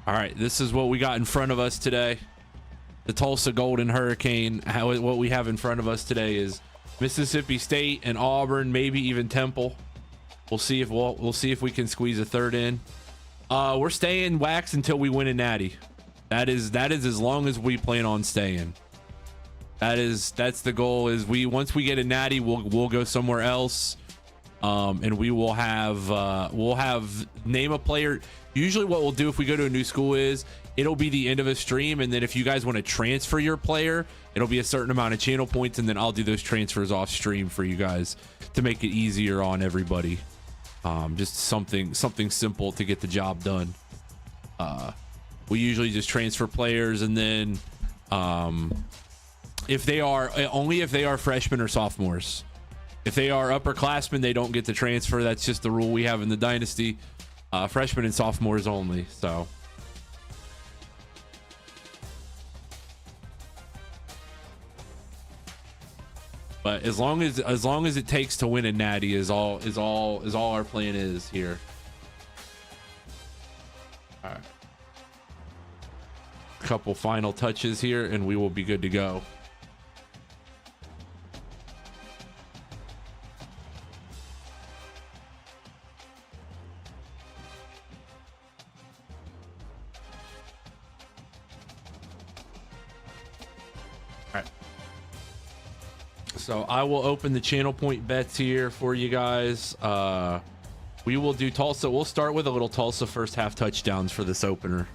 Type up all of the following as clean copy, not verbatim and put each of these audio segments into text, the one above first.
All right, this is what we got in front of us today. The Tulsa Golden Hurricane. What we have in front of us today is Mississippi State and Auburn, maybe even Temple. We'll see if we'll see if we can squeeze a third in. We're staying wax until we win a natty. That is as long as we plan on staying. That's the goal. Is once we get a natty, we'll go somewhere else, and we'll have name a player. Usually, what we'll do if we go to a new school is it'll be the end of a stream, and then if you guys want to transfer your player, it'll be a certain amount of channel points, and then I'll do those transfers off stream for you guys to make it easier on everybody. Just something simple to get the job done. We usually just transfer players, and then if they are freshmen or sophomores. If they are upperclassmen, they don't get to transfer. That's just the rule we have in the Dynasty. Freshmen and sophomores only. So but as long as it takes to win a natty is all our plan is here. All right, couple final touches here and we will be good to go. So I will open the channel point bets here for you guys. We will do Tulsa. We'll start with a little Tulsa first half touchdowns for this opener.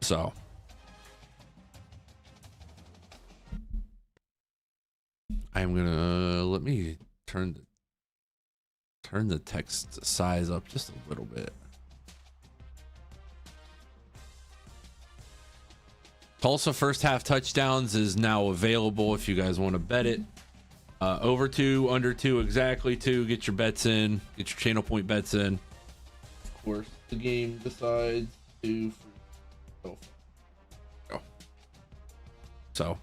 So I'm gonna let me turn the text size up just a little bit. Tulsa first half touchdowns is now available if you guys want to bet it. Over 2, under 2, exactly 2. Get your bets in. Get your channel point bets in. Of course, the game decides 2 for go. So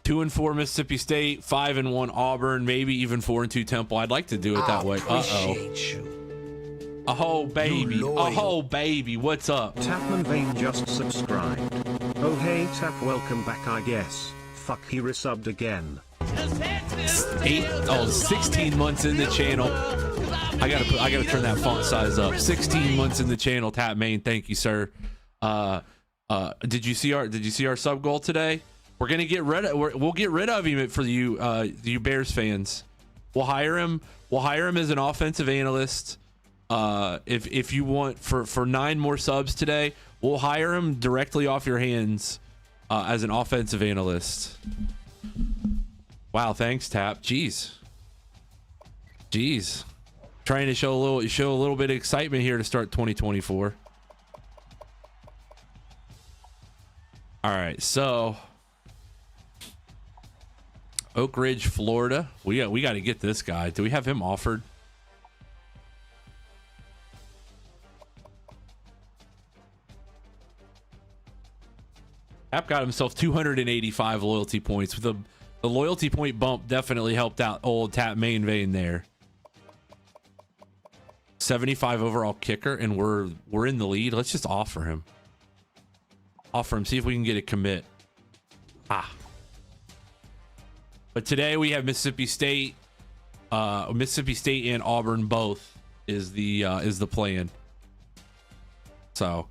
2-4 Mississippi State, 5-1 Auburn, maybe even 4-2 Temple. I'd like to do it that way. Oh baby, oh baby, what's up? Tapman Vane just subscribed. Oh hey Tap, welcome back I guess. Fuck, he resubbed again. 16 months in the channel. I gotta turn that font size up. 16 months in the channel, Tap Main. Thank you, sir. Did you see our sub goal today? We're gonna get rid of we'll get rid of him for you Bears fans. We'll hire him as an offensive analyst. If you want for 9 more subs today, we'll hire him directly off your hands as an offensive analyst. Wow, thanks Tap. Jeez. Trying to show a little bit of excitement here to start 2024. All right, so Oak Ridge, Florida. We got to get this guy. Do we have him offered? App got himself 285 loyalty points. With the loyalty point bump definitely helped out old Tap Main Vein there. 75 overall kicker, and we're in the lead. Let's just offer him. See if we can get a commit. But today we have Mississippi State and Auburn both is the plan. So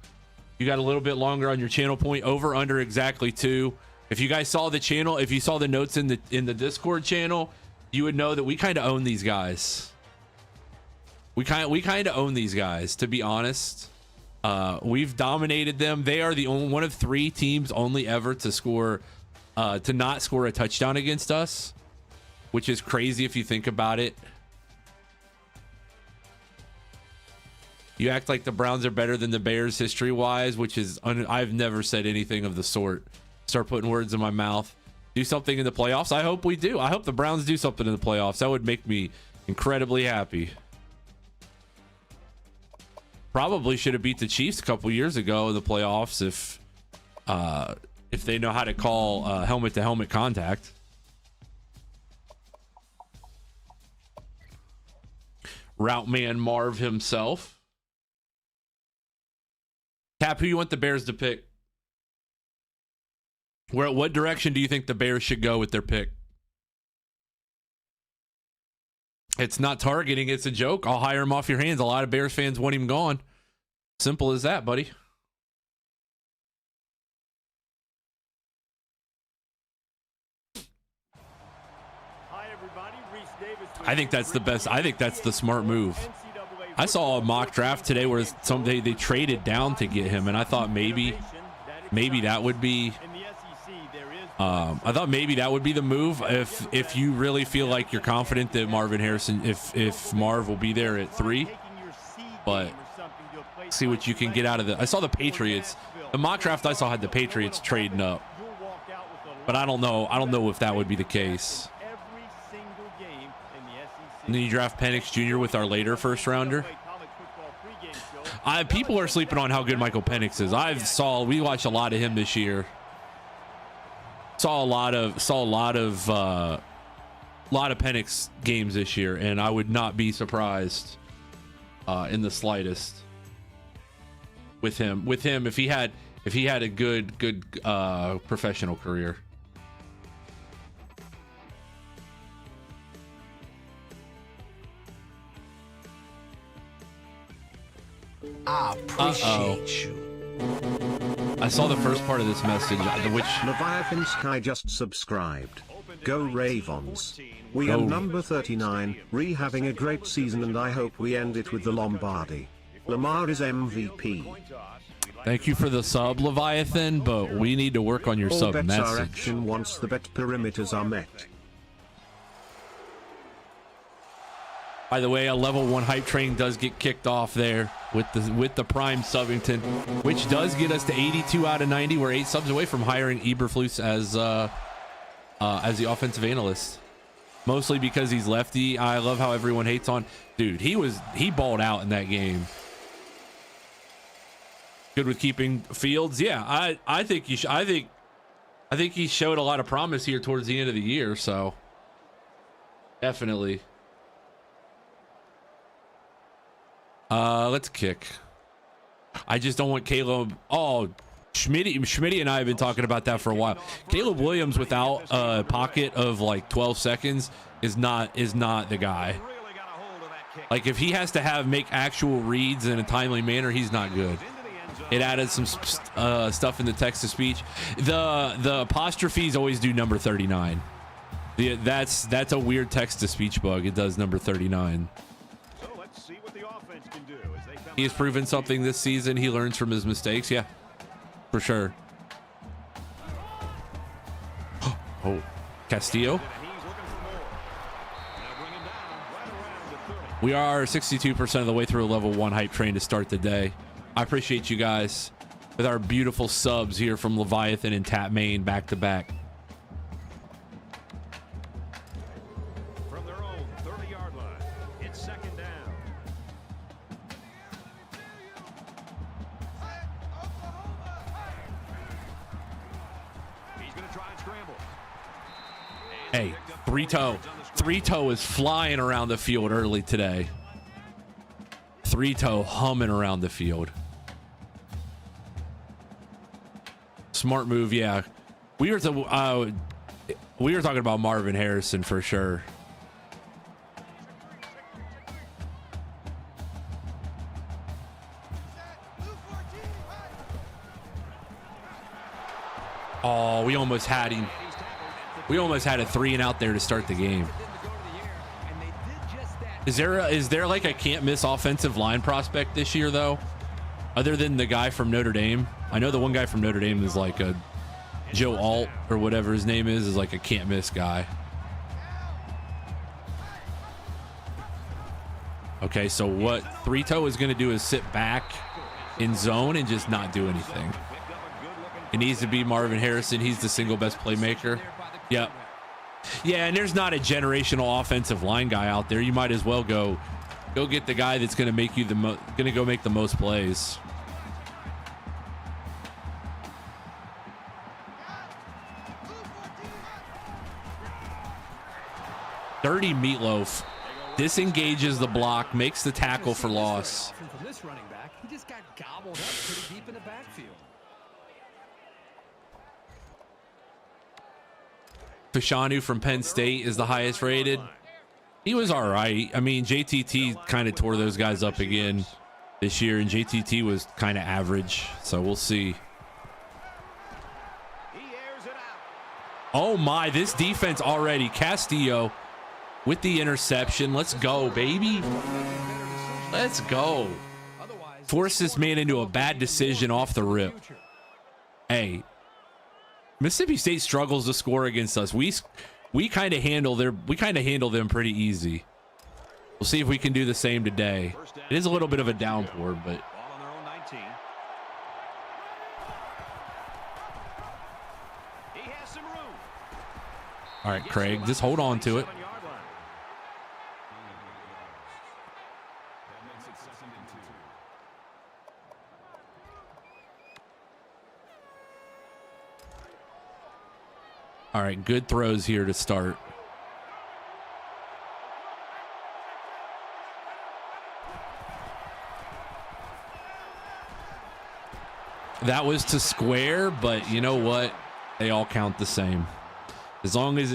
you got a little bit longer on your channel point. Over under exactly 2. If you guys saw the channel, if you saw the notes in the Discord channel, you would know that we kind of own these guys. We kind of own these guys, to be honest. We've dominated them. They are the only one of 3 teams only ever to not score a touchdown against us, which is crazy if you think about it. You act like the Browns are better than the Bears history-wise, which is I've never said anything of the sort. Start putting words in my mouth. Do something in the playoffs. I hope we do. I hope the Browns do something in the playoffs. That would make me incredibly happy. Probably should have beat the Chiefs a couple years ago in the playoffs if they know how to call helmet-to-helmet contact. route man Marv himself. Cap, who you want the Bears to pick? What direction do you think the Bears should go with their pick? It's not targeting, it's a joke. I'll hire him off your hands. A lot of Bears fans want him gone. Simple as that, buddy. I think that's the best. I think that's the smart move. I saw a mock draft today where they traded down to get him, and I thought maybe that would be. I thought maybe that would be the move if you really feel like you're confident that Marvin Harrison, if Marv will be there at 3, but see what you can get out of it. I saw the Patriots. The mock draft I saw had the Patriots trading up, but I don't know if that would be the case. And then you draft Penix Jr. with our later first rounder. People are sleeping on how good Michael Penix is. We watched a lot of him this year. Saw a lot of Penix games this year, and I would not be surprised in the slightest with him if he had a good professional career. I appreciate you. I saw the first part of this message, which Leviathan Sky just subscribed. Go Ravens. We are number 39, having a great season, and I hope we end it with the Lombardi. Lamar is MVP. Thank you for the sub, Leviathan, but we need to work on your All sub bets message. are action once the bet perimeters are met. By the way, a level 1 hype train does get kicked off there with the prime Subington, which does get us to 82 out of 90. We're 8 subs away from hiring Eberflus as the offensive analyst, mostly because he's lefty. I love how everyone hates on dude. He balled out in that game. Good with keeping Fields. Yeah, I think he showed a lot of promise here towards the end of the year. So definitely. Let's kick. I just don't want Caleb. Oh, Schmitty and I have been talking about that for a while. Caleb Williams without a pocket of like 12 seconds is not the guy. Like if he has to make actual reads in a timely manner, he's not good. It added some stuff in the text to speech. The apostrophes always do number 39. That's a weird text to speech bug. It does number 39. He has proven something this season. He learns from his mistakes. Yeah, for sure. Oh, Castillo. We are 62% of the way through a level 1 hype train to start the day. I appreciate you guys with our beautiful subs here from Leviathan and Tap Main back to back. From their own 30-yard line, it's second down. He's going to try and scramble. Hey, three toe is flying around the field early today. 3-toe humming around the field. Smart move, yeah. We were talking about Marvin Harrison for sure. Oh, we almost had him. We almost had a 3 and out there to start the game. Is there like a can't miss offensive line prospect this year though, other than the guy from Notre Dame? I know the one guy from Notre Dame is like a Joe Alt or whatever his name is like a can't miss guy. Okay, so what 3-toe is going to do is sit back in zone and just not do anything. It needs to be Marvin Harrison. He's the single best playmaker. Yep. Yeah, and there's not a generational offensive line guy out there. You might as well go get the guy that's going to make you go make the most plays. Dirty Meatloaf. disengages the block, makes the tackle for loss. From this running back, he just got gobbled up pretty deep in the backfield. Fashanu from Penn State is the highest rated. He was all right. I mean, JTT kind of tore those guys up again this year, and JTT was kind of average. So we'll see. Oh my, this defense already. Castillo with the interception. Let's go, baby. Let's go. Force this man into a bad decision off the rip. Hey, Mississippi State struggles to score against us. We kind of handle them pretty easy. We'll see if we can do the same today. It is a little bit of a downpour, but all right, Craig, just hold on to it. All right, good throws here to start. That was to square, but you know what? They all count the same. As long as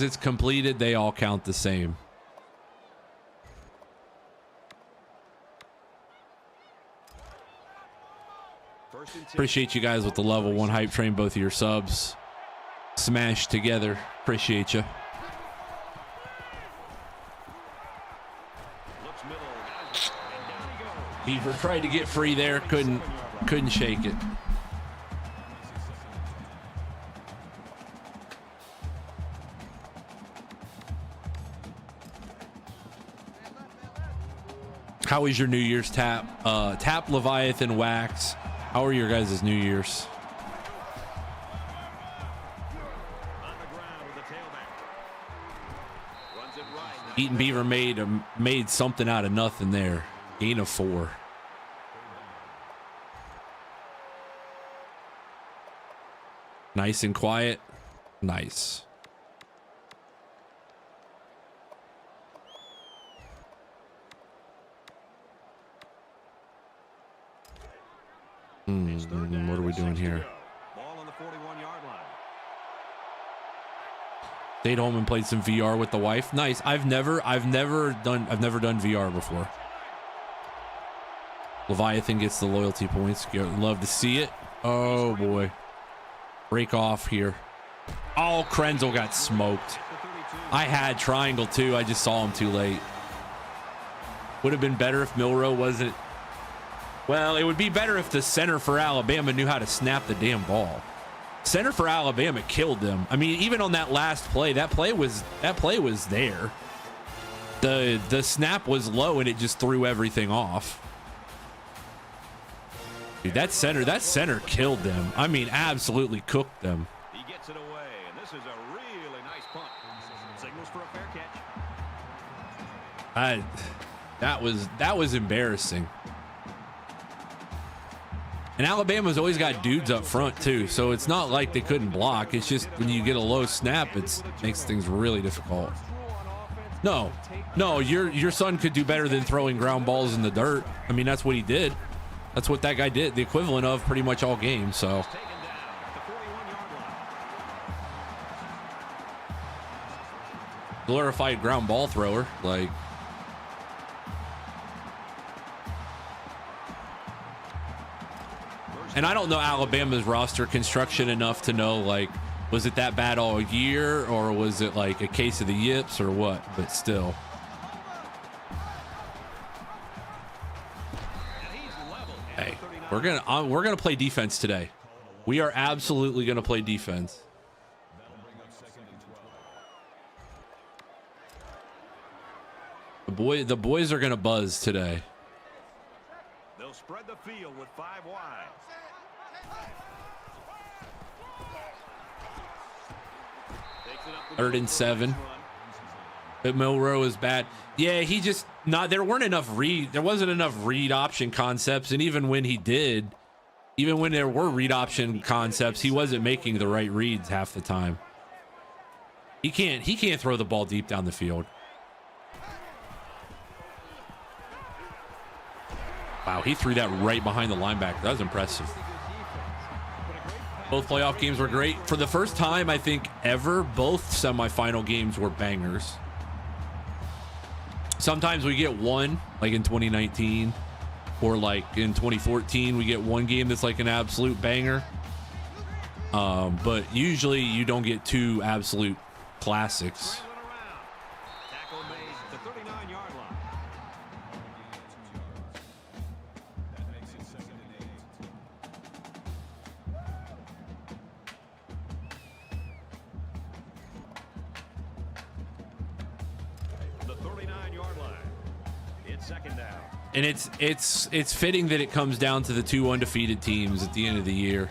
it's completed, they all count the same. Appreciate you guys with the level 1 hype train, both of your subs smashed together. Appreciate you. Beaver tried to get free there, couldn't shake it. How was your New Year's, Tap? Tap, Leviathan, Wax. How are your guys' New Year's? Eaton Beaver made something out of nothing there. Gain of 4. Nice and quiet. Nice. What are we doing here? Ball on the 41-yard line. Stayed home and played some VR with the wife. Nice. I've never done VR before. Leviathan gets the loyalty points. Love to see it. Oh boy. Break off here. Oh, Krenzel got smoked. I had triangle too. I just saw him too late. Would have been better if Milroe wasn't. Well, it would be better if the center for Alabama knew how to snap the damn ball. Center for Alabama killed them. I mean, even on that last play, that play was there. The snap was low and it just threw everything off. Dude, that center killed them. I mean, absolutely cooked them. He gets it away, and this is a really nice punt. Signals for a fair catch. That was embarrassing. And Alabama's always got dudes up front too, so it's not like they couldn't block. It's just when you get a low snap, it makes things really difficult. No, your son could do better than throwing ground balls in the dirt. I mean, that's what he did. That's what that guy did, the equivalent of pretty much all game. So glorified ground ball thrower, like. And I don't know Alabama's roster construction enough to know, like, was it that bad all year, or was it like a case of the yips or what? But still. Hey, we're gonna play defense today. We are absolutely gonna play defense. The boys are gonna buzz today. They'll spread the field with 5 wide. 3rd and 7. But Milroe is bad. Yeah, there wasn't enough read option concepts, and even when there were read option concepts, he wasn't making the right reads half the time. He can't throw the ball deep down the field. Wow, he threw that right behind the linebacker. That was impressive. Both playoff games were great. For the first time, I think, ever, both semifinal games were bangers. Sometimes we get one, like in 2019, or like in 2014, we get one game that's like an absolute banger. But usually you don't get two absolute classics. Tackle made at the 39-yard line. The 39-yard line. It's second down. And it's fitting that it comes down to the two undefeated teams at the end of the year.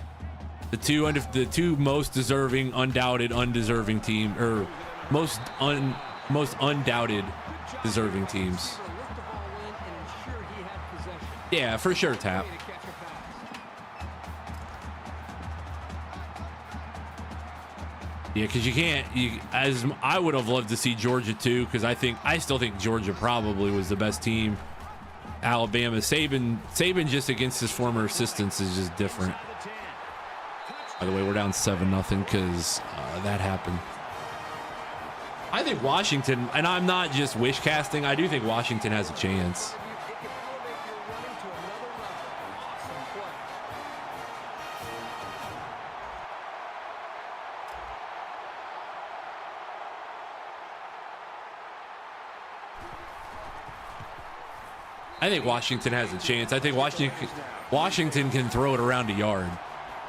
The two most deserving, undoubted, undeserving team, or most undoubted deserving teams. Yeah, for sure, Tap. Yeah, because you can't. As I would have loved to see Georgia too, because I still think Georgia probably was the best team. Alabama, Saban just against his former assistants is just different. By the way, we're down 7-0 because that happened. I think Washington, and I'm not just wish casting, I do think Washington has a chance. I think Washington has a chance. I think Washington can throw it around a yard.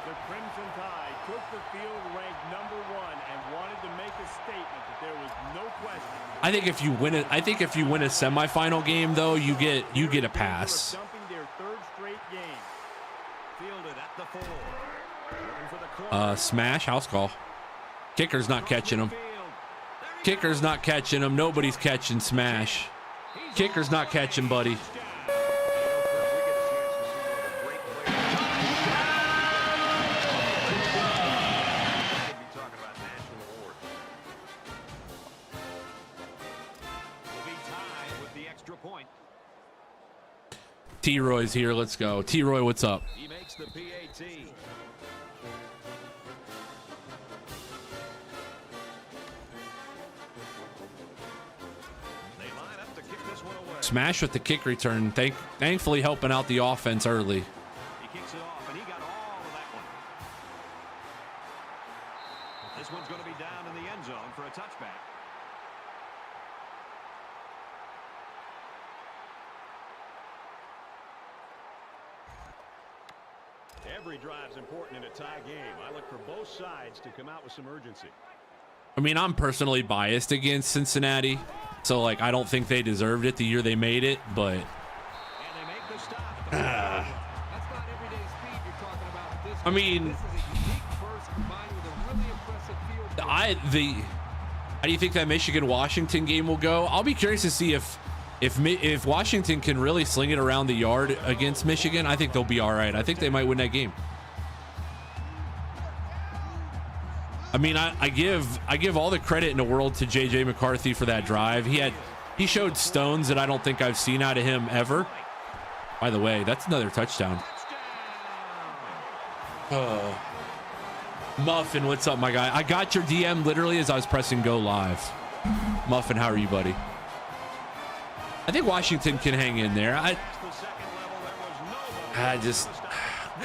The Crimson Tide took the field ranked #1 and wanted to make a statement that there was no question. I think if you win a semifinal game though, you get a pass. Jumping their third straight game. Fielded at the 4. Looking for the corner. Smash, house call. Kicker's not catching him. Kicker's not catching him. Nobody's catching Smash. Kicker's not catching, buddy. T-Roy's here. Let's go. T-Roy, what's up? He makes the PAT. Smash with the kick return. Thankfully helping out the offense early. He kicks it off, and he got all of that one. This one's going to be down in the end zone for a touchback. Every drive's important in a tie game. I look for both sides to come out with some urgency. I mean, I'm personally biased against Cincinnati, so like I don't think they deserved it the year they made it, but And they make the stop. That's not everyday speed you're talking about. This I mean, this is a unique burst combined with a really impressive field. how do you think that Michigan-Washington game will go? I'll be curious to see if Washington can really sling it around the yard against Michigan. I think they'll be all right. I think they might win that game. I mean, I give all the credit in the world to J.J. McCarthy for that drive. He showed stones that I don't think I've seen out of him ever. By the way, that's another touchdown. Oh. Muffin, what's up, my guy? I got your DM literally as I was pressing go live. Muffin, how are you, buddy? I think Washington can hang in there.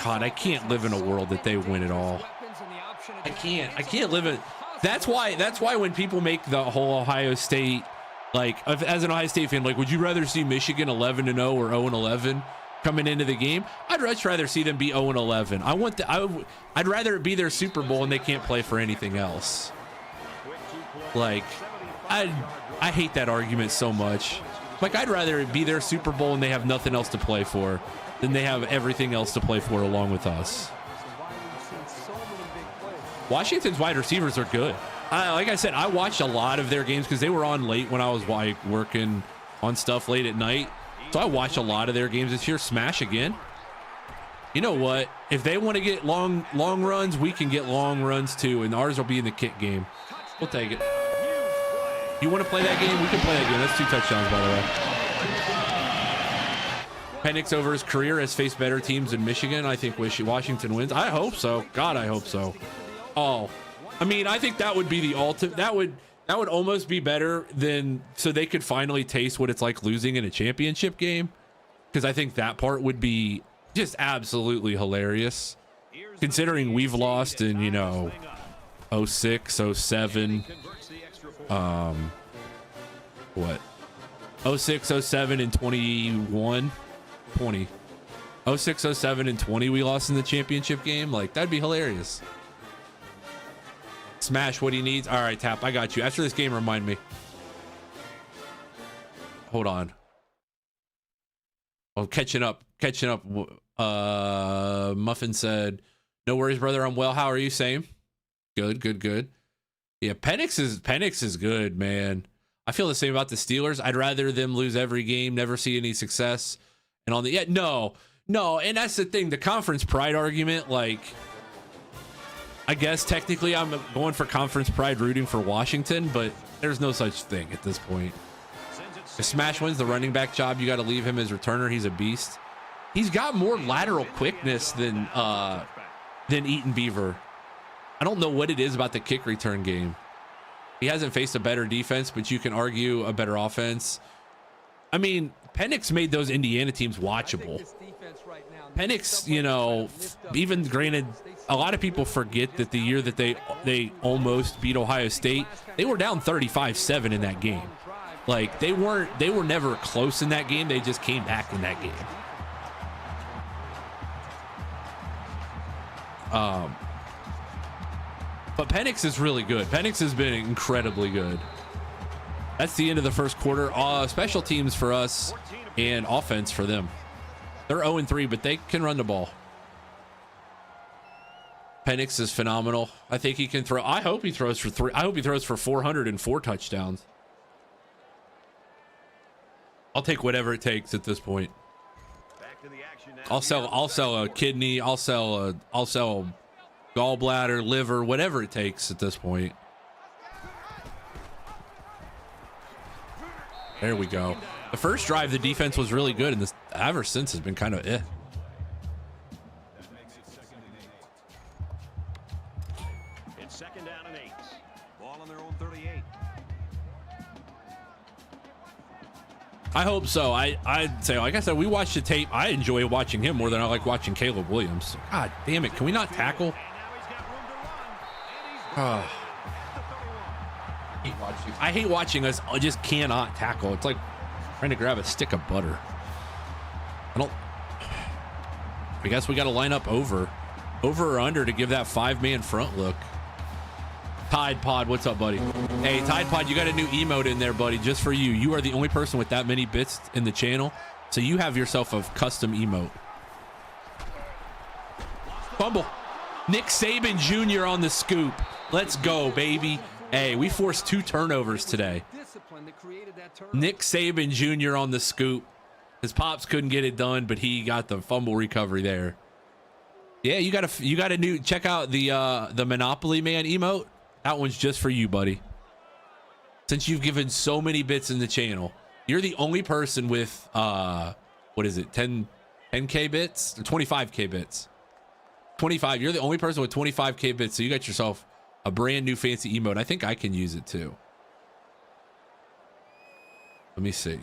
God, I can't live in a world that they win it all. I can't live it. That's why when people make the whole Ohio State, like as an Ohio State fan, like, would you rather see Michigan 11-0 or 0-11 coming into the game? I'd much rather see them be 0-11. I'd rather it be their Super Bowl and they can't play for anything else. Like, I hate that argument so much. Like, I'd rather it be their Super Bowl and they have nothing else to play for than they have everything else to play for along with us. Washington's wide receivers are good. Like I said, I watched a lot of their games because they were on late when I was working on stuff late at night. So I watched a lot of their games this year. Smash again. You know what? If they want to get long runs, we can get long runs too, and ours will be in the kick game. We'll take it. You want to play that game? We can play that game. That's 2 touchdowns, by the way. Penix over his career has faced better teams in Michigan. I think Washington wins. I hope so. God, I hope so. Oh, I mean, I think that would be the ultimate. That would almost be better than, so they could finally taste what it's like losing in a championship game. Because I think that part would be just absolutely hilarious. Considering we've lost in, you know, 06, 07, what? 06, 07, and 21, 20. 06, 07, and 20 we lost in the championship game. Like, that'd be hilarious. Smash what he needs. All right, Tap, I got you. After this game, remind me. Hold on. Oh, catching up. Muffin said, no worries, brother. I'm well. How are you? Same. Good. Yeah, Penix is good, man. I feel the same about the Steelers. I'd rather them lose every game, never see any success. And on the no, and that's the thing, the conference pride argument, like, I guess technically I'm going for conference pride rooting for Washington, but there's no such thing at this point. If Smash wins the running back job, you got to leave him as returner. He's a beast. He's got more lateral quickness than Eaton Beaver. I don't know what it is about the kick return game. He hasn't faced a better defense, but you can argue a better offense. I mean, Penix made those Indiana teams watchable. Penix, you know, even granted, a lot of people forget that the year that they almost beat Ohio State, they were down 35-7 in that game. Like, they were never close in that game. They just came back in that game. But Penix is really good. Penix has been incredibly good. That's the end of the first quarter. Special teams for us and offense for them. They're 0-3, but they can run the ball. Penix is phenomenal. I think he can throw. I hope he throws for 3. I hope he throws for 404 touchdowns. I'll take whatever it takes at this point. I'll sell a kidney. I'll sell a gallbladder, liver, whatever it takes at this point. There we go. The first drive, the defense was really good, and this ever since has been kind of It's 2nd down and 8. Ball on their own 38. I hope so. I'd say, like I said, we watched the tape. I enjoy watching him more than I like watching Caleb Williams. God damn it. Can we not tackle? I hate watching us. I just cannot tackle. It's like trying to grab a stick of butter. I guess we got to line up over or under to give that 5-man front look. Tide Pod, what's up, buddy? Hey, Tide Pod, you got a new emote in there, buddy, just for you. You are the only person with that many bits in the channel, so you have yourself a custom emote. Fumble. Nick Saban Jr. on the scoop. Let's go, baby. Hey, we forced 2 turnovers today. Nick Saban Jr. on the scoop. His pops couldn't get it done, but he got the fumble recovery there. Yeah, you got a new, check out the Monopoly Man emote. That one's just for you, buddy. Since you've given so many bits in the channel, you're the only person with what is it, 10k bits or 25k bits? 25. You're the only person with 25k bits, so you got yourself a brand new fancy emote. I think I can use it too. Let me see.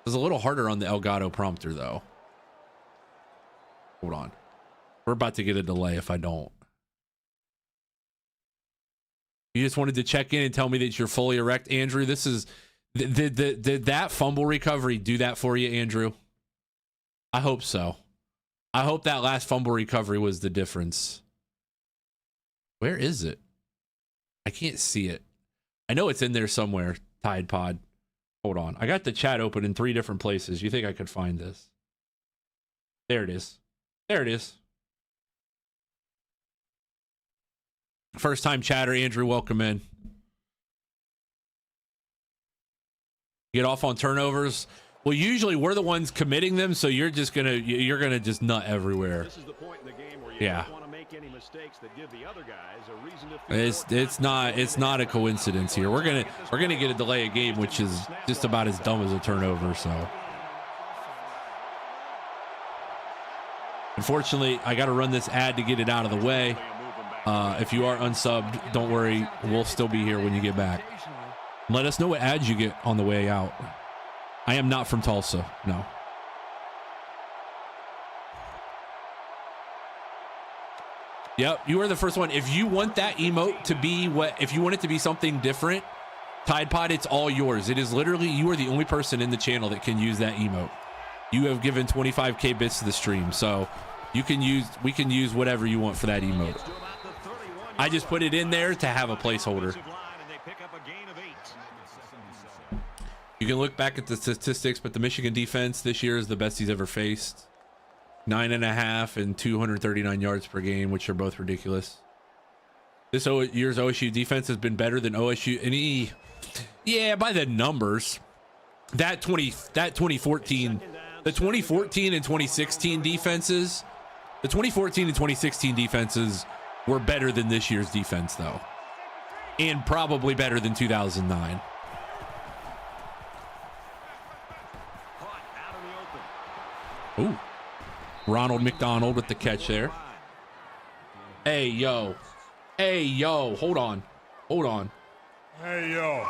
It's a little harder on the Elgato prompter though. Hold on. We're about to get a delay if I don't. You just wanted to check in and tell me that you're fully erect, Andrew. This is did that fumble recovery do that for you, Andrew? I hope so. I hope that last fumble recovery was the difference. Where is it? I can't see it. I know it's in there somewhere, Tide Pod. Hold on. I got the chat open in 3 different places. You think I could find this? There it is. There it is. First time chatter, Andrew, welcome in. Get off on turnovers. Well, usually we're the ones committing them, so you're gonna just nut everywhere. This is the point in the game where you yeah. want to make make any mistakes that give the other guys a reason to It's not a coincidence here. We're gonna get a delay of game, which is just about as dumb as a turnover. So unfortunately, I got to run this ad to get it out of the way. If you are unsubbed, don't worry, we'll still be here when you get back. Let us know what ads you get on the way out. I am not from Tulsa, no. Yep, you are the first one. If you want that emote to be if you want it to be something different, Tide Pod, it's all yours. It is literally, you are the only person in the channel that can use that emote. You have given 25K bits to the stream, so we can use whatever you want for that emote. I just put it in there to have a placeholder. You can look back at the statistics, but the Michigan defense this year is the best he's ever faced. 9.5 and 239 yards per game, which are both ridiculous. This year's OSU defense has been better than OSU. Yeah, by the numbers. The 2014 and 2016 defenses. The 2014 and 2016 defenses were better than this year's defense, though, and probably better than 2009. Ooh. Ronald McDonald with the catch there. Hey, yo. Hold on. Hey, yo.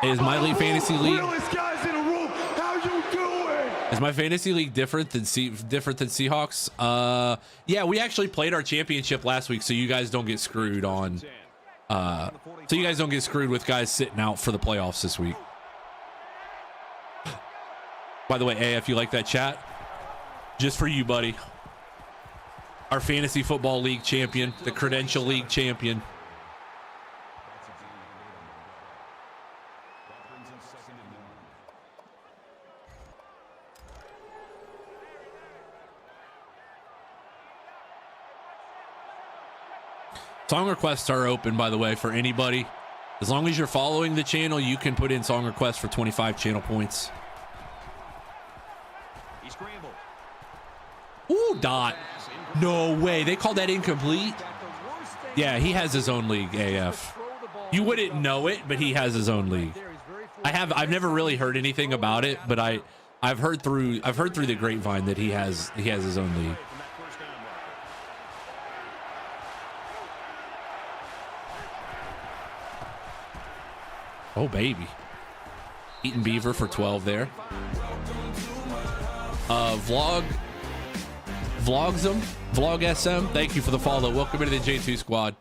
Hey, is my league fantasy league? Realest guys in the room, how you doing? Is my fantasy league different than Seahawks? Yeah, we actually played our championship last week, so you guys don't get screwed on. So you guys don't get screwed with guys sitting out for the playoffs this week. By the way, if you like that chat, just for you, buddy. Our fantasy football league champion, the credential league champion. Song requests are open, by the way, for anybody. As long as you're following the channel, you can put in song requests for 25 channel points. Ooh, Dot. No way. They called that incomplete? Yeah, he has his own league, AF. You wouldn't know it, but he has his own league. I've never really heard anything about it, but I've heard through the grapevine that he has his own league. Oh, baby. Eating beaver for 12 there. Vlog SM, thank you for the follow. Welcome into the J2 squad.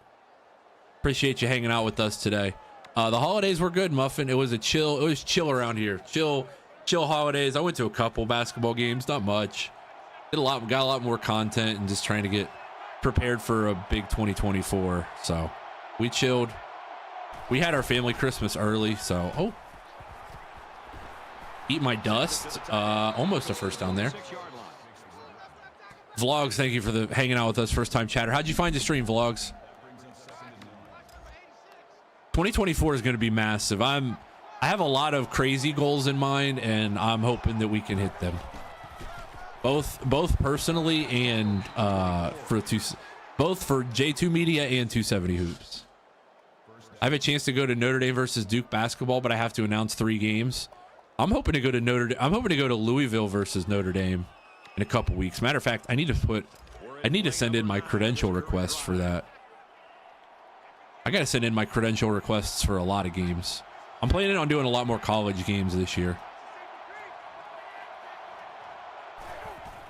Appreciate you hanging out with us today. The holidays were good, Muffin. It was chill around here. Chill holidays. I went to a couple basketball games, not much. Got a lot more content and just trying to get prepared for a big 2024. So we chilled. We had our family Christmas early, so eat my dust. Almost a first down there. Vlogs, thank you for hanging out with us, first time chatter. How'd you find the stream, Vlogs? 2024 is going to be massive. I have a lot of crazy goals in mind, and I'm hoping that we can hit them. Both personally and both for J2 Media and 270 Hoops. I have a chance to go to Notre Dame versus Duke basketball, but I have to announce 3 games. I'm hoping to go to Louisville versus Notre Dame in a couple weeks. Matter of fact, I need to send in my credential request for that. I got to send in my credential requests for a lot of games. I'm planning on doing a lot more college games this year.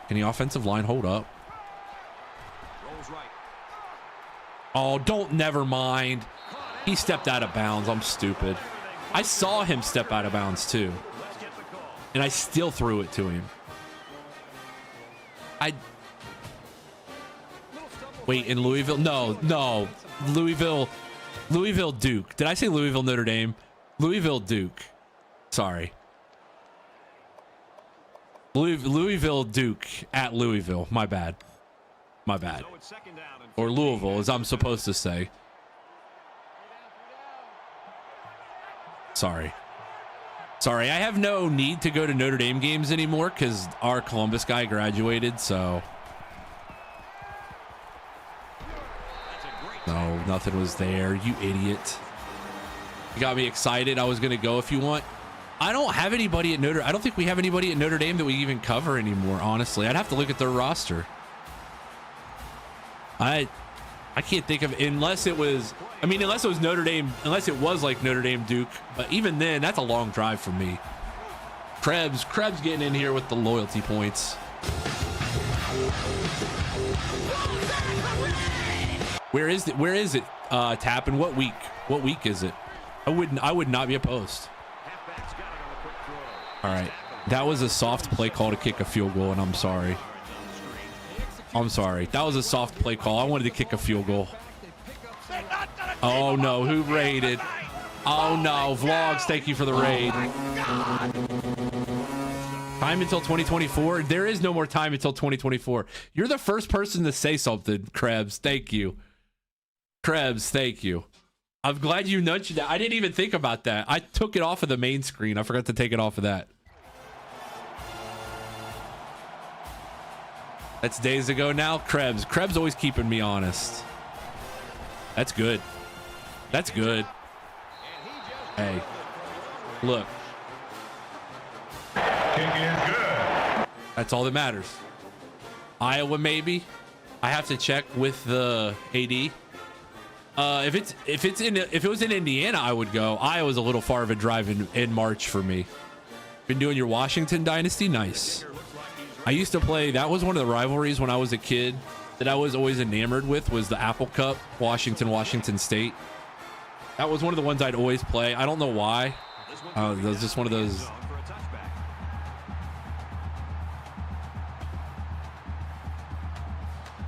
Can the offensive line hold up? Oh, never mind. He stepped out of bounds. I'm stupid. I saw him step out of bounds too. And I still threw it to him. Wait, in Louisville? No. Louisville Duke. Did I say Louisville Notre Dame? Louisville Duke. Sorry. Louisville Duke at Louisville. My bad. Or Louisville, as I'm supposed to say. Sorry. I have no need to go to Notre Dame games anymore because our Columbus guy graduated, so No, nothing was there. You idiot. You got me excited. I was going to go if you want. I don't have anybody at I don't think we have anybody at Notre Dame that we even cover anymore, honestly. I'd have to look at their roster. I can't think of, unless it was Notre Dame, unless it was like Notre Dame Duke. But even then, that's a long drive for me. Krebs getting in here with the loyalty points. Where is it? Tapping. What week is it? I would not be opposed. All right. That was a soft play call to kick a field goal, and I'm sorry. That was a soft play call. I wanted to kick a field goal. Oh no, who raided? Oh no, Vlogs, thank you for the raid. Time until 2024. There is no more time until 2024. You're the first person to say something, Krebs. Thank you. Krebs, thank you. I'm glad you nudged that. I didn't even think about that. I took it off of the main screen. I forgot to take it off of that. That's days ago now. Krebs always keeping me honest. That's good. That's good. Hey, look. That's all that matters. Iowa, maybe. I have to check with the AD. If it was in Indiana, I would go. Iowa's a little far of a drive in March for me. Been doing your Washington Dynasty? Nice. I used to play. That was one of the rivalries when I was a kid that I was always enamored with, was the Apple Cup, Washington State. That was one of the ones I'd always play. I don't know why. It was just one of those.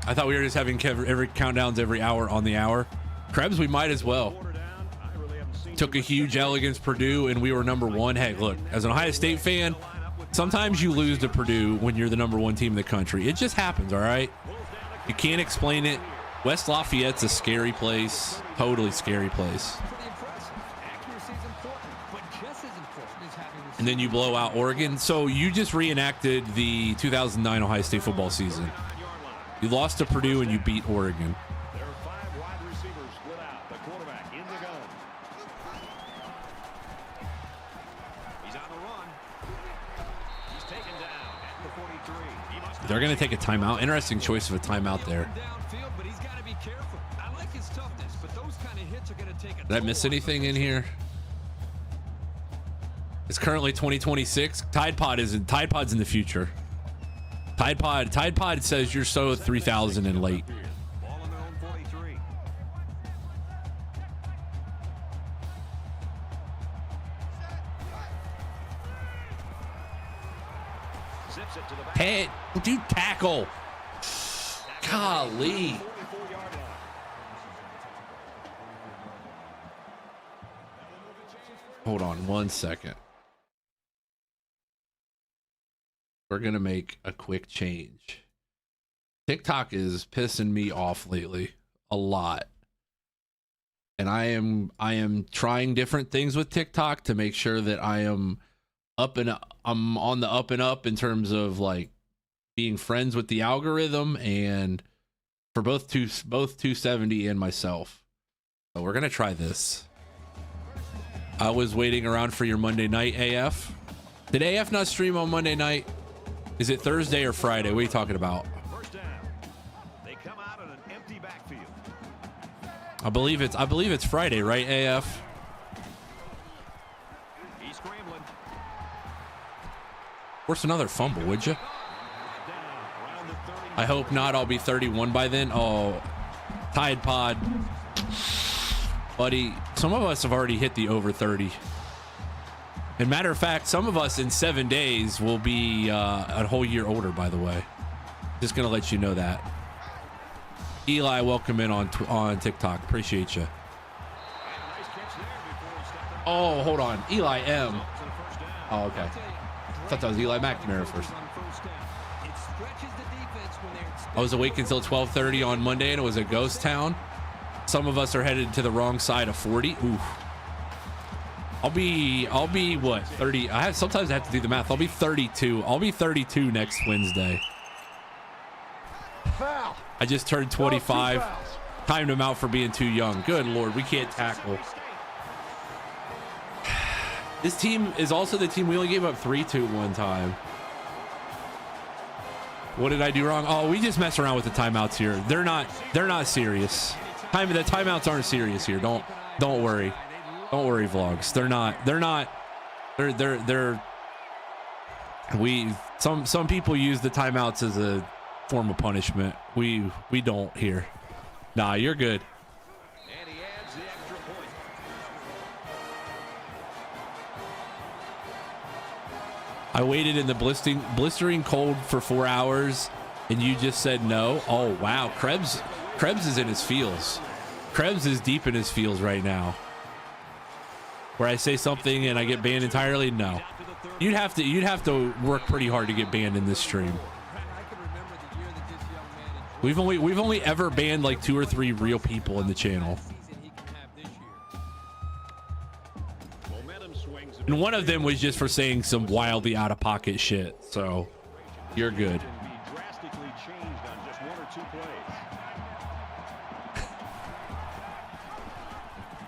I thought we were just having every countdowns every hour on the hour. Krebs, we might as well. Took a huge L against Purdue, and we were number one. Hey, look, as an Ohio State fan, sometimes you lose to Purdue when you're the number one team in the country. It just happens, all right? You can't explain it. West Lafayette's a scary place. Totally scary place. And then you blow out Oregon. So you just reenacted the 2009 Ohio State football season. You lost to Purdue and you beat Oregon. There are 5 wide receivers split out. The quarterback in the gun. He's on the run. He's taken down at the 43. They're going to take a timeout. Interesting choice of a timeout there. Did I miss anything in here? It's currently 2026. Tide Pod's in the future. Tide Pod says you're so 3,000 and late. Ball on their own 43. Zips it to the back. Hey, dude, tackle. Golly. 44-yard line. Hold on 1 second. We're going to make a quick change. TikTok is pissing me off lately a lot. And I am trying different things with TikTok to make sure that I'm on the up and up in terms of like being friends with the algorithm and for both 270 and myself. So we're going to try this. I was waiting around for your Monday night, AF. Did AF not stream on Monday night? Is it Thursday or Friday? What are you talking about? First down. They come out in an empty backfield. I believe it's Friday, right, AF? He's scrambling. Force another fumble, would you? I hope not. I'll be 31 by then. Oh, Tide Pod. Buddy, some of us have already hit the over 30. And matter of fact, some of us in 7 days will be a whole year older, by the way. Just going to let you know that. Eli, welcome in on TikTok. Appreciate you. Oh, hold on. Eli M. Oh, okay. I thought that was Eli McNamara first. I was awake until 12:30 on Monday, and it was a ghost town. Some of us are headed to the wrong side of 40. Ooh. I'll be what, 30? Sometimes I have to do the math. I'll be 32. I'll be 32 next Wednesday. Foul. I just turned 25. Timed him out for being too young. Good Lord, we can't tackle. This team is also the team we only gave up 3 to one time. What did I do wrong? Oh, we just mess around with the timeouts here. They're not serious. The timeouts aren't serious here. Don't worry. Don't worry, vlogs. Some people use the timeouts as a form of punishment. We don't here. Nah, you're good. And he adds the extra point. I waited in the blistering cold for 4 hours and you just said no. Oh wow, Krebs is in his feels. Krebs is deep in his feels right now. Where I say something and I get banned entirely? No. You'd have to work pretty hard to get banned in this stream. We've only ever banned like 2 or 3 real people in the channel. And one of them was just for saying some wildly out of pocket shit. So you're good.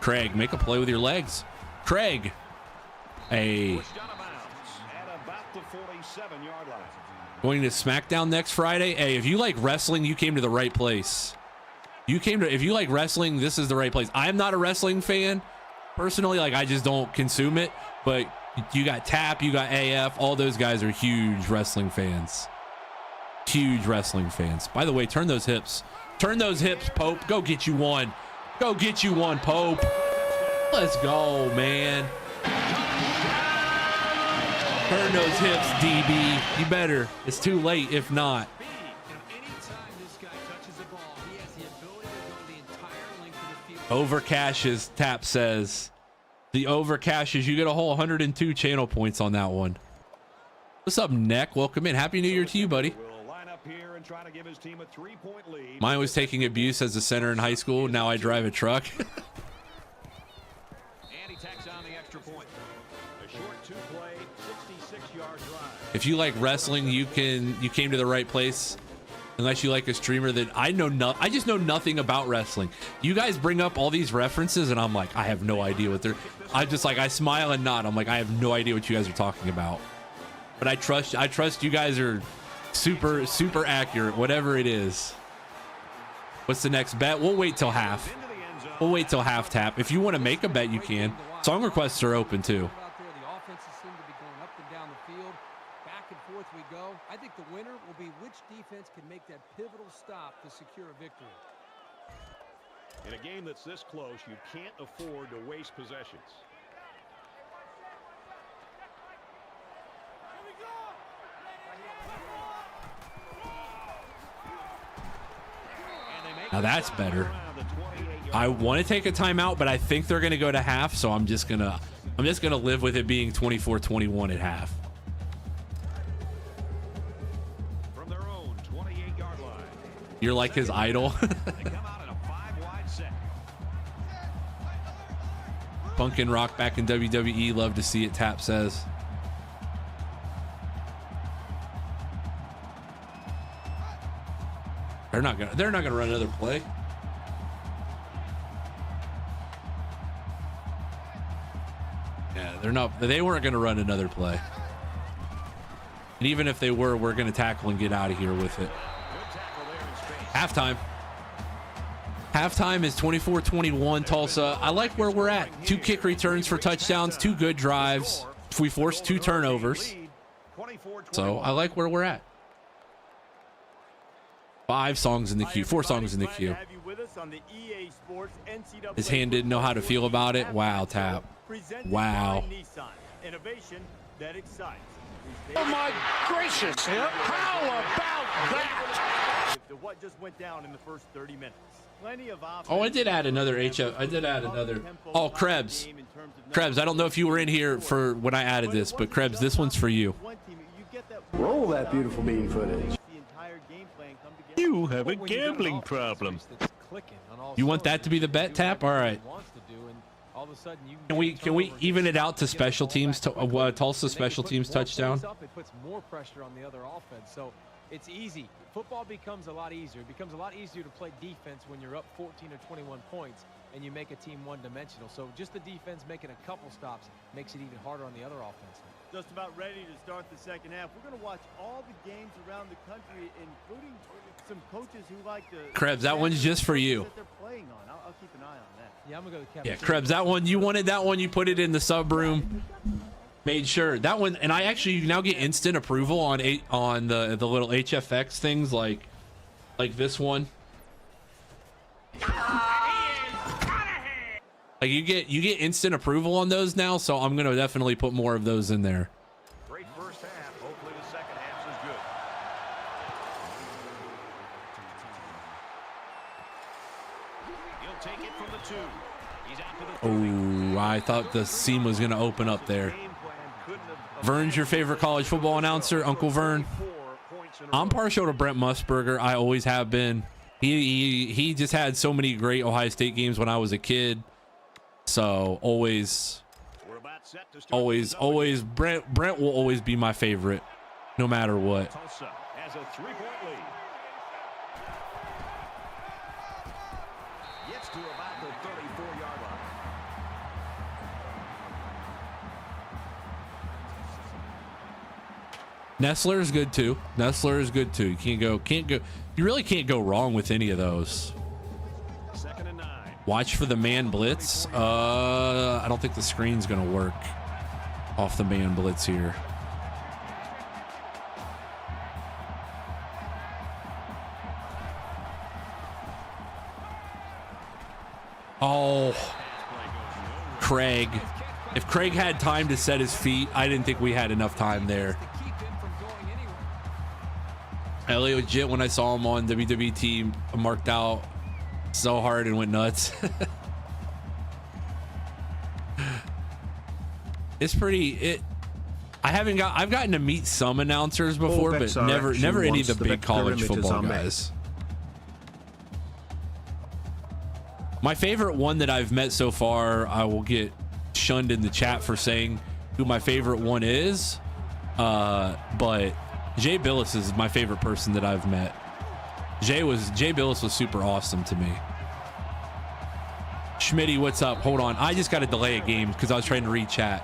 Craig, make a play with your legs. Craig. Hey. Going to SmackDown next Friday. Hey, if you like wrestling, you came to the right place. If you like wrestling, this is the right place. I'm not a wrestling fan personally. Like, I just don't consume it. But you got Tap, you got AF. All those guys are huge wrestling fans. Huge wrestling fans. By the way, turn those hips. Turn those hips, Pope. Go get you one. Go get you one, Pope. Let's go, man. Turn those hips, DB. You better. It's too late if not. Over cashes, Tap says. The over cashes. You get a whole 102 channel points on that one. What's up, Neck? Welcome in. Happy New Year to you, buddy. Mine was taking abuse as a center in high school. Now I drive a truck. If you like wrestling, you came to the right place. Unless you like a streamer that I just know nothing about wrestling. You guys bring up all these references and I'm like, I have no idea what they're. I just like, I smile and nod. I'm like, I have no idea what you guys are talking about. But I trust you guys are super accurate, whatever it is. What's the next bet? We'll wait till half. We'll wait till half, Tap. If you want to make a bet, you can. Song requests are open too. I think the winner will be which defense can make that pivotal stop to secure a victory. In a game that's this close, you can't afford to waste possessions. Now that's better. I want to take a timeout, but I think they're going to go to half, so I'm just gonna live with it being 24-21 at half. You're like his idol. Bunkin' Rock back in WWE. Love to see it, Tap says. They're not gonna run another play. Yeah, they weren't gonna run another play. And even if they were, we're gonna tackle and get out of here with it. Halftime. Halftime is 24-21 Tulsa. I like where we're at. 2 kick returns for touchdowns, 2 good drives. We forced 2 turnovers. So I like where we're at. 5 songs in the queue, 4 songs in the queue. His hand didn't know how to feel about it. Wow, Tap. Wow. Oh my gracious! How about that? What just went down in the first 30 minutes? Oh, I did add another HF. I did add another. Oh, Krebs. Krebs, I don't know if you were in here for when I added this, but Krebs, this one's for you. Roll that beautiful bean footage. You have a gambling problem. You want that to be the bet, Tap? All right. Can we even it out to special teams? Tulsa special teams touchdown. It puts more pressure on the other offense. So It's easy. Football becomes a lot easier. It becomes a lot easier to play defense when you're up 14 or 21 points and you make a team one-dimensional. So just the defense making a couple stops makes it even harder on the other offense. Just about ready to start the second half. We're going to watch all the games around the country, including some coaches who like to... Krebs, that one's just for you. That they're playing on. I'll keep an eye on that. Yeah, I'm going to go with Kevin. Yeah, Krebs, that one, you wanted that one, you put it in the sub room. Made sure that one, and I actually now get instant approval on the little HFX things like this one. Like you get instant approval on those now, so I'm gonna definitely put more of those in there. Great first half. Hopefully the second half is good. He'll take it from the 2. He's out to the 3. Oh, I thought the seam was gonna open up there. Vern's your favorite college football announcer, Uncle Vern? I'm partial to Brent Musburger. I always have been. He just had so many great Ohio State games when I was a kid. So always Brent will always be my favorite, no matter what. Tulsa has a 3-point lead. Gets to about the 34-yard line. Nestler is good too. Nestler is good too. You can't go. You really can't go wrong with any of those. 2nd and 9. Watch for the man blitz. I don't think the screen's gonna work off the man blitz here. Oh, Craig. If Craig had time to set his feet, I didn't think we had enough time there. Elliot Jit, when I saw him on WWT, marked out so hard and went nuts. It's pretty. I've gotten to meet some announcers before, but never any of the big college football guys. My favorite one that I've met so far, I will get shunned in the chat for saying who my favorite one is, but Jay Billis is my favorite person that I've met. Jay Billis was super awesome to me. Schmitty, what's up? Hold on, I just got to delay a game because I was trying to read chat,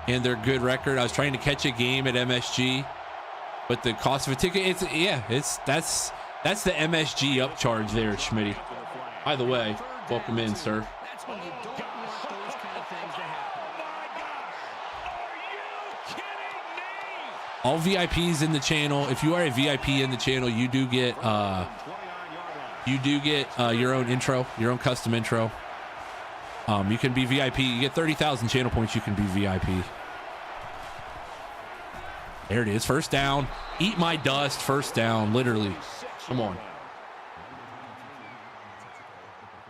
and their good record. I was trying to catch a game at MSG, but the cost of a ticket, that's the MSG upcharge there, Schmitty. By the way, welcome in, sir. That's when you don't want those kind of things to happen. All VIPs in the channel. If you are a VIP in the channel, you do get your own intro, your own custom intro. You can be VIP. You get 30,000 channel points. You can be VIP. There it is. First down. Eat my dust. First down. Literally. Come on.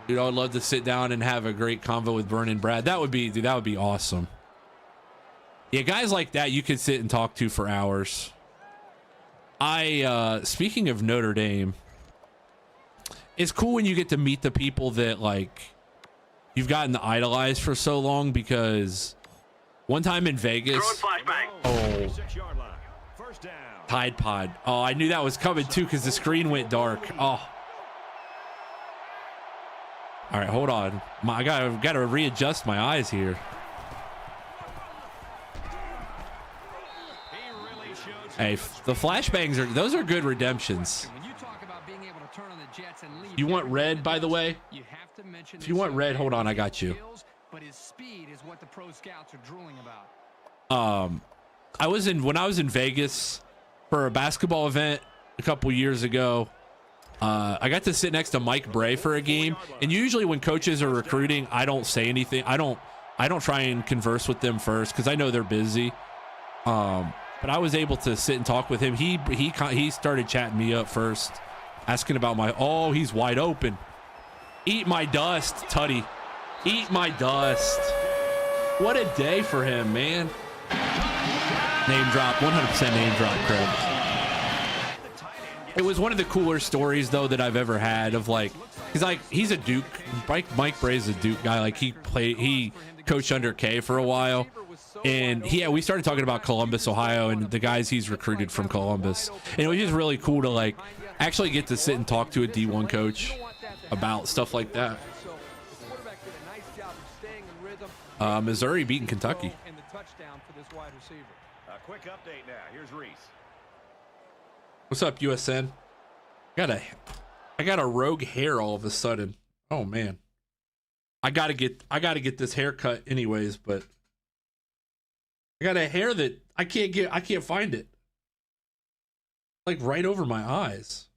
Dude, I would love to sit down and have a great convo with Vern and Brad. That would be awesome. Yeah, guys like that you could sit and talk to for hours. Speaking of Notre Dame, it's cool when you get to meet the people that like you've gotten to idolize for so long, because one time in Vegas, Tide Pod. Oh, I knew that was coming too because the screen went dark. Oh. All right, hold on. I gotta readjust my eyes here. Hey, the flashbangs those are good redemptions. You want red, by the way? If you want red, hold on, I got you. But his speed is what the pro scouts are drooling about. When I was in Vegas for a basketball event a couple years ago. I got to sit next to Mike Bray for a game, and usually when coaches are recruiting, I don't say anything. I don't try and converse with them first because I know they're busy. But I was able to sit and talk with him. He started chatting me up first, asking about he's wide open. Eat my dust, Tutty. Eat my dust. What a day for him, man. Name drop, 100% name drop, Craig. It was one of the cooler stories though that I've ever had of he's a Duke. Mike Bray's a Duke guy. Like he coached under K for a while. And we started talking about Columbus, Ohio, and the guys he's recruited from Columbus. And it was just really cool to like actually get to sit and talk to a D1 coach about stuff like that. Missouri beating Kentucky. A quick update now. Here's Reese. What's up, USN? I got a rogue hair all of a sudden. Oh man. I gotta get this haircut anyways, but I got a hair that I can't find it. Like right over my eyes.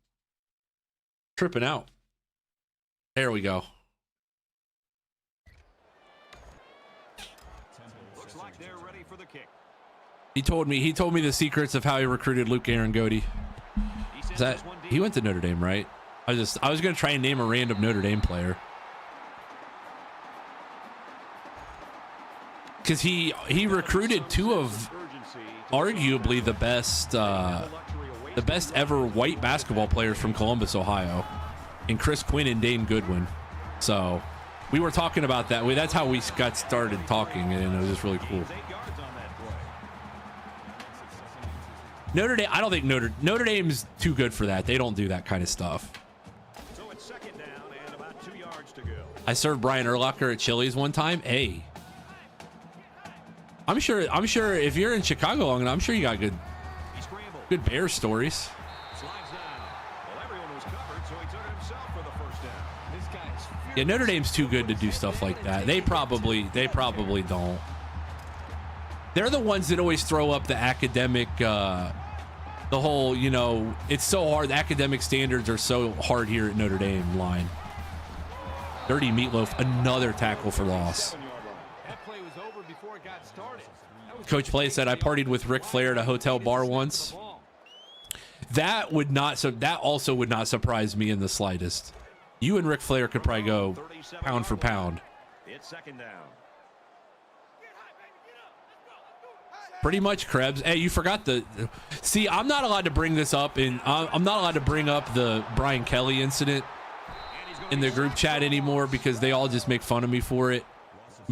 Tripping out. There we go. Looks like they're ready for the kick. He told me the secrets of how he recruited Luke Arangodi. He went to Notre Dame, right? I was gonna try and name a random Notre Dame player. Because he recruited two of arguably the best ever white basketball players from Columbus, Ohio, and Chris Quinn and Dane Goodwin. So we were talking about that. That's how we got started talking, and it was just really cool. Notre Dame, I don't think Notre Dame's too good for that. They don't do that kind of stuff. So it's second down and about 2 yards to go. I served Brian Urlacher at Chili's one time. Hey, I'm sure if you're in Chicago long enough, I'm sure you got good Bear stories. Yeah, Notre Dame's too good to do stuff like that. They probably don't. They're the ones that always throw up the academic, the whole, it's so hard. The academic standards are so hard here at Notre Dame line. Dirty Meatloaf, another tackle for loss. Coach Play said, I partied with Ric Flair at a hotel bar once. That also would not surprise me in the slightest. You and Ric Flair could probably go pound for pound. It's second down. Pretty much, Krebs. Hey, you forgot see, I'm not allowed to bring this up, and I'm not allowed to bring up the Brian Kelly incident in the group chat anymore because they all just make fun of me for it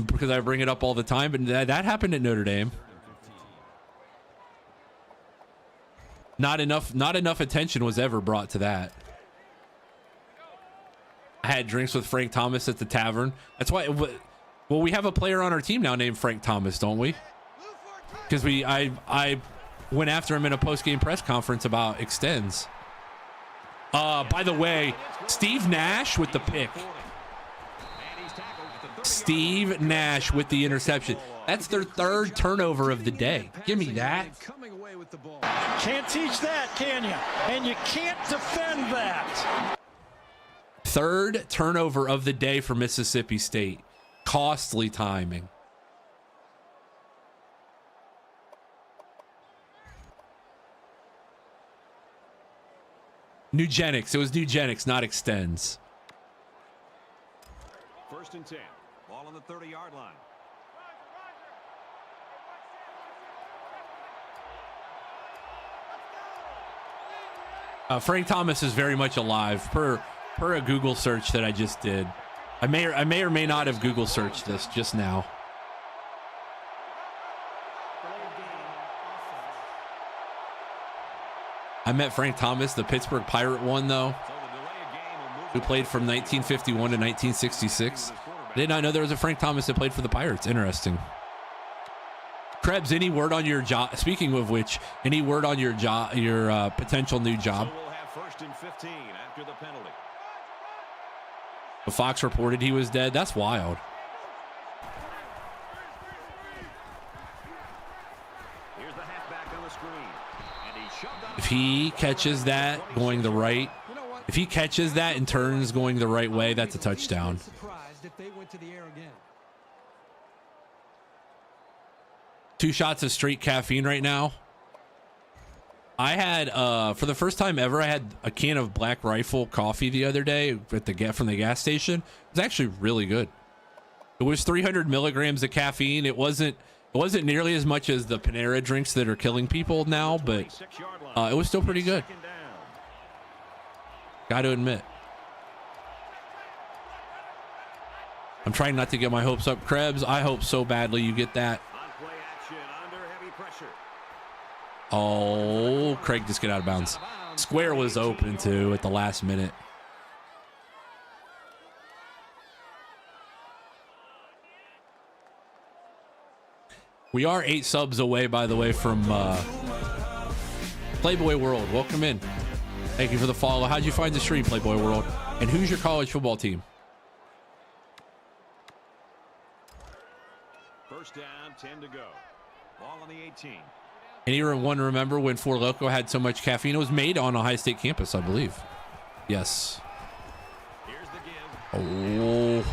because I bring it up all the time. But that happened at Notre Dame. Not enough attention was ever brought to that. I had drinks with Frank Thomas at the tavern. That's why. Well, we have a player on our team now named Frank Thomas, don't we? Because I went after him in a post-game press conference about extends. By the way, Steve Nash with the pick. Steve Nash with the interception. That's their third turnover of the day. Give me that. Can't teach that, can you? And you can't defend that. Third turnover of the day for Mississippi State. Costly timing. Nugenics. It was Nugenics, not extends. First and 10. Ball on the 30-yard line. Frank Thomas is very much alive per a Google search that I just did. I may or may not have Google searched this just now. I met Frank Thomas, the Pittsburgh Pirate one, though, who played from 1951 to 1966. I did not know there was a Frank Thomas that played for the Pirates. Interesting. Krebs, any word on your job? Speaking of which, any word on your job, your potential new job? So we'll have first and 15 after the penalty. The Fox reported he was dead. That's wild. Here's the halfback on the screen. And he shoved out. If he catches that going the right, if he catches that and turns going the right way, that's a touchdown. If they went to the air again. 2 shots of straight caffeine right now. I had for the first time ever, I had a can of Black Rifle coffee the other day from the gas station. It was actually really good. It was 300 milligrams of caffeine. It wasn't nearly as much as the Panera drinks that are killing people now, but it was still pretty good. Got to admit. I'm trying not to get my hopes up. Krebs, I hope so badly you get that. Oh, Craig just get out of bounds. Square was open too at the last minute. We are 8 subs away, by the way, from Playboy World. Welcome in. Thank you for the follow. How'd you find the stream, Playboy World? And who's your college football team? First down, 10 to go. Ball on the 18. Anyone remember when Four Loko had so much caffeine? It was made on Ohio State campus, I believe. Yes. Oh.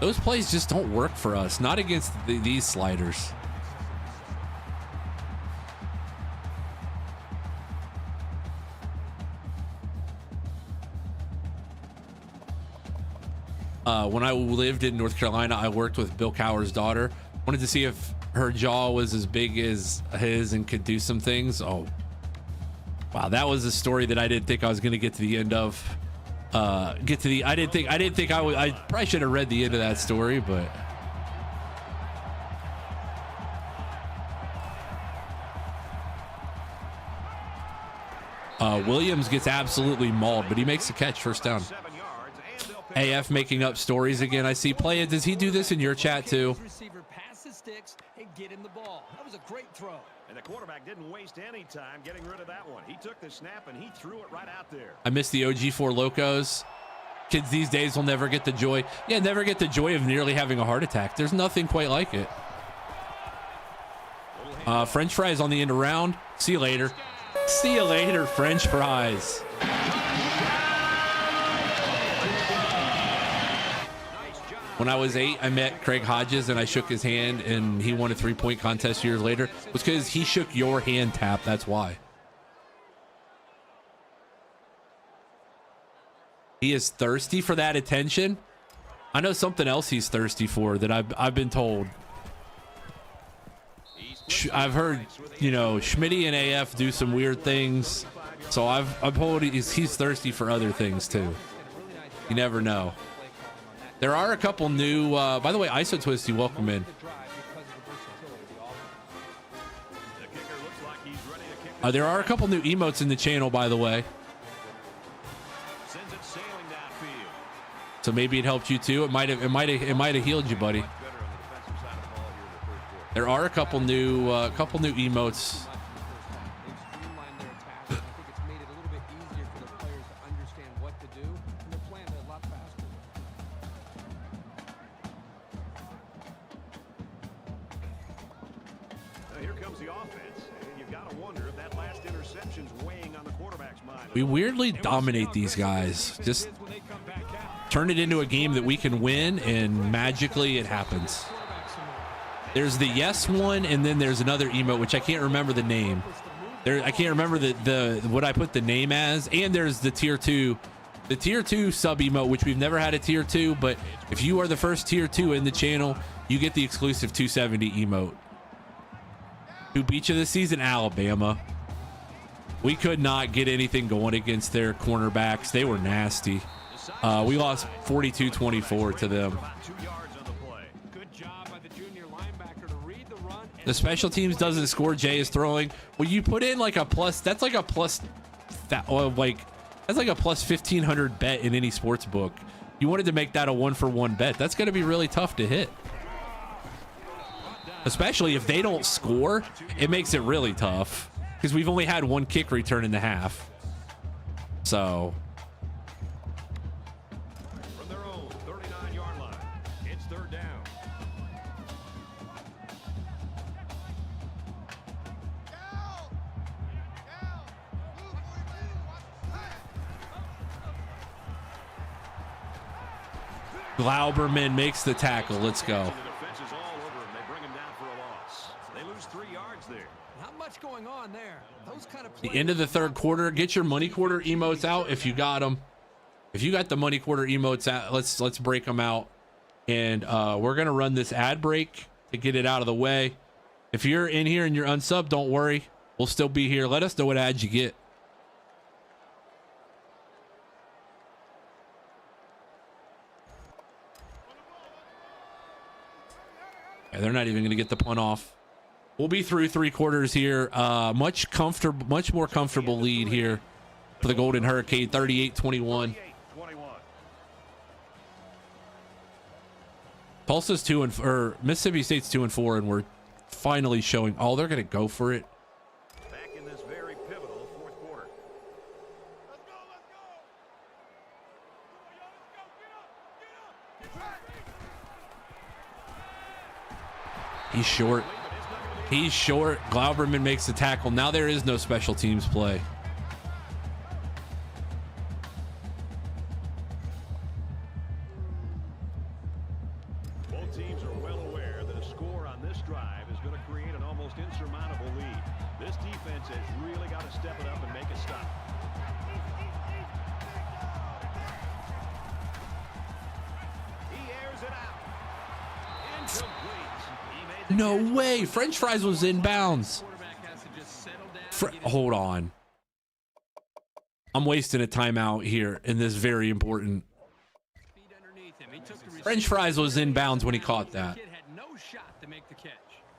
Those plays just don't work for us. Not against these sliders. When I lived in North Carolina, I worked with Bill Cowher's daughter. Wanted to see if her jaw was as big as his and could do some things. Oh, wow. That was a story that I didn't think I was going to get to the end of. I didn't think I would. I probably should have read the end of that story, but Williams gets absolutely mauled, but he makes the catch, first down. AF making up stories again. I see. Play it. Does he do this in your chat too? Receiver passes sticks and get him the ball. That was a great throw. And the quarterback didn't waste any time getting rid of that one. He took the snap and he threw it right out there. I miss the OG4 Locos. Kids these days will never get the joy. Yeah, never get the joy of nearly having a heart attack. There's nothing quite like it. French fries on the end around. See you later. See you later, French fries. When I was 8, I met Craig Hodges and I shook his hand, and he won a 3-point contest years later. It was because he shook your hand, Tap. That's why. He is thirsty for that attention. I know something else he's thirsty for that I've been told. I've heard, you know, Schmitty and AF do some weird things, so I'm told he's thirsty for other things too. You never know. There are a couple new, by the way, ISO Twisty, welcome in. There are a couple new emotes in the channel, by the way. So maybe it helped you too. It might have healed you, buddy. There are a couple new emotes. We weirdly dominate these guys. Just turn it into a game that we can win, and magically it happens. There's the yes one, and then there's another emote which I can't remember the name. I can't remember the what I put the name as, and there's the tier 2 sub emote, which we've never had a tier 2, but if you are the first tier 2 in the channel, you get the exclusive 270 emote. Who beat you this season? Alabama. We could not get anything going against their cornerbacks. They were nasty. We lost 42-24 to them. The special teams doesn't score. Jay is throwing. Well, you put in like a plus. That's like a plus. That's like a plus 1,500 bet in any sports book. You wanted to make that a 1-for-1 bet. That's going to be really tough to hit. Especially if they don't score, it makes it really tough. Because we've only had one kick return in the half. So. From their own 39-yard line, it's third down. Glauberman makes the tackle. Let's go. Going on there. Those kind of The end of the third quarter. Get your money quarter emotes out if you got them. If you got the money quarter emotes out, let's break them out, and we're gonna run this ad break to get it out of the way. If you're in here and you're unsub, don't worry, we'll still be here. Let us know what ads you get. Yeah, they're not even gonna get the punt off. We'll be through 3/4 here. Much more comfortable lead here for the Golden Hurricane, 38-21. Tulsa's 2-4, Mississippi State's 2-4, and we're finally showing. Oh, they're gonna go for it. Back in this very pivotal fourth quarter. He's short. He's short. Glauberman makes the tackle. Now there is no special teams play. Both teams are well aware that a score on this drive is going to create an almost insurmountable lead. This defense has really got to step it up and make a stop. He airs it out. Incomplete. No way. French fries was inbounds. Hold on. I'm wasting a timeout here in this very important. French fries was inbounds when he caught that.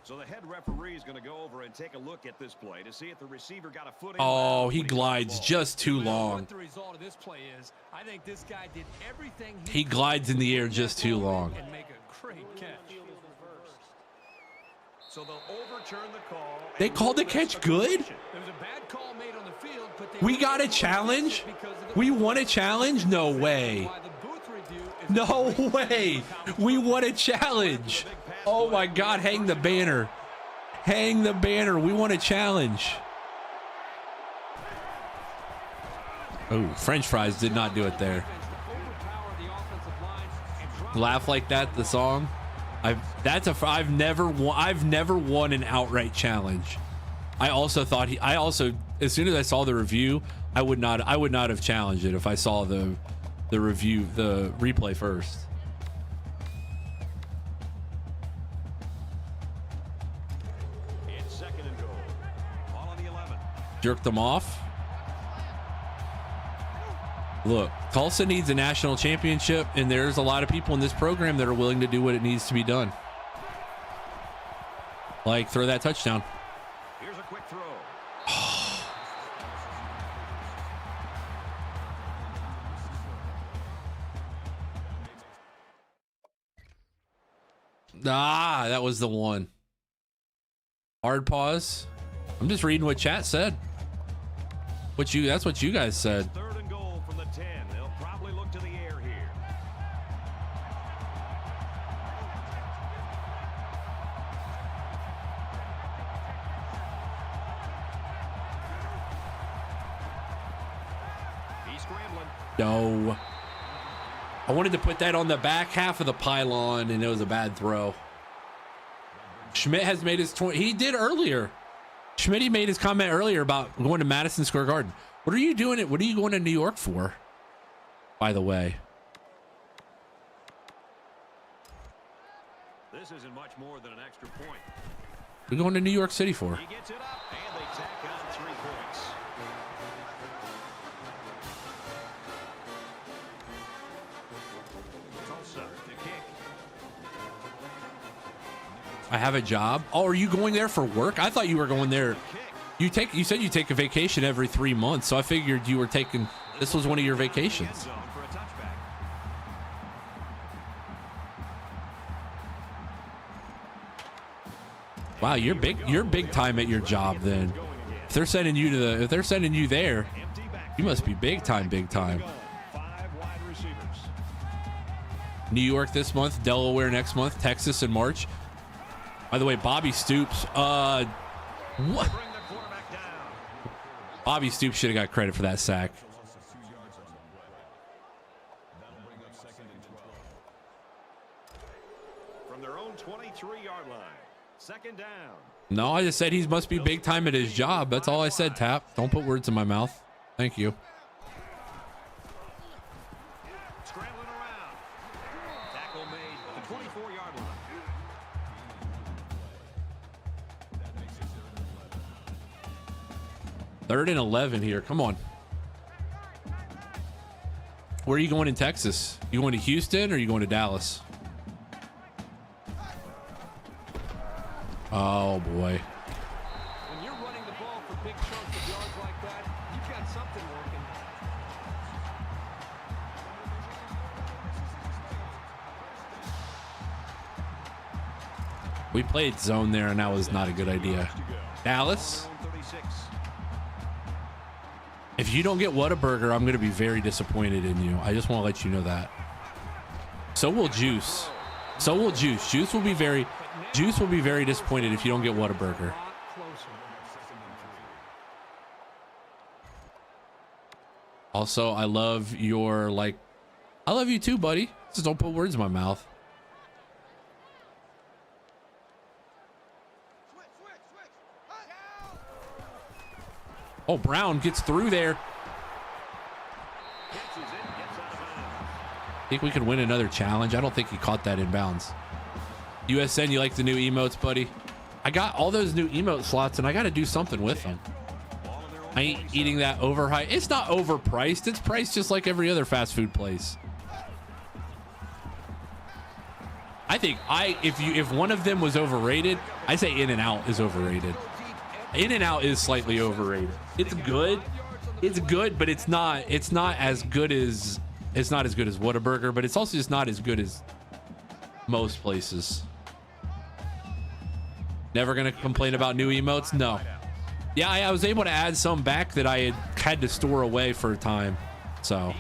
So the head referee is going to go over and take a look at this play to see if the receiver got a foot in. Oh, he glides just too long. He glides in the air just too long. So they'll overturn the call. They called the catch good? We got a challenge? We won a challenge? No way. No way. We won a challenge. Oh my God, hang the banner. Hang the banner. We won a challenge. Oh, French fries did not do it there. Laugh like that, the song. I've never won an outright challenge. I also thought as soon as I saw the review, I would not have challenged it if I saw the replay first. It's 2nd and goal. Ball on the 11. Jerked them off. Look, Tulsa needs a national championship, and there's a lot of people in this program that are willing to do what it needs to be done. Like throw that touchdown. Here's a quick throw. That was the one. Hard pause. I'm just reading what chat said. That's what you guys said. 3rd and goal from the 10. They'll probably look to the air here. He's scrambling. No. I wanted to put that on the back half of the pylon, and it was a bad throw. Schmidt has made his he did earlier. Schmidt made his comment earlier about going to Madison Square Garden. What are you doing? What are you going to New York for, by the way? This isn't much more than an extra point. We're going to New York City for. He gets it up, and they tack on 3 points. Tulsa to kick. I have a job. Oh, are you going there for work? I thought you were going there. You said you take a vacation every 3 months, so I figured you were taking. This was one of your vacations. Wow, you're big time at your job then. If they're sending you there, you must be big time. New York this month, Delaware next month, Texas in March. By the way, Bobby Stoops, what? Bobby Stoops should have got credit for that sack. From their own 23-yard line. 2nd down. No, I just said he must be big time at his job. That's all I said, Tap. Don't put words in my mouth. Thank you. Scrambling around. Tackle made at the 24-yard line. Third and 11 here. Come on. Where are you going in Texas? You going to Houston or are you going to Dallas? Oh boy. When you're running the ball for big chunks of yards like that, you've got something working. We played zone there, and that was not a good idea. Dallas, if you don't get Whataburger, I'm going to be very disappointed in you. I just want to let you know that. So will Juice. So will Juice. Juice will be very disappointed if you don't get Whataburger. Also, I love your, like, I love you too, buddy. Just don't put words in my mouth. Oh, Brown gets through there. Think we could win another challenge. I don't think he caught that in bounds. USN, you like the new emotes, buddy? I got all those new emote slots, and I got to do something with them. I ain't eating that overhyped. It's not overpriced. It's priced just like every other fast food place. I think if one of them was overrated, I say In-N-Out is overrated. In-N-Out is slightly overrated. It's good. It's good, but it's not as good as Whataburger, but it's also just not as good as most places. Never gonna complain about new emotes? No. Yeah, I was able to add some back that I had to store away for a time. So.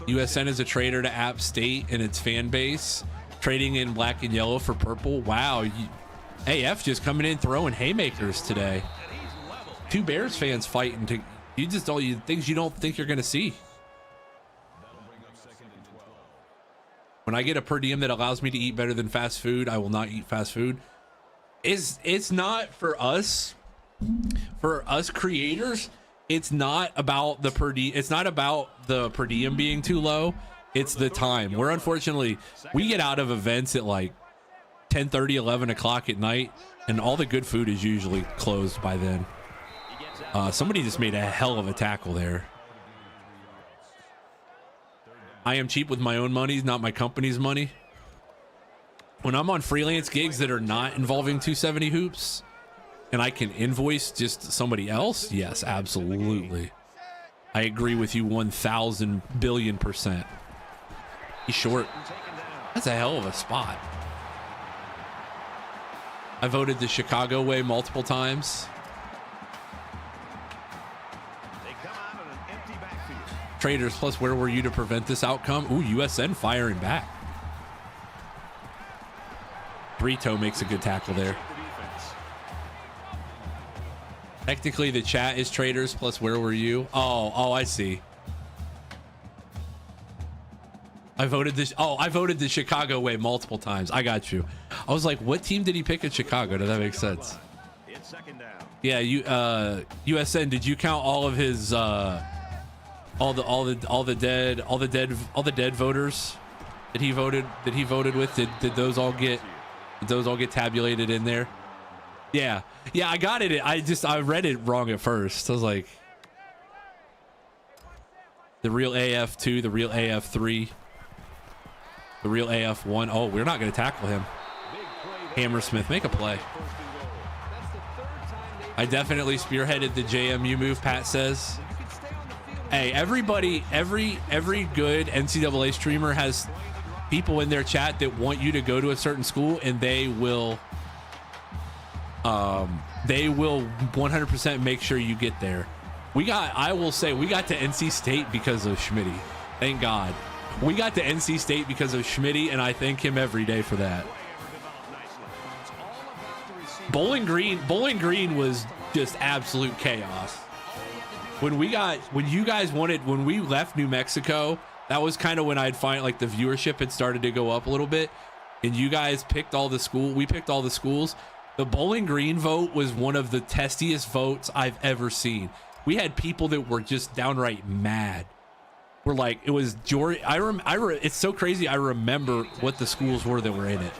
USN is a trader to App State and its fan base, trading in black and yellow for purple. Wow. AF just coming in throwing haymakers today. Two Bears fans fighting to things you don't think you're going to see. When I get a per diem that allows me to eat better than fast food, I will not eat fast food. It's not for us creators. It's not about the per diem. It's not about the per diem being too low. It's the time. We're unfortunately, we get out of events at like 10:30, 11 o'clock at night, and all the good food is usually closed by then. Somebody just made a hell of a tackle there. I am cheap with my own money, not my company's money. When I'm on freelance gigs that are not involving 270 hoops, and I can invoice just somebody else, yes, absolutely. I agree with you 1,000 billion%. He's short. That's a hell of a spot. I voted the Chicago way multiple times. Traders plus, where were you to prevent this outcome? Ooh, USN firing back. Three-toe makes a good tackle there. Technically, the chat is traders plus, where were you? Oh, I see. I voted the Chicago way multiple times. I got you. I was like, what team did he pick in Chicago? Does that make sense? Yeah, USN, did you count all of his all the dead voters that he voted with? Did those all get tabulated in there? Yeah, I got it. I read it wrong at first. I was like, the real AF2, the real AF3, the real AF1. Oh, we're not going to tackle him. Hammersmith, make a play. I definitely spearheaded the JMU move, Pat says. Hey, everybody, every good NCAA streamer has people in their chat that want you to go to a certain school, and they will 100% make sure you get there. I will say we got to NC State because of Schmitty. Thank God. We got to NC State because of Schmitty, and I thank him every day for that. Bowling Green was just absolute chaos. When we left New Mexico, that was kind of when I'd find like the viewership had started to go up a little bit, and you guys picked all the we picked all the schools. The Bowling Green vote was one of the testiest votes I've ever seen. We had people that were just downright mad. We're like, it was George. It's so crazy. I remember what the schools were that were in it.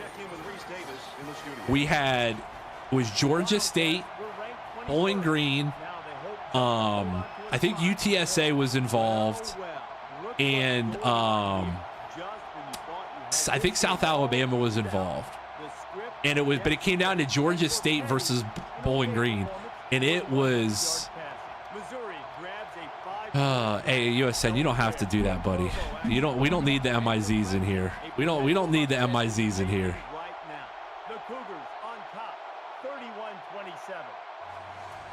It was Georgia State, Bowling Green. I think UTSA was involved, and I think South Alabama was involved. And but it came down to Georgia State versus Bowling Green, and it was. Hey, USN, you don't have to do that, buddy. We don't need the MIZs in here. We don't need the MIZs in here. The Cougars on top,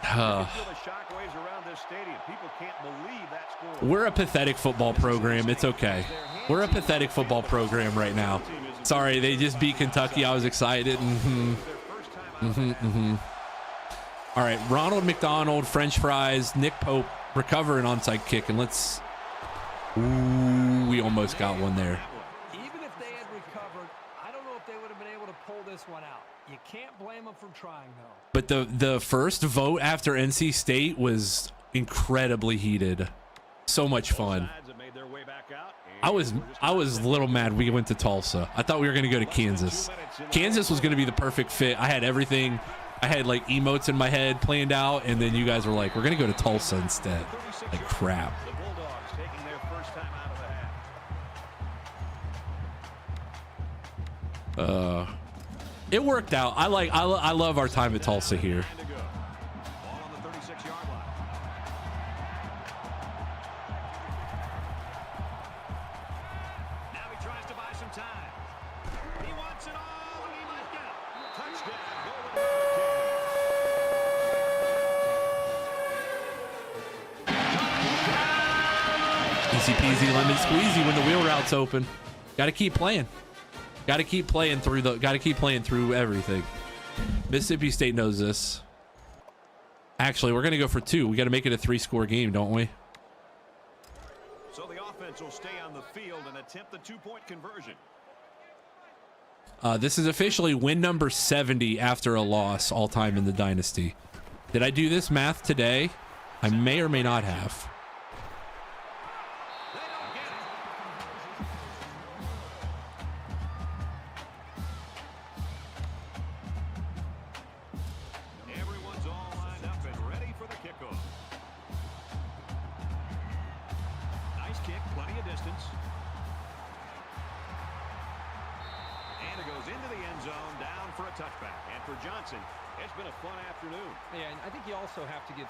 31-27. We're a pathetic football program. It's okay. We're a pathetic football program right now. Sorry, they just beat Kentucky. I was excited. All right, Ronald McDonald, French fries, Nick Pope recover an onside kick, and let's. Ooh, we almost got one there. Even if they had recovered, I don't know if they would have been able to pull this one out. You can't blame them for trying, though. But the first vote after NC State was incredibly heated. So much fun. I was a little mad we went to Tulsa. I thought we were going to go to Kansas. Kansas was going to be the perfect fit. I had everything. I had like emotes in my head planned out, and then you guys were like, we're going to go to Tulsa instead. Like crap. It worked out. I love our time at Tulsa here. Easy peasy lemon squeezy when the wheel route's open. Got to keep playing. Got to keep playing through everything. Mississippi State knows this. Actually, we're going to go for 2. We got to make it a 3-score game, don't we? So the offense will stay on the field and attempt the 2-point conversion. This is officially win number 70 after a loss all time in the Dynasty. Did I do this math today? I may or may not have.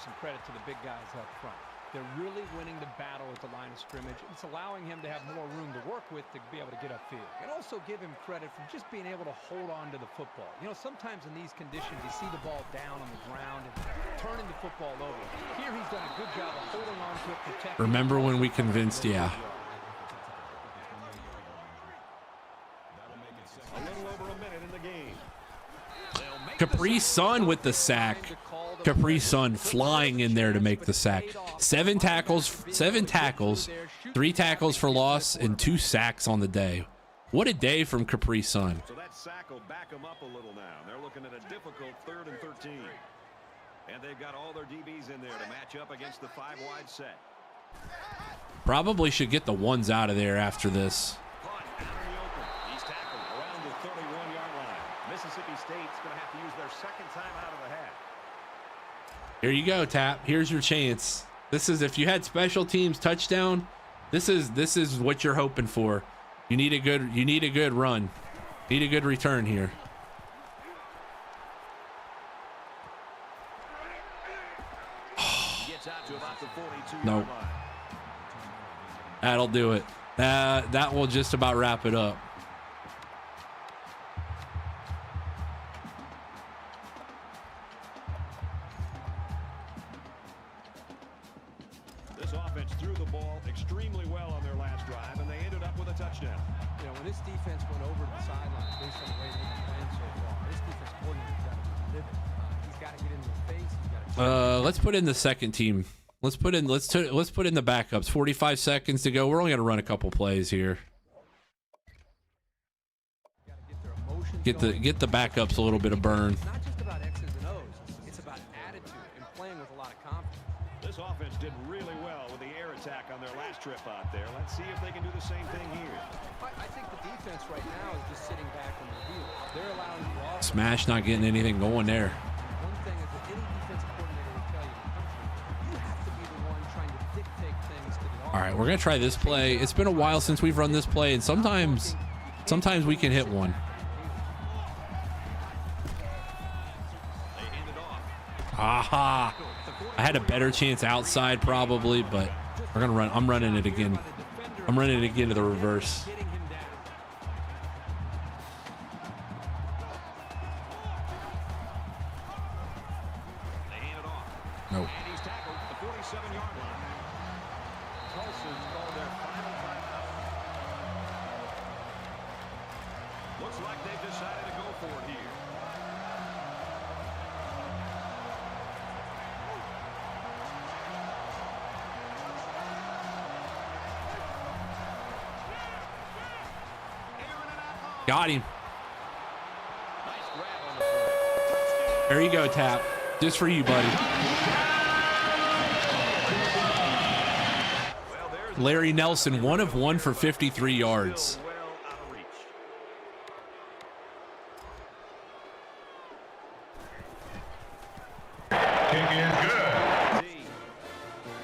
Some credit to the big guys up front. They're really winning the battle at the line of scrimmage. It's allowing him to have more room to work with to be able to get upfield. And also give him credit for just being able to hold on to the football. You know, sometimes in these conditions, you see the ball down on the ground and turning the football over. Here he's done a good job of holding on to it, protecting. Remember when we convinced, yeah. A little over a minute in the game. Capri Sun with the sack. Capri Sun flying in there to make the sack. 7 tackles, 3 tackles for loss, and 2 sacks on the day. What a day from Capri Sun. So that sack will back them up a little now. They're looking at a difficult 3rd and 13. And they've got all their DBs in there to match up against the 5-wide set. Probably should get the ones out of there after this. He's tackled around the 31-yard line. Mississippi State's going to have to use their second time out of the half. Here you go, Tap. Here's your chance. This is, if you had special teams touchdown, this is what you're hoping for. You need a good run. Need a good return here. Nope. That'll do it. That will just about wrap it up. This offense threw the ball extremely well on their last drive, and they ended up with a touchdown. You know, when this defense went over to the sideline based on the way they've been playing so far, this defense coordinator's got to be livid. He's got to get into his face. Let's put in the second team. Let's put in the backups. 45 seconds to go. We're only going to run a couple plays here. Get the backups a little bit of burn. It's not just about X's and O's. It's about attitude and playing with a lot of confidence. This offense did really well with the air attack on their last trip out there. Let's see if they can do the same thing here. I think the defense right now is just sitting back on their heels. They're allowing the offense. Smash not getting anything going there. One thing is that any defensive coordinator All right, we're gonna try this play. It's been a while since we've run this play, and sometimes we can hit one. Aha! I had a better chance outside probably, but we're gonna run. I'm running it again. I'm running it again to the reverse. Nope. And he's tackled at the 47-yard line. Tulsa's called their final timeout. Looks like they've decided to go for it here. Got him. Nice grab on the play. There you go, Tap. Just for you, buddy. Larry Nelson, 1 of 1 for 53 yards. Well out of reach.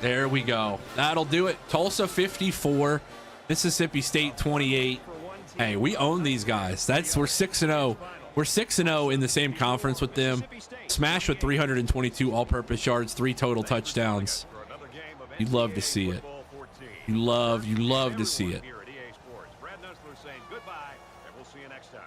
There we go. That'll do it. Tulsa 54, Mississippi State 28. Hey, we own these guys. We're 6-0. We're 6-0 in the same conference with them. Smash with 322 all-purpose yards, 3 total touchdowns. You love to see it. You love to see it. Here at EA Sports. Brad Nussler saying goodbye, and we'll see you next time.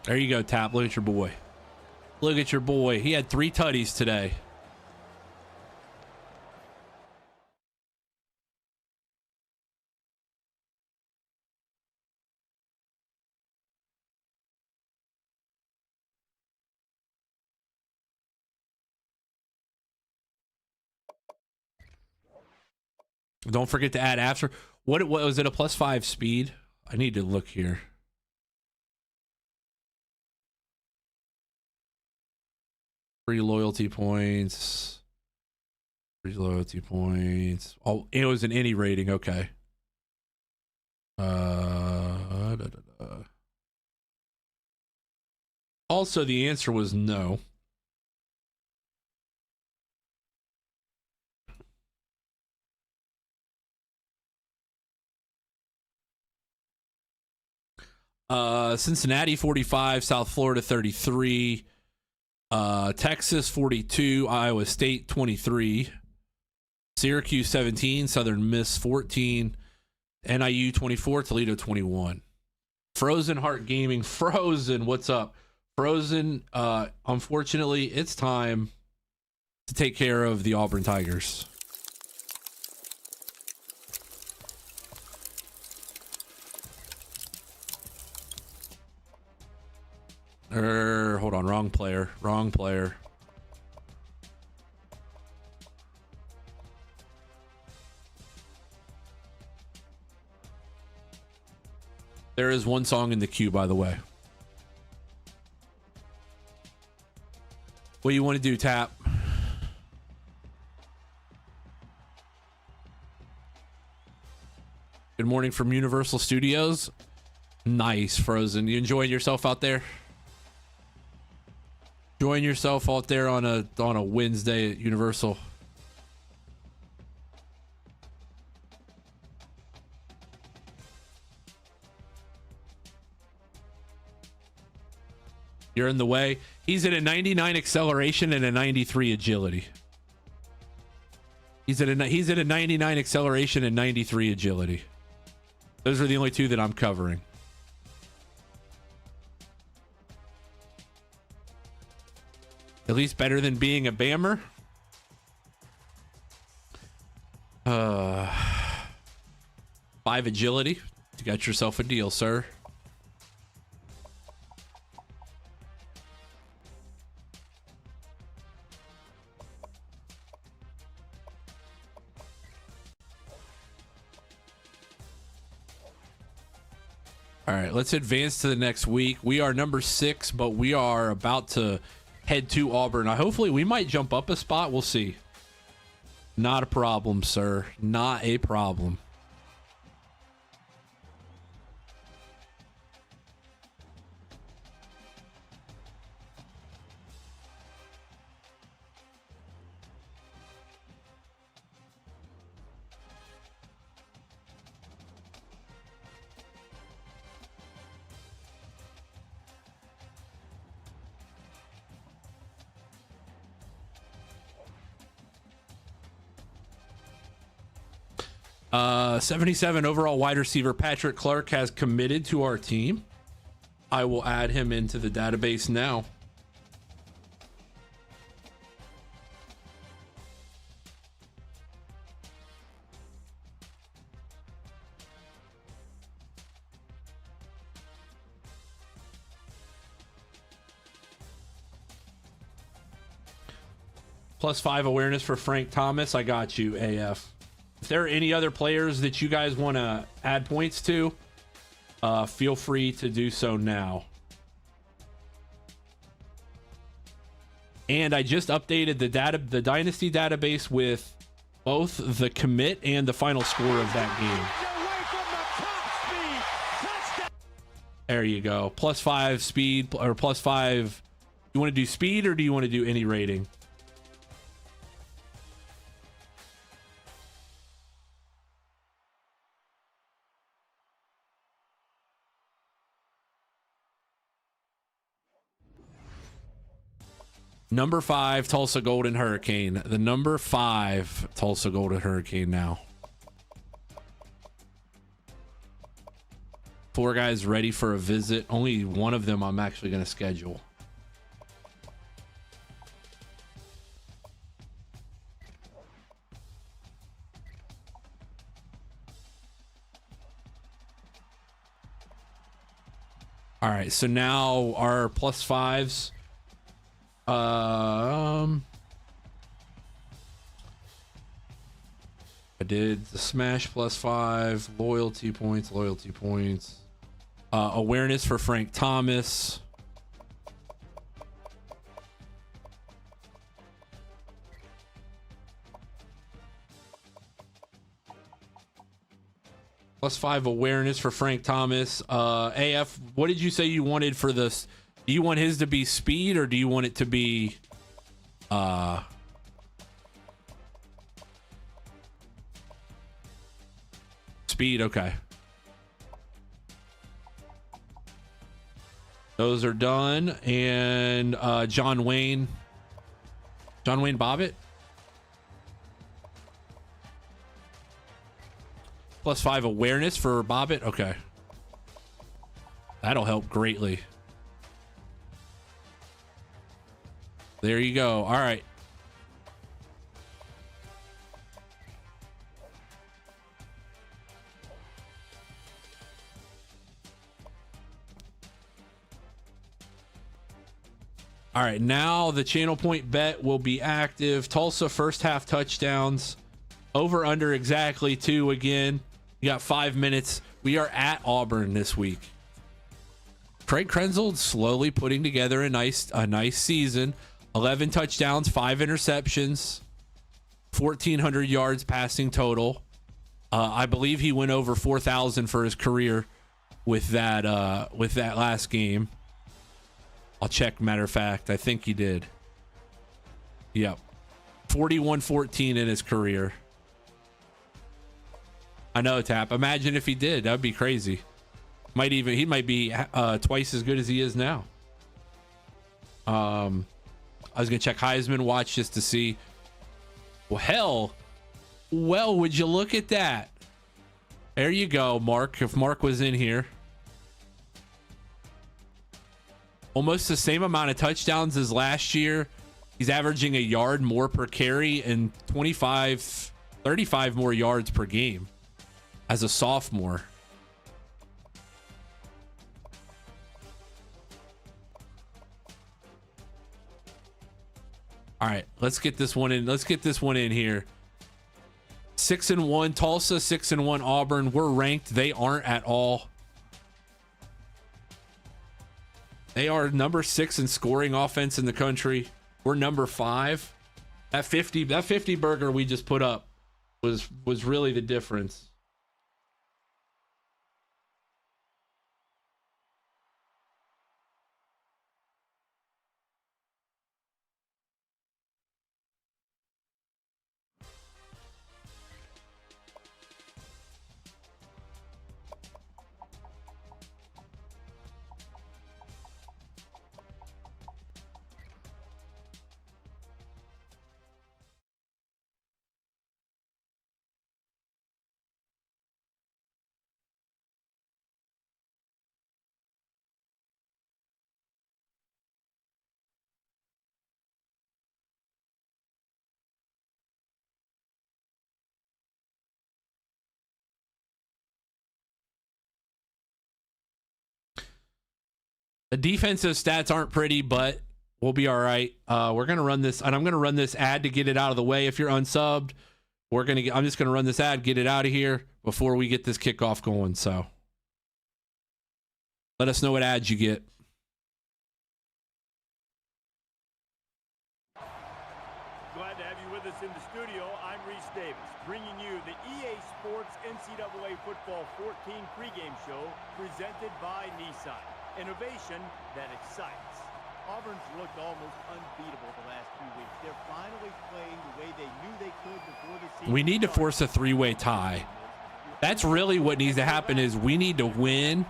There you go, Tap. Look at your boy. Look at your boy. He had 3 tutties today. Don't forget to add after. What was it, a +5 speed? I need to look here. Free loyalty points. Free loyalty points. Oh, it was an any rating. Okay. Also, the answer was no. Cincinnati 45, South Florida 33, Texas 42, Iowa State 23, Syracuse 17, Southern Miss 14, NIU 24, Toledo 21. Frozen Heart Gaming, Frozen, what's up? Frozen, unfortunately, it's time to take care of the Auburn Tigers. Hold on, wrong player. There is one song in the queue, by the way. What do you want to do, Tap? Good morning from Universal Studios. Nice, Frozen. You enjoying yourself out there? Enjoying yourself out there on a Wednesday at Universal? You're in the way. He's at a 99 acceleration and a 93 agility. He's at a 99 acceleration and 93 agility. Those are the only 2 that I'm covering. At least better than being a Bammer. 5 agility. You got yourself a deal, sir. All right, let's advance to the next week. We are number 6, but we are about to head to Auburn. Hopefully, we might jump up a spot. We'll see. Not a problem, sir. Not a problem. Uh, 77 overall wide receiver Patrick Clark has committed to our team. I will add him into the database now. +5 awareness for Frank Thomas. I got you, AF. If there are any other players that you guys want to add points to, feel free to do so now. And I just updated the Dynasty database with both the commit and the final score of that game. There you go. +5 speed or +5. You want to do speed or do you want to do any rating? Number 5, Tulsa Golden Hurricane. The number 5 Tulsa Golden Hurricane now. 4 guys ready for a visit. Only one of them I'm actually going to schedule. All right, so now our +5s. I did the smash +5, loyalty points, awareness for Frank Thomas. +5 awareness for Frank Thomas. AF, what did you say you wanted for this? Do you want his to be speed or do you want it to be speed? Okay. Those are done. And John Wayne Bobbitt. +5 awareness for Bobbitt. Okay. That'll help greatly. There you go. All right. All right. Now the channel point bet will be active. Tulsa first half touchdowns. Over under exactly 2 again. You got 5 minutes. We are at Auburn this week. Craig Krenzel slowly putting together a nice season. 11 touchdowns, 5 interceptions, 1,400 yards passing total. I believe he went over 4,000 for his career with that last game. I'll check. Matter of fact, I think he did. Yep, 41-14 in his career. I know, Tap. Imagine if he did. That'd be crazy. He might be twice as good as he is now. I was gonna check Heisman watch just to see. Well, would you look at that? There you go, Mark. If Mark was in here, almost the same amount of touchdowns as last year. He's averaging a yard more per carry and 35 more yards per game as a sophomore. All right, let's get this one in. Let's get this one in here. 6-1 Tulsa, 6-1 Auburn. We're ranked. They aren't at all. They are number 6 in scoring offense in the country. We're number 5. That 50 burger we just put up was really the difference. The defensive stats aren't pretty, but we'll be all right. We're gonna run this, and I'm gonna run this ad to get it out of the way. If you're unsubbed, I'm just gonna run this ad, get it out of here before we get this kickoff going. So let us know what ads you get. Glad to have you with us in the studio. I'm Reese Davis, bringing you the EA Sports NCAA Football 14 pregame show presented by Nissan. Innovation that excites. Auburn's looked almost unbeatable the last 2 weeks. They're finally playing the way they knew they could before the season. We need to force a three-way tie. That's really what needs to happen. Is we need to win,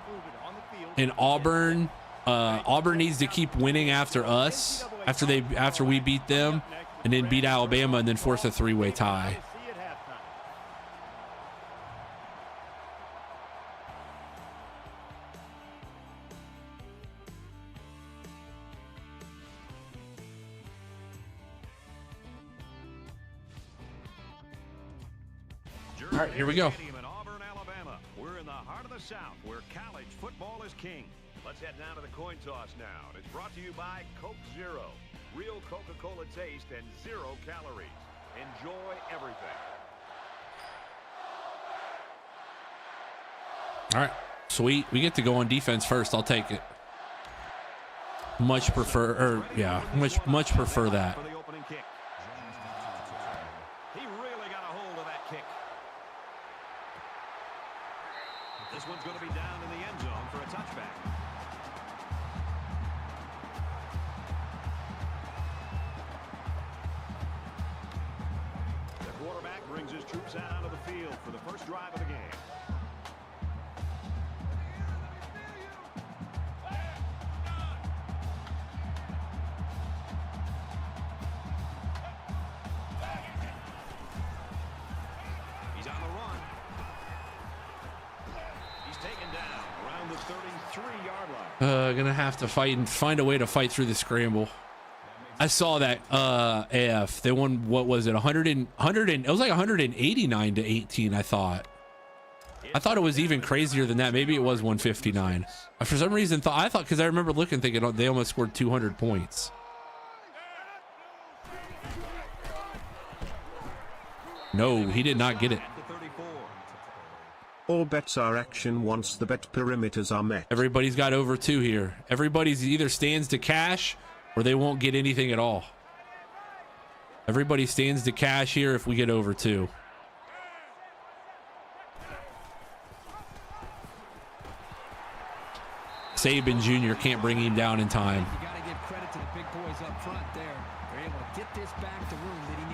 and Auburn needs to keep winning after us, after we beat them, and then beat Alabama, and then force a three-way tie. All right, here we go. In Auburn, Alabama. We're in the heart of the South, where college football is king. Let's head down to the coin toss now. It's brought to you by Coke Zero. Real Coca-Cola taste and 0 calories. Enjoy everything. All right, sweet. We get to go on defense first. I'll take it. Much prefer that. For the opening kick. He really got a hold of that kick. This one's going to be down in the end zone for a touchback. The quarterback brings his troops out onto the field for the first drive of the game. He's on the run. He's taken down around the 33-yard line. Gonna have to find a way to fight through the scramble. I saw that AF. They won, what was it? 100 it was like 189 to 18, I thought. I thought it was even crazier than that. Maybe it was 159. I, for some reason, because I remember thinking they almost scored 200 points. No, he did not get it. All bets are action once the bet perimeters are met. Everybody's got over 2 here. Everybody's either stands to cash or they won't get anything at all. Everybody stands to cash here if we get over 2. Saban Jr. can't bring him down in time. You got to give credit to the big boys up front there. They're able to get this back to room that he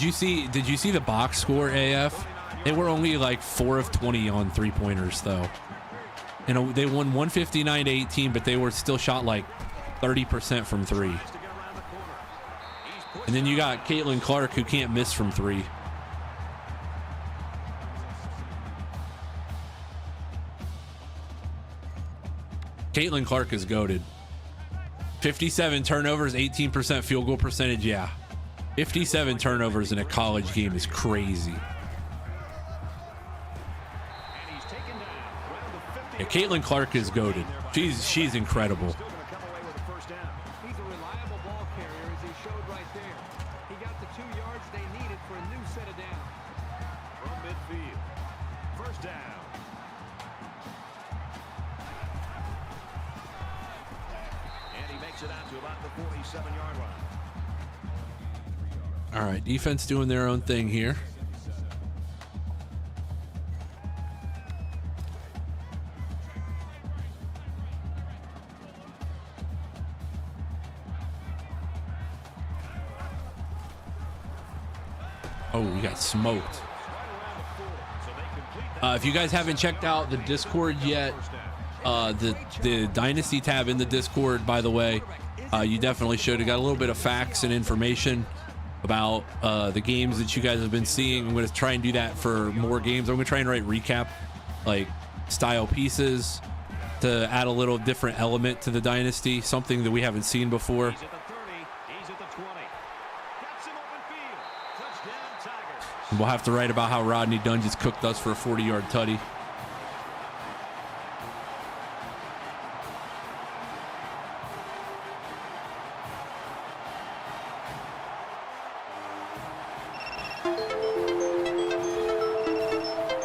needed. Did you see the box score, AF? They were only like 4 of 20 on 3-pointers though. And they won 159 to 18, but they were still shot like 30% from 3. And then you got Caitlin Clark, who can't miss from 3. Caitlin Clark is goated. 57 turnovers, 18% field goal percentage. Yeah. 57 turnovers in a college game is crazy. Yeah, Caitlin Clark is goated. She's incredible. He's a reliable ball carrier, as he showed right there. He got the 2 yards they needed for a new set of downs. From midfield. First down. And he makes it out to about the 47-yard line. All right, defense doing their own thing here. Oh, we got smoked. If you guys haven't checked out the Discord yet, the Dynasty tab in the Discord, by the way, you definitely should. It got a little bit of facts and information about the games that you guys have been seeing. I'm going to try and do that for more games. I'm going to try and write recap like style pieces to add a little different element to the Dynasty, something that we haven't seen before. We'll have to write about how Rodney Dunn just cooked us for a 40-yard tutty.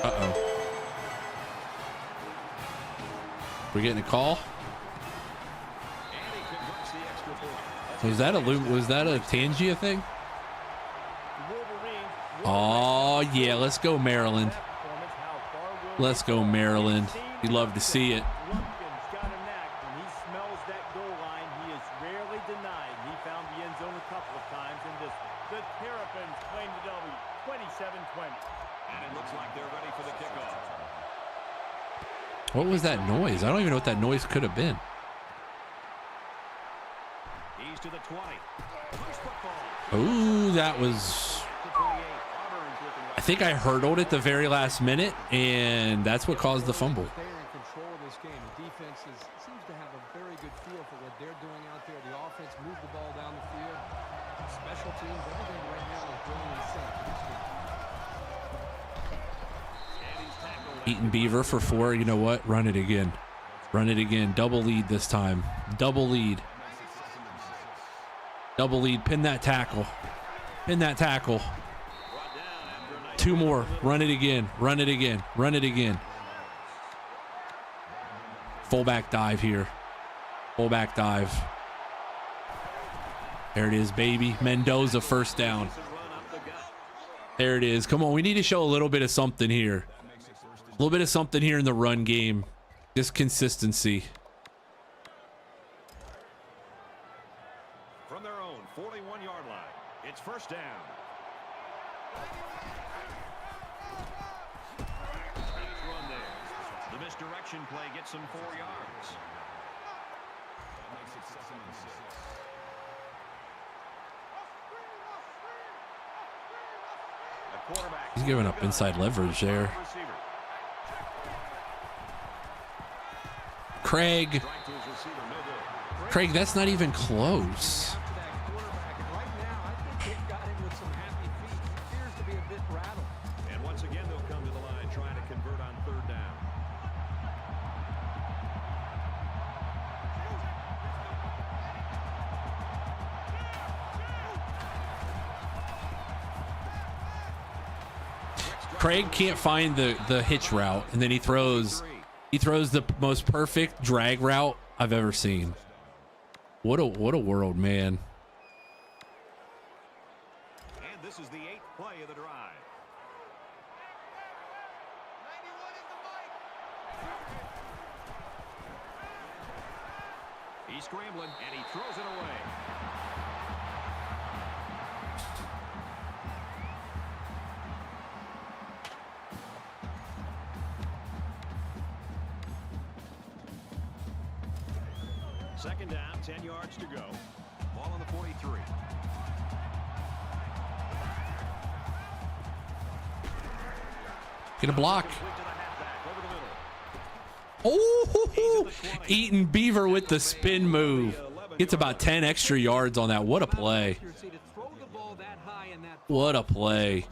Uh-oh. We're getting a call? Was that a Tangia thing? Oh, yeah, let's go, Maryland. Let's go, Maryland. You'd love to see it. What was that noise? I don't even know what that noise could have been. Oh, that was... I think I hurdled it the very last minute, and that's what caused the fumble. They're in control of this game. The defense seems to have a very good feel for what they're doing out there. The offense moved the ball down the field. Special teams, everything right now is really in sync for this game. Eaton Beaver for 4. You know what? Run it again. Run it again. Double lead this time. Double lead. Double lead. Pin that tackle. Pin that tackle. 2 more. Run it again. Run it again. Run it again. Fullback dive here. Fullback dive. There it is, baby. Mendoza first down. There it is. Come on. We need to show a little bit of something here. A little bit of something here in the run game. Just consistency. From their own 41-yard line, it's first down. The misdirection play gets them 4 yards. He's giving up inside leverage there. Craig, that's not even close. And once again, they'll come to the line trying to convert on 3rd down. Craig can't find the hitch route, and then he throws the most perfect drag route I've ever seen. What a world, man. And this is the 8th play of the drive. He's scrambling, and he throws it away. Second down, 10 yards to go. Ball on the 43. Get a block. Oh, Eaton Beaver with the spin move. Gets about 10 extra yards on that. What a play. What a play.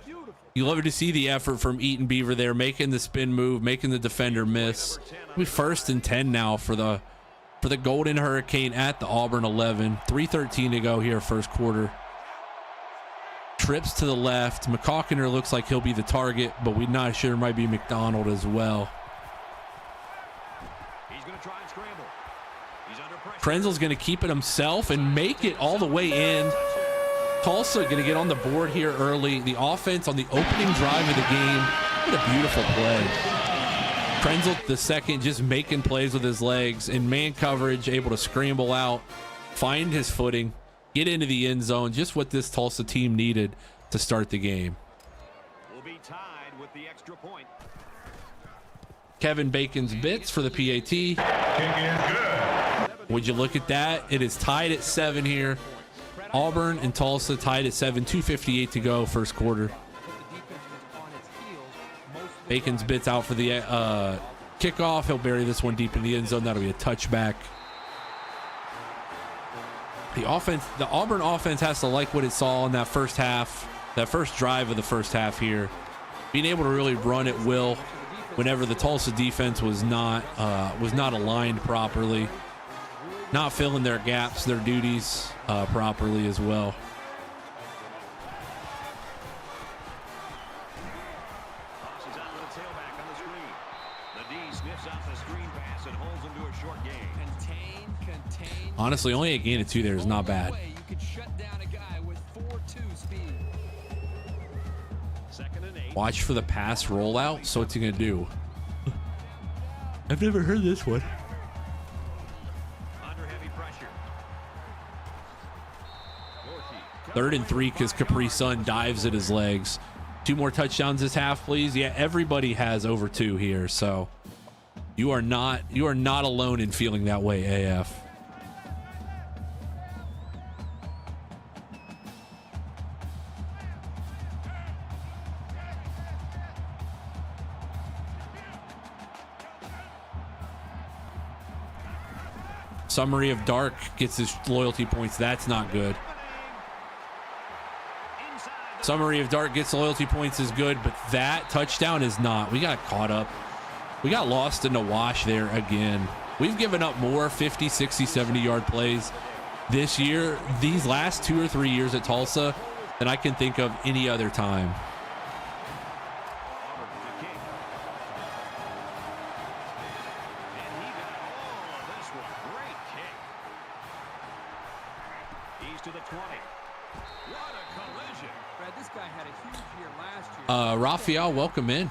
You love to see the effort from Eaton Beaver there, making the spin move, making the defender miss. We 1st and 10 now for the Golden Hurricane at the Auburn 11. 3:13 to go here, first quarter. Trips to the left. McCockiner looks like he'll be the target, but we're not sure. Might be McDonald as well. He's going to try and scramble. He's under pressure. Krenzel's going to keep it himself and make it all the way in. Tulsa going to get on the board here early. The offense on the opening drive of the game. What a beautiful play. Krenzel the second just making plays with his legs in man coverage, able to scramble out, find his footing, get into the end zone. Just what this Tulsa team needed to start the game. Will be tied with the extra point. Kevin Bacon's bits for the PAT. Would you look at that? It is tied at 7 here. Auburn and Tulsa tied at 7, 2:58 to go, first quarter. Bacon's bits out for the kickoff. He'll bury this one deep in the end zone. That'll be a touchback. The Auburn offense has to like what it saw in that first half, that first drive of the first half here. Being able to really run at will whenever the Tulsa defense was not aligned properly. Not filling their gaps, their duties properly as well. Tosses out to the tailback on the screen. The D sniffs out the screen pass and holds him to a short gain. Contain. Honestly, only a gain of 2 there is not bad. You could shut down a guy with 4.2 speed. Second and 8. Watch for the pass rollout. So what's he gonna do? I've never heard this one. Under heavy pressure. 3rd and 3 because Capri Sun dives at his legs. 2 more touchdowns this half, please. Yeah, everybody has over 2 here, so you are not alone in feeling that way, AF. Summary of Dark gets his loyalty points. That's not good. Summary of Dark gets loyalty points is good, but that touchdown is not. We got caught up. We got lost in the wash there again. We've given up more 50, 60, 70-yard plays this year, these last 2 or 3 years at Tulsa, than I can think of any other time. Raphael, welcome in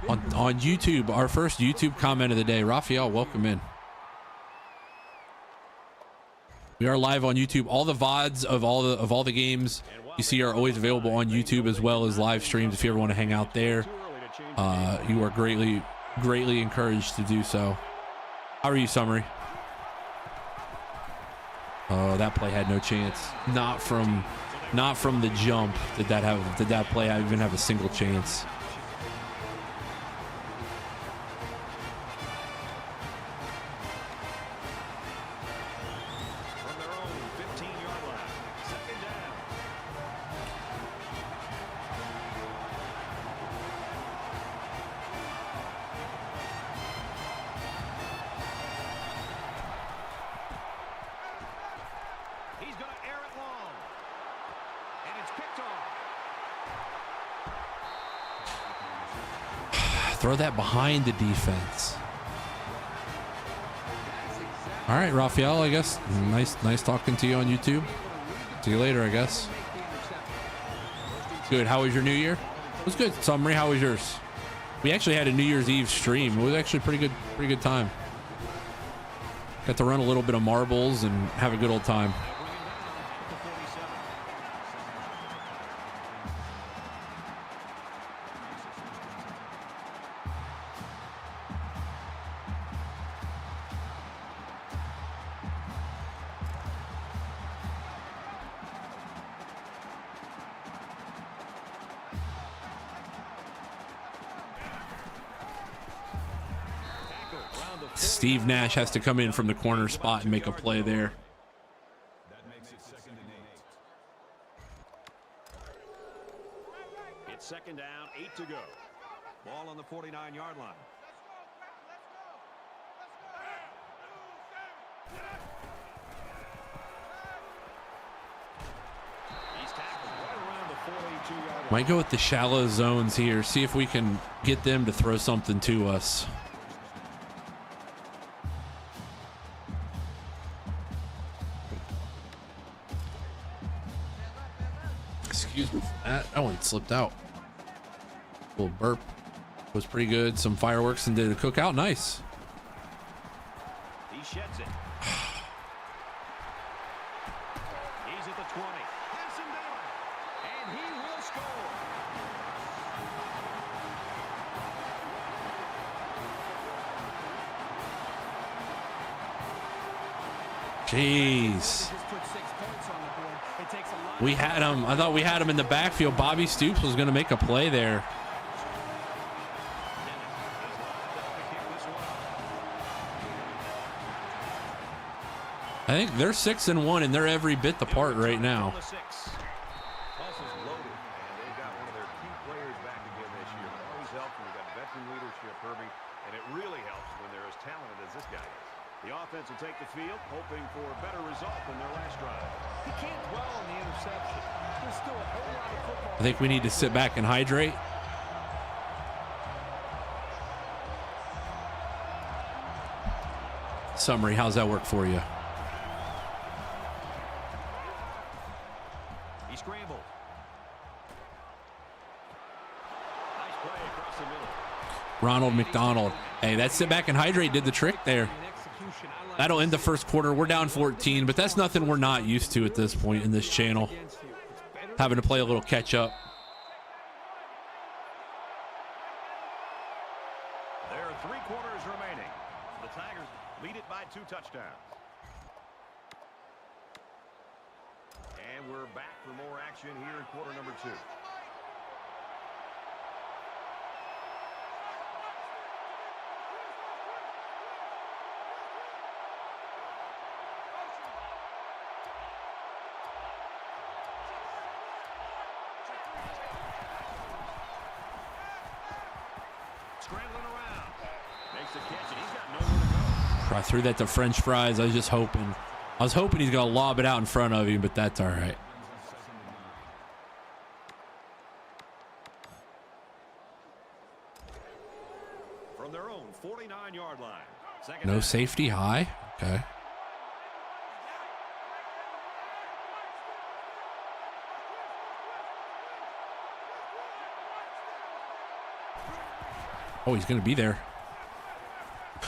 on YouTube. Our first YouTube comment of the day. Raphael, welcome in. We are live on YouTube. All the VODs of all the games you see are always available on YouTube, as well as live streams. If you ever want to hang out there, you are greatly encouraged to do so. How are you, Summary? Oh, that play had no chance. Not from the jump did that play even have a single chance. From their own 15-yard line. Second down. He's going to air it long. And it's picked off. Throw that behind the defense. All right, Raphael, I guess. Nice talking to you on YouTube. See you later, I guess. Good. How was your New Year? It was good. Summary, how was yours? We actually had a New Year's Eve stream. It was actually pretty good time. Got to run a little bit of marbles and have a good old time. Steve Nash has to come in from the corner spot and make a play there. That makes it second and 8. It's second down, 8 to go. Ball on the 49-yard line. He's tackled right around the 42-yard line. Might go with the shallow zones here. See if we can get them to throw something to us. Excuse me for that. That one slipped out. Little burp was pretty good. Some fireworks and did a cookout. Nice. He sheds it. He's at the 20. Has him down. And he will score. Jeez. We had him. I thought we had him in the backfield. Bobby Stoops was going to make a play there. I think they're 6-1 and they're every bit the part right now. Tulsa's loaded, and they've got one of their key players back again this year. It always helps when you've got veteran leadership, Herbie, and it really helps when they're as talented as this guy is. The offense will take the field, hoping for a better result than their last drive. He can't dwell on the interception. There's still a whole lot of football. I think we need to sit back and hydrate. Summary, how's that work for you? He scrambled. Nice play across the middle. Ronald McDonald. Hey, that sit back and hydrate did the trick there. That'll end the first quarter. We're down 14, but that's nothing we're not used to at this point in this channel. Having to play a little catch up. There are 3 quarters remaining. The Tigers lead it by 2 touchdowns. And we're back for more action here in quarter number 2. Scrambling around. Makes the catch, and he's got nowhere to go. I threw that to French fries. I was just hoping. I was hoping he's going to lob it out in front of him, but that's all right. From their own 49-yard line. No safety high. Okay. Oh, he's going to be there.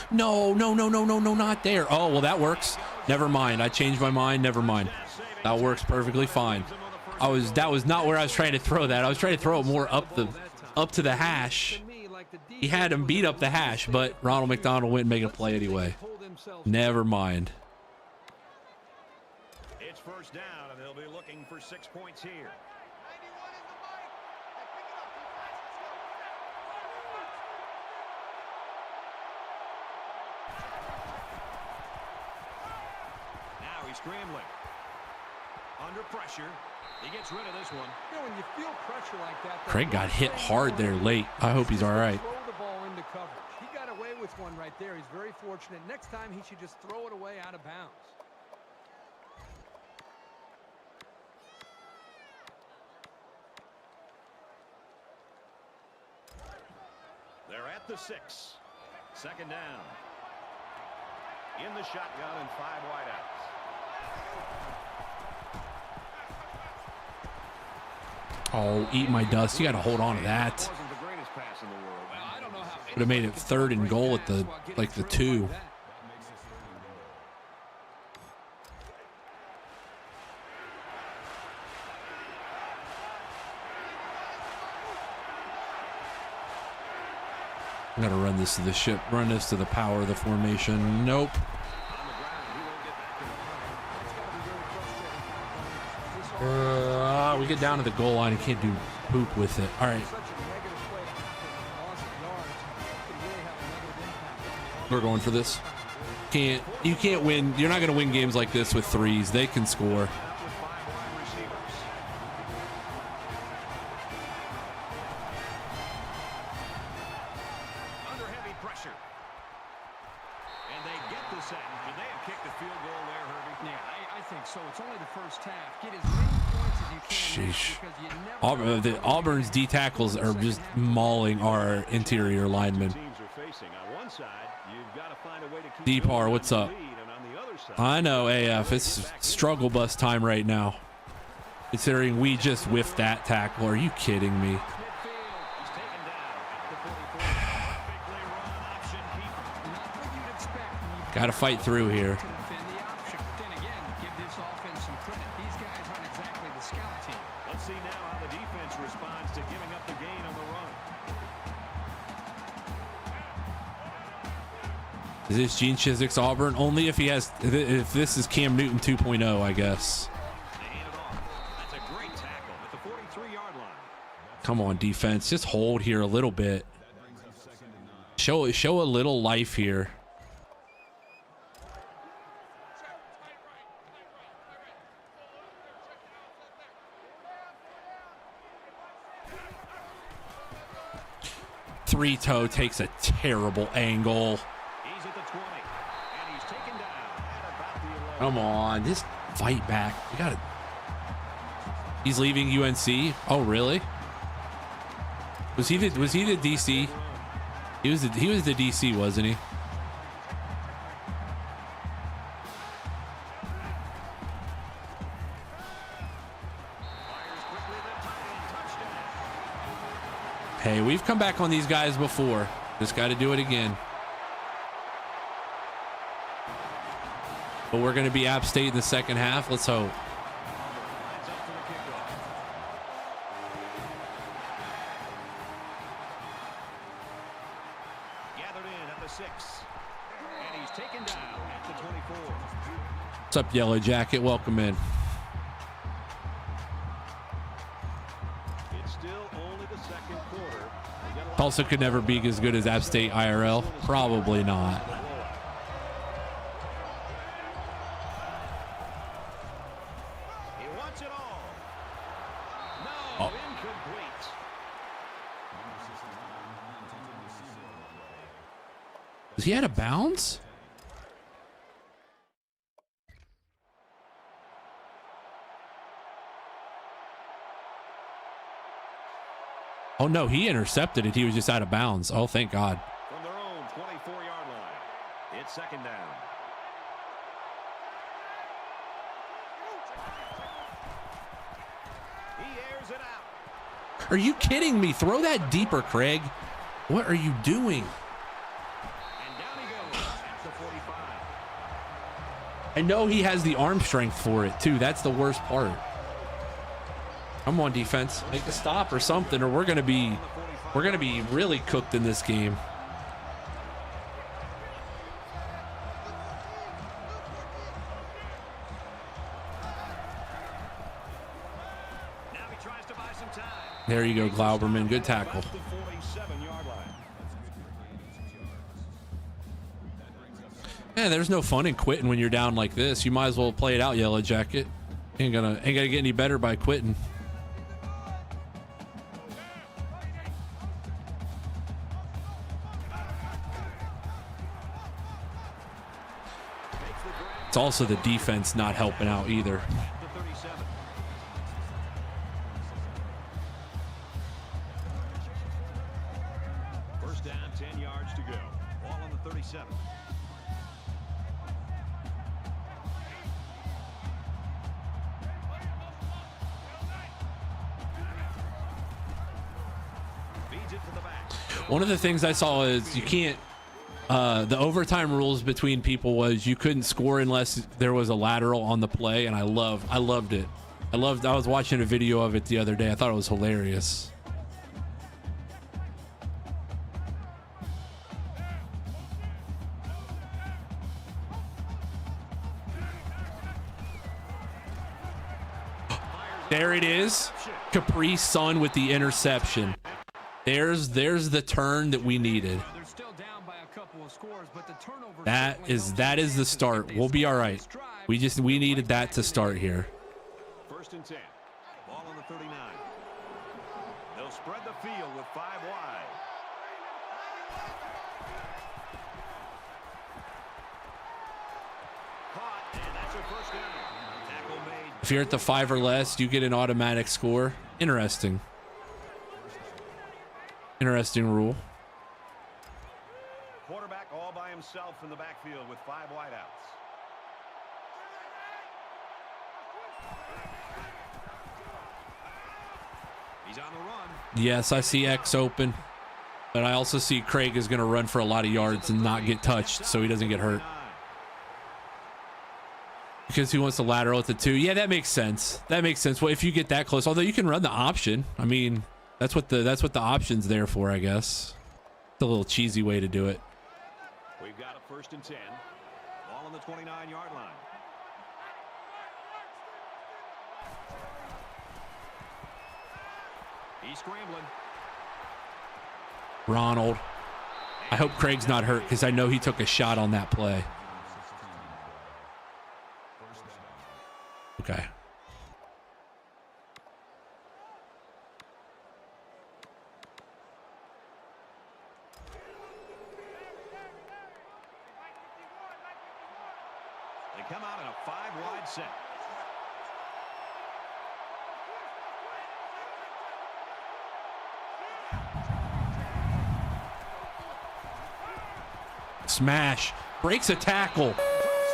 No, not there. Oh, well, that works. Never mind. I changed my mind. Never mind. That works perfectly fine. That was not where I was trying to throw that. I was trying to throw it more up to the hash. He had him beat up the hash, but Ronald McDonald went and make a play anyway. Never mind. It's first down, and they'll be looking for 6 points here. Now he's scrambling. Under pressure. He gets rid of this one. You know, when you feel pressure like that, Craig got hit hard there late. I hope he's all right. Throw the ball into coverage. He got away with one right there. He's very fortunate. Next time he should just throw it away out of bounds. They're at the 6. Second down. In the shotgun and 5 wideouts. Oh, eat my dust. You got to hold on to that. Would have made it 3rd and goal at the 2. I'm going to run this to the ship. Run this to the power of the formation. Nope. We get down to the goal line and can't do poop with it. All right. We're going for this. You can't win. You're not going to win games like this with 3s. They can score. Under heavy pressure. And they get the sack. Should they have kicked the field goal there, Herbie? Yeah, I think so. It's only the first half. Get as many points as you can. Sheesh. Auburn's D tackles are just mauling our interior linemen. D-Par, what's up? I know, AF. It's struggle bus time right now. considering we just whiffed that tackle. Are you kidding me? Got to fight through here. Let's see now how the defense responds to giving up the gain on the run. Is this Gene Chizik's Auburn? Only if he has, if this is Cam Newton 2.0, I guess. That's a great tackle at the 43-yard line. Come on, defense. Just hold here a little bit. Show a little life here. Three-toe takes a terrible angle. He's at the 20, and he's taken down at about the 11. Come on, just fight back. You gotta. He's leaving UNC. Oh, really? Was he the DC? He was the DC, wasn't he? Hey, we've come back on these guys before. Just got to do it again. But we're going to be App State in the second half. Let's hope. Gathered in at the 6, and he's taken down at the 24. What's up, Yellow Jacket? Welcome in. It's still only the second quarter. Tulsa could never be as good as App State IRL. Probably not. He wants it all. No, incomplete. Was he out of bounds? Oh, no, he intercepted it. He was just out of bounds. Oh, thank God. From their own 24-yard line, it's second down. He airs it out. Are you kidding me? Throw that deeper, Craig. What are you doing? And down he goes at the 45. I know he has the arm strength for it, too. That's the worst part. Come on, defense. Make a stop or something, or we're gonna be really cooked in this game. Now he tries to buy some time. There you go, Glauberman. Good tackle. The 47-yard line. Yeah, there's no fun in quitting when you're down like this. You might as well play it out, Yellow Jacket. Ain't gonna get any better by quitting. It's also the defense not helping out either. The 37. First down, 10 yards to go. Ball on the 37. Feeds it to the back. One of the things I saw is you can't the overtime rules between people was you couldn't score unless there was a lateral on the play, and I loved it. I was watching a video of it the other day. I thought it was hilarious. There it is. Capri Sun with the interception. There's the turn that we needed. That is the start. We'll be all right. We needed that to start here. First and 10. Ball on the 39. They'll spread the field with 5 wide. Caught, and that's a first down. Tackle made. If you're at the 5 or less, you get an automatic score. Interesting rule. Quarterback all by himself in the backfield with 5 wideouts. He's on the run. Yes, I see X open, but I also see Craig is going to run for a lot of yards and not get touched so he doesn't get hurt. Because he wants to lateral at the 2. Yeah, that makes sense. That makes sense. Well, if you get that close, although you can run the option. I mean, that's what the option's there for, I guess. It's a little cheesy way to do it. We've got a 1st and 10. Ball on the 29-yard line. He's scrambling. Ronald. I hope Craig's not hurt because I know he took a shot on that play. Okay. They come out in a 5-wide set. Smash. Breaks a tackle.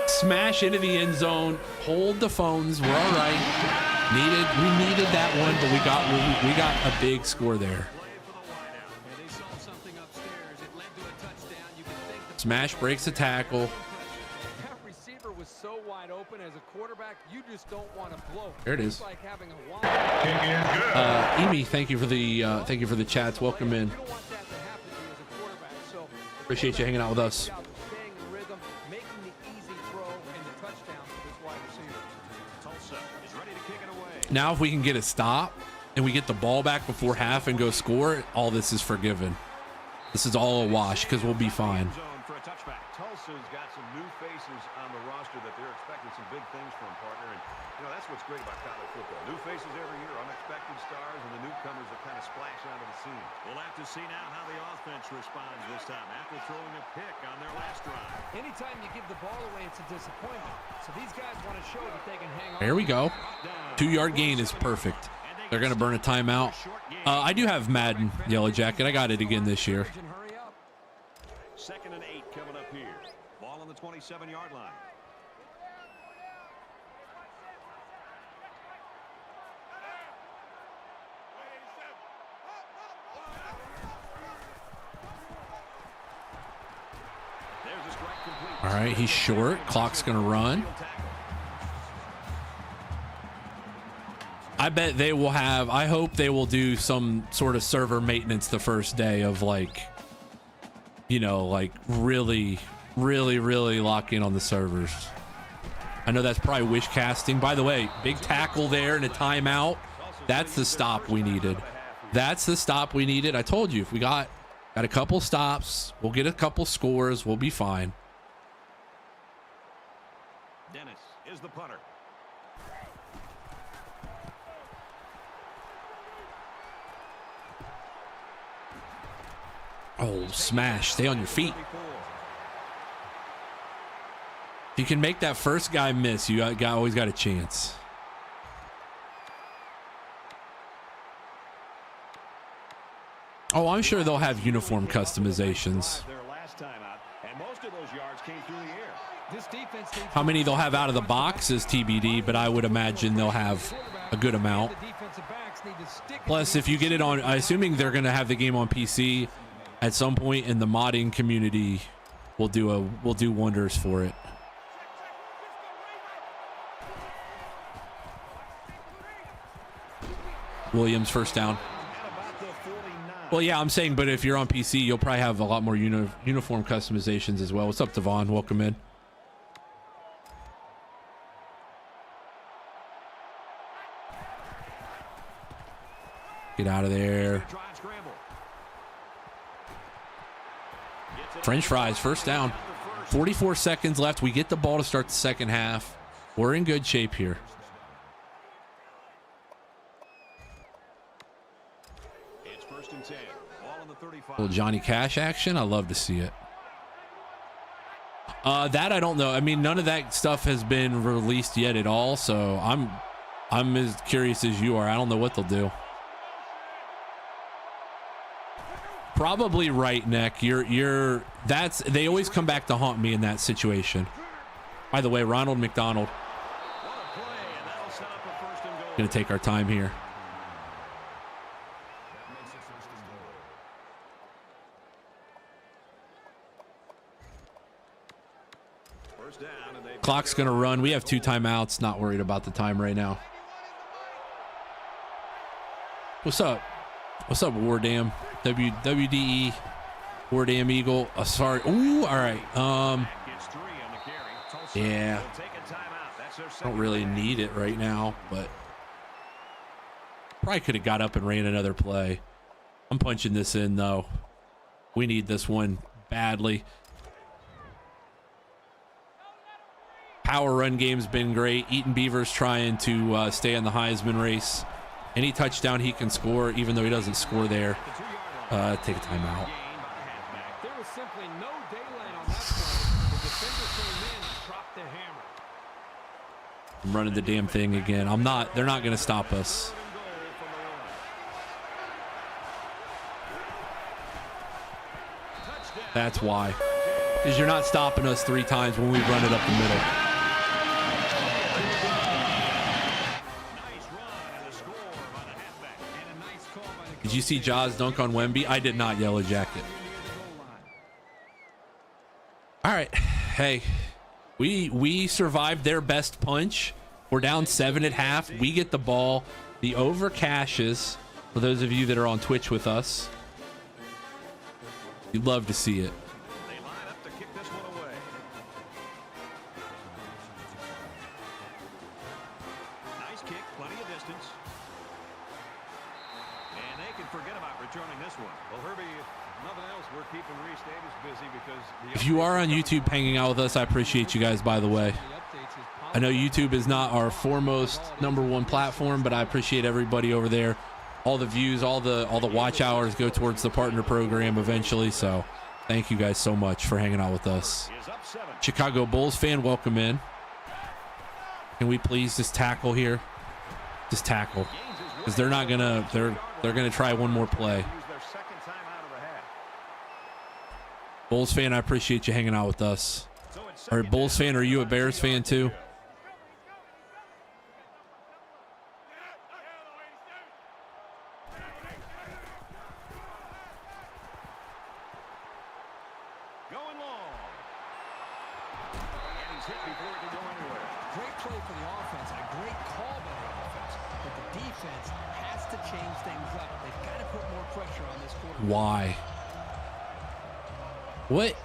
Smash into the end zone. Hold the phones. We're all right. We needed that one, but we got a big score there. Smash breaks a tackle. That receiver was so wide open as a quarterback, you just don't want to blow. There it is. It's like having a Emi, thank you for the chats. Welcome in. You don't want that to happen to you as a quarterback. So Appreciate you hanging out with us. staying in rhythm, making the easy throw and the touchdown for this wide receiver. Tulsa is ready to kick it away. Now, if we can get a stop and we get the ball back before half and go score, all this is forgiven. This is all a wash because we'll be fine. For a touchback. Tulsa's got some new faces on the roster that they're expecting some big things from, partner. And, you know, that's what's great about college football. New faces every year, unexpected stars, and the newcomers that kind of splash onto the scene. We'll have to see now how the offense responds this time after throwing a pick on their last drive. Anytime you give the ball away, it's a disappointment. So these guys want to show that they can hang on. There we go. 2-yard gain is perfect. They're going to burn a timeout. I do have Madden Yellow Jacket. I got it again this year. 2nd and 8 coming up here. Ball on the 27-yard line. There's a strike complete. All right, he's short. Clock's going to run. I bet they will have, I hope they will do some sort of server maintenance the first day of like, you know, like really lock in on the servers. I know that's probably wish casting. By the way, big tackle there and a timeout. That's the stop we needed. That's the stop we needed. I told you, if we got a couple stops, we'll get a couple scores, we'll be fine. Dennis is the punter. Oh, smash. Stay on your feet. If you can make that first guy miss, you always got a chance. Oh, I'm sure they'll have uniform customizations. How many they'll have out of the box is TBD, but I would imagine they'll have a good amount. Plus, if you get it on, assuming they're going to have the game on PC at some point, in the modding community will do wonders for it. Williams first down. Well, yeah, I'm saying, but if you're on PC, you'll probably have a lot more uniform customizations as well. What's up, Devon? Welcome in. Get out of there. French fries, first down. 44 seconds left. We get the ball to start the second half. We're in good shape here. It's 1st and 10. Ball on the 35. Little Johnny Cash action. I love to see it. That I don't know. I mean, none of that stuff has been released yet at all, so I'm as curious as you are. I don't know what they'll do. Probably right, Neck. They always come back to haunt me in that situation. By the way, Ronald McDonald. Gonna take our time here. Clock's going to run. We have 2 timeouts. Not worried about the time right now. What's up? What's up, Wardam? WDE. Wardam Eagle. Sorry. Ooh, all right. Yeah. I don't really need it right now, but probably could have got up and ran another play. I'm punching this in, though. We need this one badly. Power run game's been great. Eaton Beaver's trying to stay in the Heisman race. Any touchdown he can score, even though he doesn't score there, take a timeout. There was simply no daylight on that play. The defender came in and dropped the hammer. I'm running the damn thing again. I'm not. They're not going to stop us. That's why. Because you're not stopping us 3 times when we run it up the middle. Did you see Jaws dunk on Wemby? I did not. Yellow Jacket. All right. Hey, we survived their best punch. We're down 7 at half. We get the ball. The over cashes. For those of you that are on Twitch with us, you'd love to see it. They line up to kick this one away. Nice kick, plenty of distance. And they can forget about returning this one. Well, Herbie, if nothing else, we're keeping Reese Davis busy because If you are on YouTube hanging out with us, I appreciate you guys, by the way. I know YouTube is not our foremost #1 platform, but I appreciate everybody over there. All the views, all the watch hours go towards the partner program eventually. So thank you guys so much for hanging out with us. Chicago Bulls fan, welcome in. Can we please just tackle here? Just tackle. Because they're not gonna they're gonna try one more play. Bulls fan, I appreciate you hanging out with us. All right, Bulls fan, are you a Bears fan too? Going long. And he's hit before he can go anywhere. Great play for the offense and a great call by the offense. But the defense has to change things up. They've got to put more pressure on this quarterback. Why? What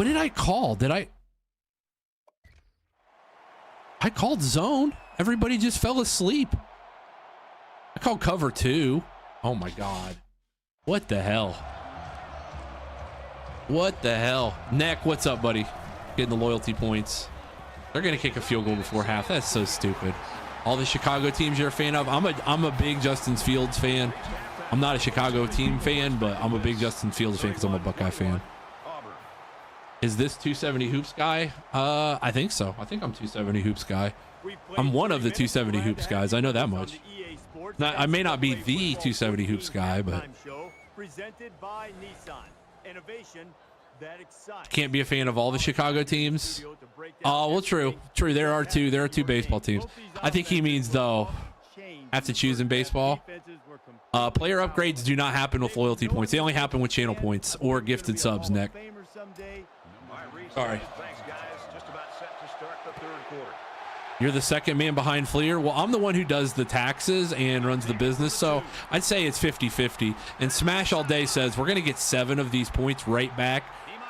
did I call? I called zone. Everybody just fell asleep. I called cover 2. Oh my God. What the hell? What the hell? Neck, what's up, buddy? Getting the loyalty points. They're going to kick a field goal before half. That's so stupid. All the Chicago teams you're a fan of. I'm a big Justin Fields fan. I'm not a Chicago team fan, but I'm a big Justin Fields fan because I'm a Buckeye fan. Is this 270 Hoops guy? I think so. I think I'm 270 Hoops guy. I'm one of the 270 Hoops guys. I know that much. I may not be the 270 Hoops guy, but can't be a fan of all the Chicago teams. Oh, well, true. There are two baseball teams. I think he means, though, have to choose in baseball. Player upgrades do not happen with loyalty points. They only happen with channel points or gifted subs, Nick. Sorry. Thanks, guys. Just about set to start the third quarter. You're the second man behind Fleer. Well, I'm the one who does the taxes and runs the business, so I'd say it's 50-50. And Smash All Day says we're going to get 7 of these points right back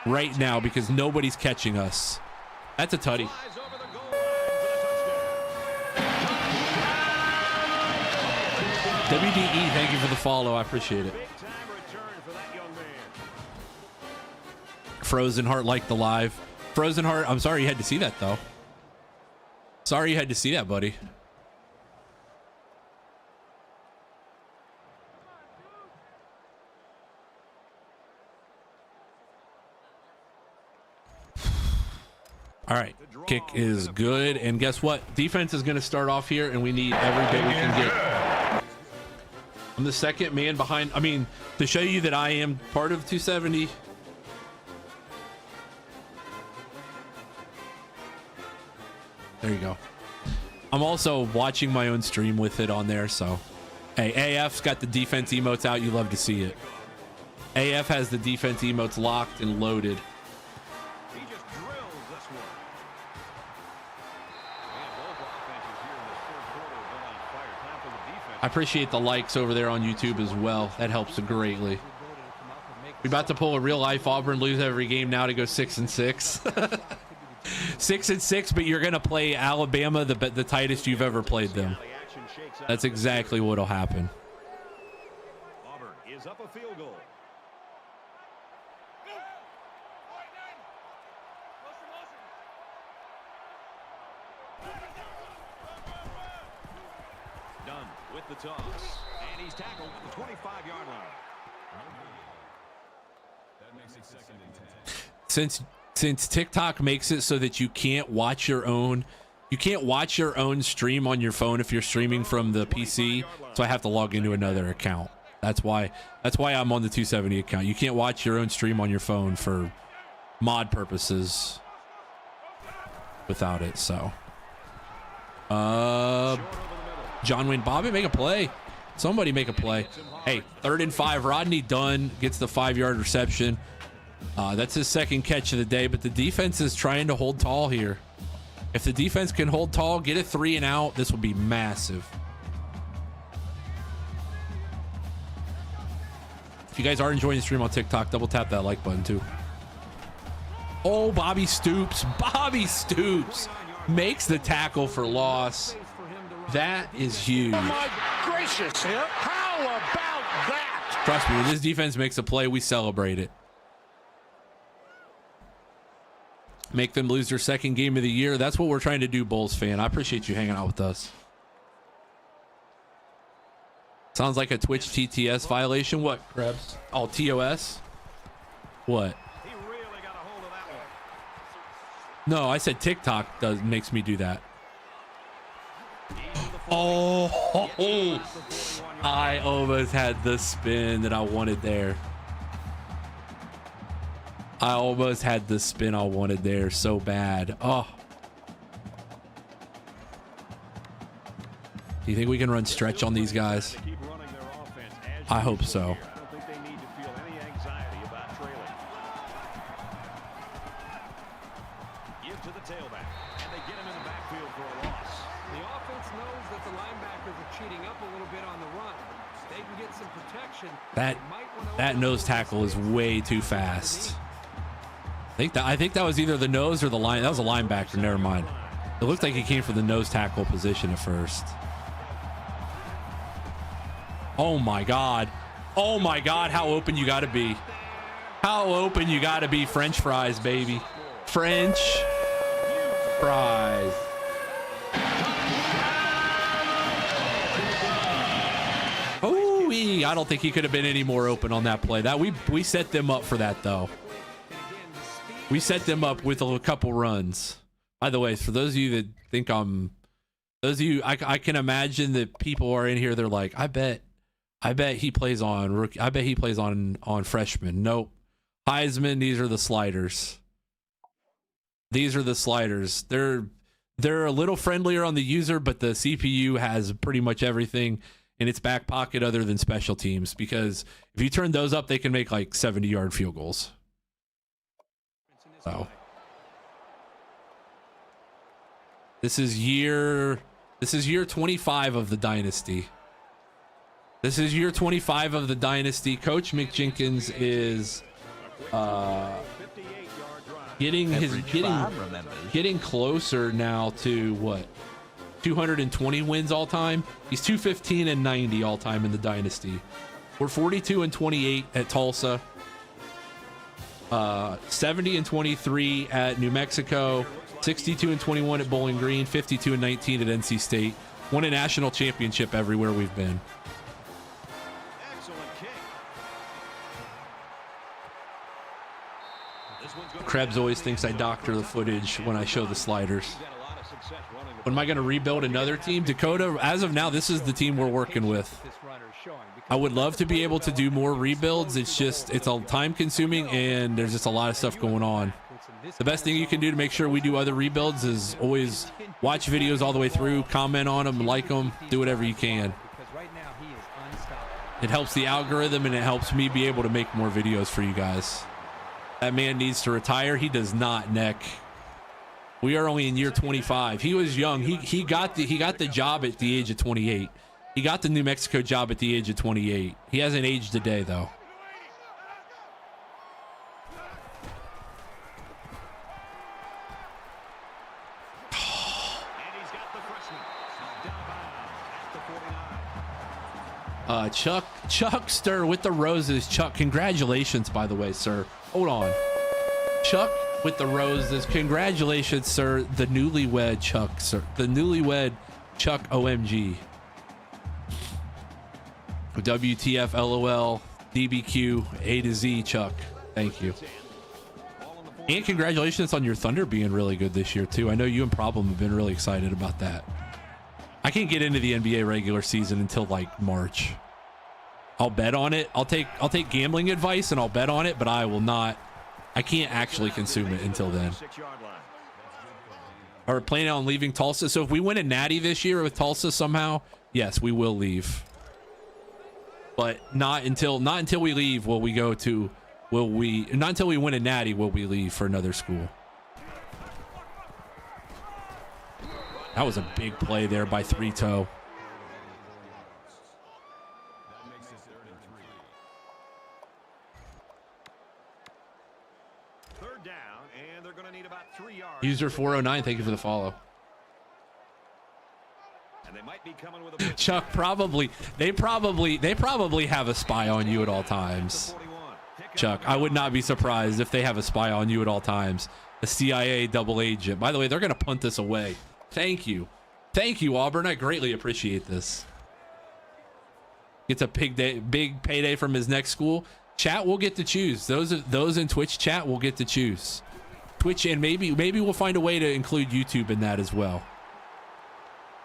right now because nobody's catching us. That's a tutty. WDE, thank you for the follow. I appreciate it. Frozen Heart liked the live. Frozen Heart, I'm sorry you had to see that, though. Sorry you had to see that, buddy. All right, kick is good. And guess what? Defense is going to start off here, and we need every bit we can get. I'm the second man behind. I mean, to show you that I am part of 270. There you go. I'm also watching my own stream with it on there, so. Hey, AF's got the defense emotes out. You love to see it. AF has the defense emotes locked and loaded. He just drills this one. I appreciate the likes over there on YouTube as well. That helps greatly. We're about to pull a real life Auburn lose every game now to go 6-6. 6-6, but you're going to play Alabama the tightest you've ever played them. That's exactly what'll happen. Auburn is up a field goal. Done with the toss. And he's tackled at the 25-yard line. That makes it 2nd and 10. Since TikTok makes it so that you can't watch your own stream on your phone if you're streaming from the PC, so I have to log into another account. That's why I'm on the 270 account. You can't watch your own stream on your phone for mod purposes without it. So John Wayne Bobby, make a play. Somebody make a play. Hey, 3rd and 5. Rodney Dunn gets the 5-yard reception. That's his 2nd catch of the day, but the defense is trying to hold tall here. If the defense can hold tall, get a 3 and out, this will be massive. If you guys are enjoying the stream on TikTok, double tap that like button too. Oh, Bobby Stoops. Bobby Stoops makes the tackle for loss. That is huge. Oh my gracious, how about that? Trust me, when this defense makes a play, we celebrate it. Make them lose their 2nd game of the year. That's what we're trying to do, Bulls fan. I appreciate you hanging out with us. Sounds like a Twitch TTS violation. What, Krebs? Oh, TOS? What? He really got a hold of that one. No, I said TikTok makes me do that. Oh, I almost had the spin that I wanted there. I almost had the spin I wanted there so bad. Oh. Do you think we can run stretch on these guys? I hope so. I don't think they need to feel any anxiety about trailing. Give to the tailback, and they get him in the backfield for a loss. The offense knows that the linebackers are cheating up a little bit on the run. They can get some protection. That nose tackle is way too fast. I think that was either the nose or the line. That was a linebacker. Never mind. It looked like he came from the nose tackle position at first. Oh my God. Oh my God. How open you got to be. How open you got to be. French fries, baby. French fries. Oh, I don't think he could have been any more open on that play. That we set them up for that though. We set them up with a couple runs. By the way, for those of you that think I can imagine that people are in here. They're like, I bet he plays on rookie. I bet he plays on freshman. Nope. Heisman. These are the sliders. These are the sliders. They're a little friendlier on the user, but the CPU has pretty much everything in its back pocket other than special teams. Because if you turn those up, they can make like 70-yard field goals. So this is year 25 of the Dynasty. This is year 25 of the Dynasty. Coach McJenkins is getting closer now to what? 220 wins all time. He's 215 and 90 all time in the Dynasty. We're 42 and 28 at Tulsa. 70 and 23 at New Mexico, 62 and 21 at Bowling Green, 52 and 19 at NC State. Won a national championship everywhere we've been. Excellent kick. Krebs always thinks I doctor the footage when I show the sliders. When am I going to rebuild another team? Dakota, as of now, this is the team we're working with. I would love to be able to do more rebuilds. It's all time consuming and there's just a lot of stuff going on. The best thing you can do to make sure we do other rebuilds is always watch videos all the way through, comment on them, like them, do whatever you can. It helps the algorithm and it helps me be able to make more videos for you guys. That man needs to retire. He does not, Nick. We are only in year 25. He was young. He got the job at the age of 28. He got the New Mexico job at the age of 28. He hasn't aged a day, though. Chuckster with the roses. Chuck, congratulations, by the way, sir. Hold on. Chuck with the roses. Congratulations, sir. The newlywed Chuck, sir. The newlywed Chuck OMG. WTF, LOL, DBQ, A to Z, Chuck. Thank you. And congratulations on your Thunder being really good this year, too. I know you and Problem have been really excited about that. I can't get into the NBA regular season until like March. I'll bet on it. I'll take gambling advice and I'll bet on it, but I will not. I can't actually consume it until then. Are we planning on leaving Tulsa? So if we win a natty this year with Tulsa somehow, yes, we will leave. But not until we leave will we go to, not until we win a natty will we leave for another school. That was a big play there by Three Toe. Third down, and they're going to need about 3 yards. User 409, thank you for the follow. And they might be coming with a Chuck, they probably have a spy on you at all times. Chuck, I would not be surprised if they have a spy on you at all times. A CIA double agent. By the way, they're going to punt this away. Thank you. Thank you, Auburn. I greatly appreciate this. Gets a big payday from his next school. Chat will get to choose. Those in Twitch chat will get to choose. Twitch, and maybe we'll find a way to include YouTube in that as well.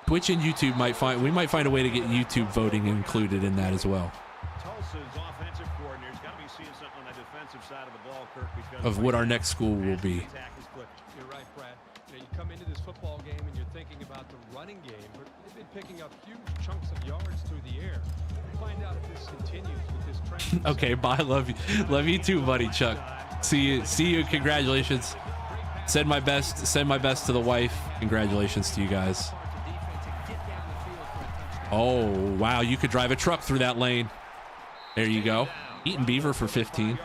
Twitch and YouTube we might find a way to get YouTube voting included in that as well. Tulsa's offensive coordinator's got to be seeing something on the defensive side of the ball, Kirk, because of what our next school will be. You're right, Brad. You come into this football game and you're thinking about the running game, but they've been picking up huge chunks of yards through the air. We'll find out if this continues with this trend. Okay, bye. Love you too, buddy, Chuck. See you. Congratulations. Send my best to the wife. Congratulations to you guys. Oh, wow. You could drive a truck through that lane. There you go. Eaton Beaver for 15.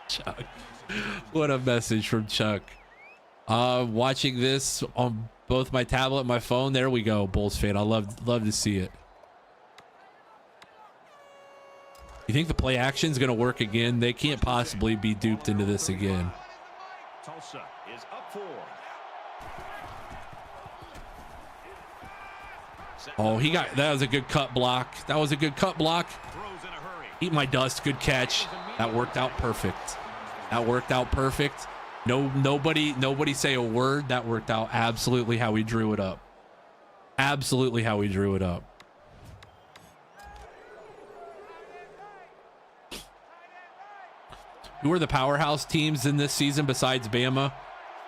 Chuck. What a message from Chuck. Watching this on both my tablet and my phone. There we go, Bulls fan. I love to see it. You think the play action is going to work again? They can't possibly be duped into this again. Tulsa is up 4. Oh, that was a good cut block. Eat my dust. Good catch. That worked out perfect. Nobody say a word. That worked out absolutely how we drew it up. Who are the powerhouse teams in this season besides Bama?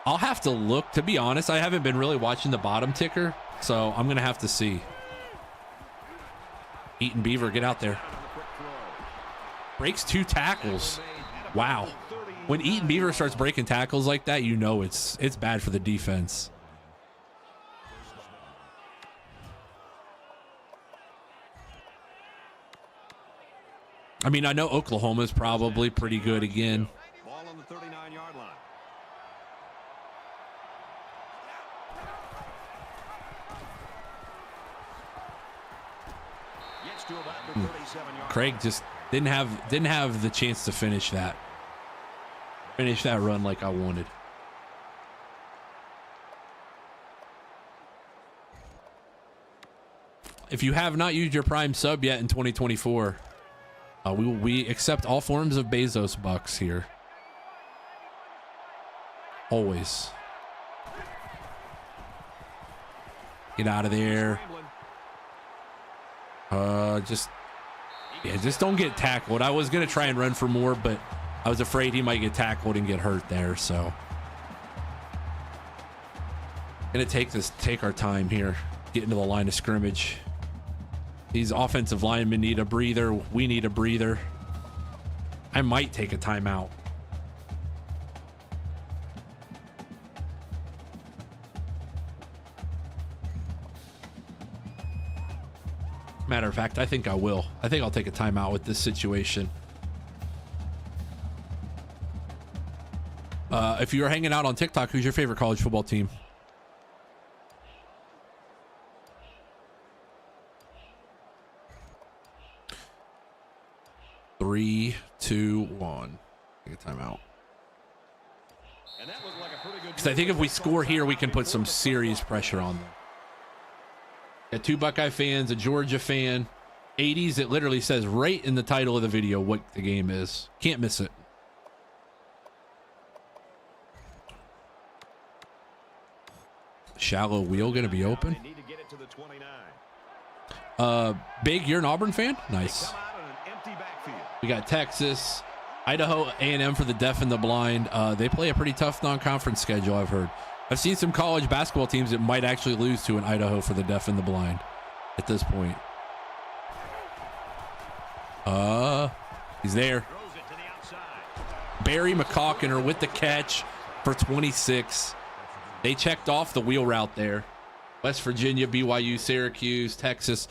I'll have to look. To be honest, I haven't been really watching the bottom ticker, so I'm going to have to see. Eaton Beaver, get out there. Breaks 2 tackles. Wow. When Eaton Beaver starts breaking tackles like that, you know it's bad for the defense. I mean, I know Oklahoma's probably pretty good again. Ball on the 39-yard line. Gets to about the 37-yard. Craig just didn't have the chance to finish that run like I wanted. If you have not used your Prime sub yet in 2024, we accept all forms of Bezos bucks here. Always. Get out of there. Just don't get tackled. I was gonna try and run for more, but I was afraid he might get tackled and get hurt there. So gonna take our time here, get into the line of scrimmage. These offensive linemen need a breather. We need a breather. I might take a timeout. Matter of fact, I think I will. I think I'll take a timeout with this situation. If you're hanging out on TikTok, who's your favorite college football team? Three, two, one. Take a timeout. Because I think if we score here, we can put some serious pressure on them. Got 2 Buckeye fans, a Georgia fan, 80s. It literally says right in the title of the video what the game is. Can't miss it. Shallow wheel going to be open. Big, you're an Auburn fan? Nice. We got Texas, Idaho A&M for the deaf and the blind. They play a pretty tough non-conference schedule, I've heard. I've seen some college basketball teams that might actually lose to an Idaho for the deaf and the blind at this point. He's there. Barry McJenkins with the catch for 26. They checked off the wheel route there. West Virginia, BYU, Syracuse, Texas.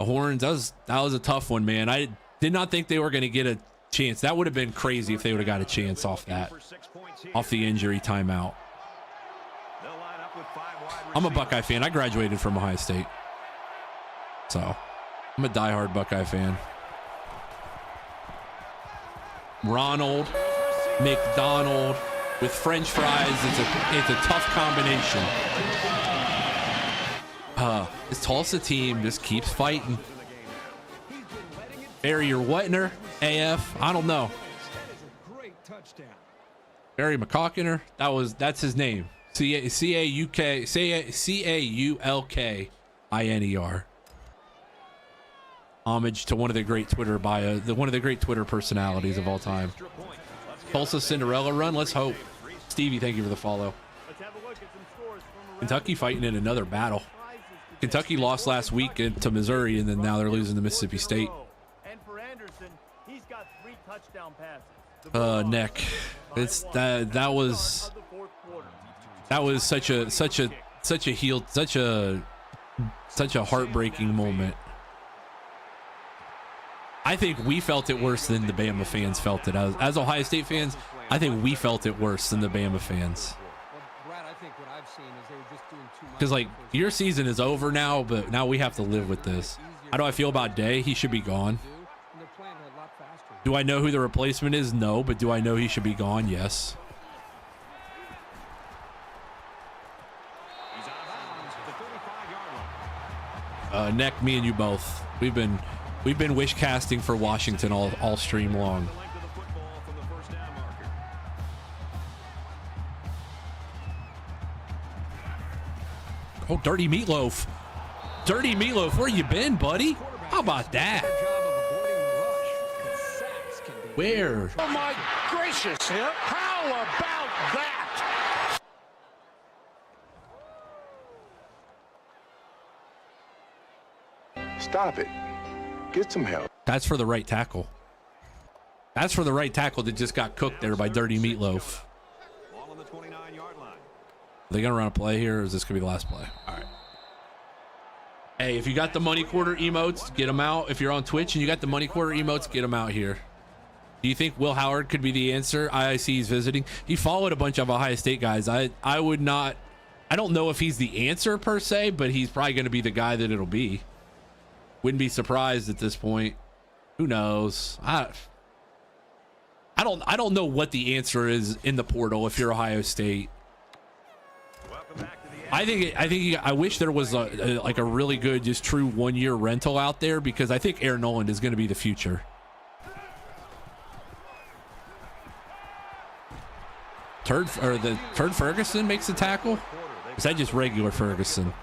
The Horns, that was a tough one, man. I did not think they were going to get a chance. That would have been crazy if they would have got a chance off that, off the injury timeout. I'm a Buckeye fan. I graduated from Ohio State. So I'm a diehard Buckeye fan. Ronald McDonald with French fries. It's a tough combination. This Tulsa team just keeps fighting. Barry or Wetner, AF, I don't know. Barry McJenkins, that's his name. Caulkiner. Homage to one of the great Twitter one of the great Twitter personalities of all time. Tulsa Cinderella run, let's hope. Stevie, thank you for the follow. Kentucky fighting in another battle. Kentucky lost last week to Missouri, and then now they're losing to Mississippi State. Neck. It's that was such a heartbreaking moment. I think we felt it worse than the Bama fans felt it. As Ohio State fans, I think we felt it worse than the Bama fans. Because, like, your season is over now, but now we have to live with this. How do I feel about Day? He should be gone. Do I know who the replacement is? No, but do I know he should be gone? Yes. Neck, me and you both. We've been wish casting for Washington all stream long. Oh, Dirty Meatloaf. Dirty Meatloaf, where you been, buddy? How about that? Where? Oh my gracious! How about that? Stop it. Get some help. That's for the right tackle. That's for the right tackle that just got cooked there by Dirty Meatloaf. Are they gonna run a play here, or is this gonna be the last play? All right. Hey, if you got the money quarter emotes, get them out. If you're on Twitch and you got the money quarter emotes, get them out here. Do you think Will Howard could be the answer? IIC is visiting. He followed a bunch of Ohio State guys. I would not. I don't know if he's the answer per se, but he's probably going to be the guy that it'll be. Wouldn't be surprised at this point. Who knows? I don't know what the answer is in the portal if you're Ohio State. I wish there was like a really good, just true 1 year rental out there, because I think Aaron Noland is going to be the future. Turd Ferguson makes the tackle. Is that just regular Ferguson?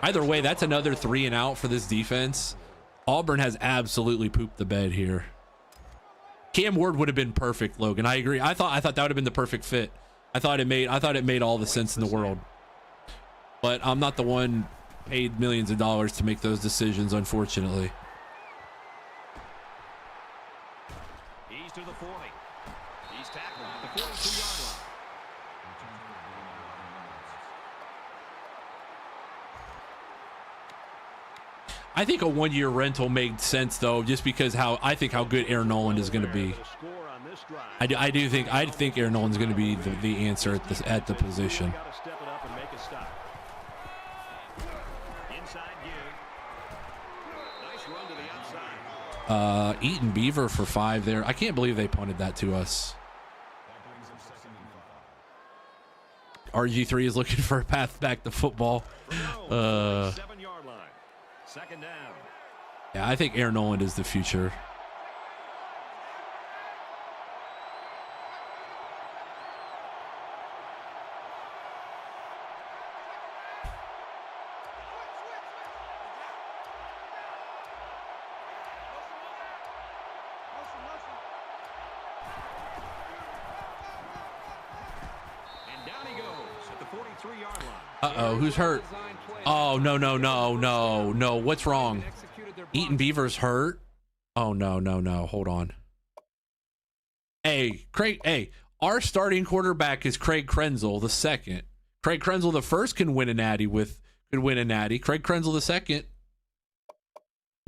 Either way, that's another 3 and out for this defense. Auburn has absolutely pooped the bed here. Cam Ward would have been perfect, Logan. I agree. I thought that would have been the perfect fit. I thought it made all the sense in the world. But I'm not the one paid millions of dollars to make those decisions, unfortunately. He's to the 40. He's tackled at the 42-yard line. I think a 1-year rental made sense though, just because I think how good Aaron Noland is going to be. I think Aaron Noland's going to be the answer at the position. Eaton Beaver for 5 there. I can't believe they punted that to us. RG3 is looking for a path back to football. 7-yard line. Second down. Yeah, I think Aaron Noland is the future. Uh-oh, who's hurt? Oh, no. What's wrong? Eaton Beaver's hurt? Oh, no. Hold on. Hey, Craig, our starting quarterback is Craig Krenzel the second. Craig Krenzel the first can win a natty. Craig Krenzel the second.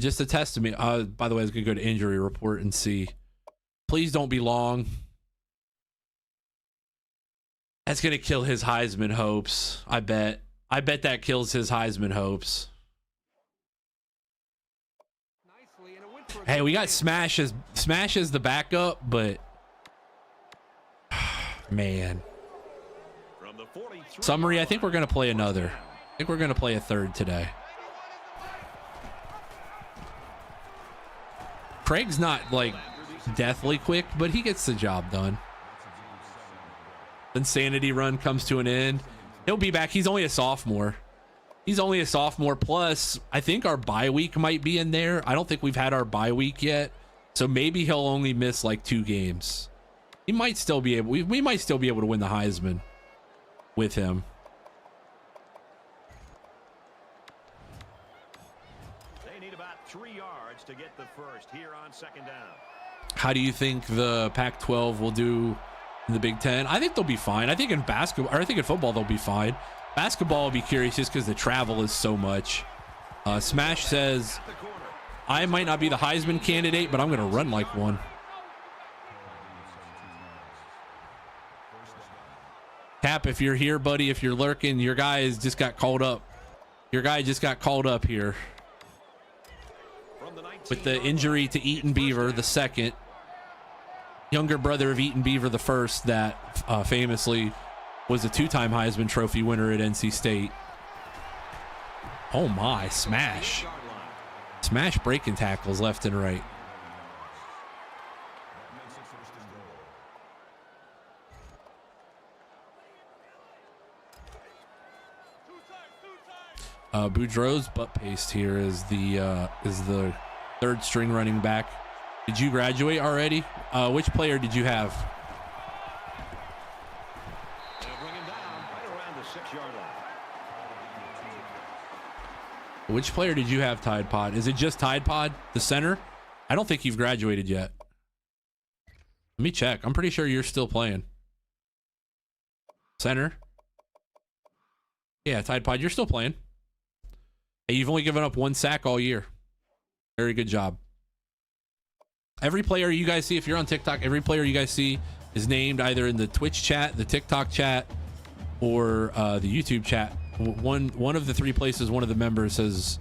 Just a test to me. By the way, I was going to go to injury report and see. Please don't be long. That's going to kill his Heisman hopes. I bet that kills his Heisman hopes. Hey, we got Smash as the backup, but man. Summary, I think we're going to play another. I think we're going to play a third today. Craig's not like deathly quick, but he gets the job done. Insanity run comes to an end. He'll be back. He's only a sophomore. Plus, I think our bye week might be in there. I don't think we've had our bye week yet. So maybe he'll only miss like 2 games. He might still be able, we might still be able to win the Heisman with him. They need about 3 yards to get the first here on second down. How do you think the Pac-12 will do in the Big Ten? I think they'll be fine. I think in basketball, or I think in football, they'll be fine. Basketball will be curious just because the travel is so much. Smash says, I might not be the Heisman candidate, but I'm going to run like one. Cap, if you're here, buddy, if you're lurking, your guy just got called up. Your guy just got called up here with the injury to Eaton Beaver, the second. Younger brother of Eaton Beaver, the first, that famously was a 2-time Heisman Trophy winner at NC State. Oh my, Smash. Smash breaking tackles left and right. Boudreaux's butt paste here is the 3rd string running back. Did you graduate already? Which player did you have? They'll bring him down right around the 6-yard line. Which player did you have, Tide Pod? Is it just Tide Pod, the center? I don't think you've graduated yet. Let me check. I'm pretty sure you're still playing. Center? Yeah, Tide Pod, you're still playing. Hey, you've only given up 1 sack all year. Very good job. Every player you guys see, if you're on TikTok, every player you guys see is named either in the Twitch chat, the TikTok chat, or the YouTube chat. One of the 3 places one of the members has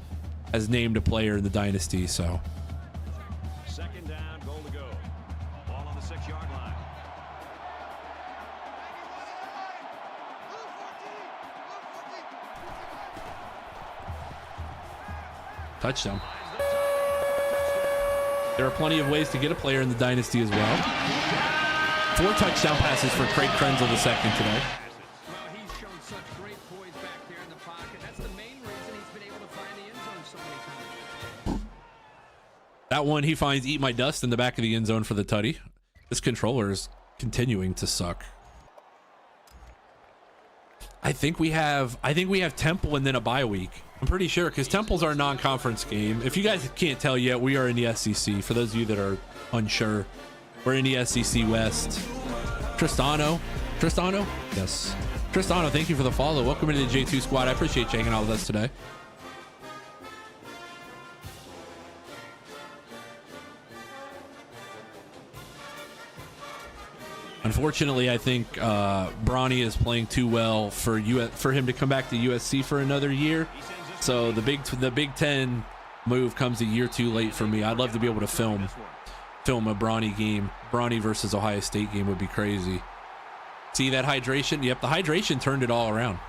named a player in the Dynasty. So second down, goal to go. Ball on the 6-yard line. touchdown. There are plenty of ways to get a player in the Dynasty as well. 4 touchdown passes for Craig Krenzel the second today. That one he finds Eat My Dust in the back of the end zone for the tutty. This controller is continuing to suck. I think we have Temple and then a bye week. I'm pretty sure because Temple's our non-conference game. If you guys can't tell yet, we are in the SEC. For those of you that are unsure, we're in the SEC West. Tristano? Yes. Tristano, thank you for the follow. Welcome into the J2 squad. I appreciate you hanging out with us today. Unfortunately, I think Bronny is playing too well for him to come back to USC for another year. So the Big Ten move comes a year too late for me. I'd love to be able to film a Bronny game. Bronny versus Ohio State game would be crazy. See that hydration? Yep, the hydration turned it all around.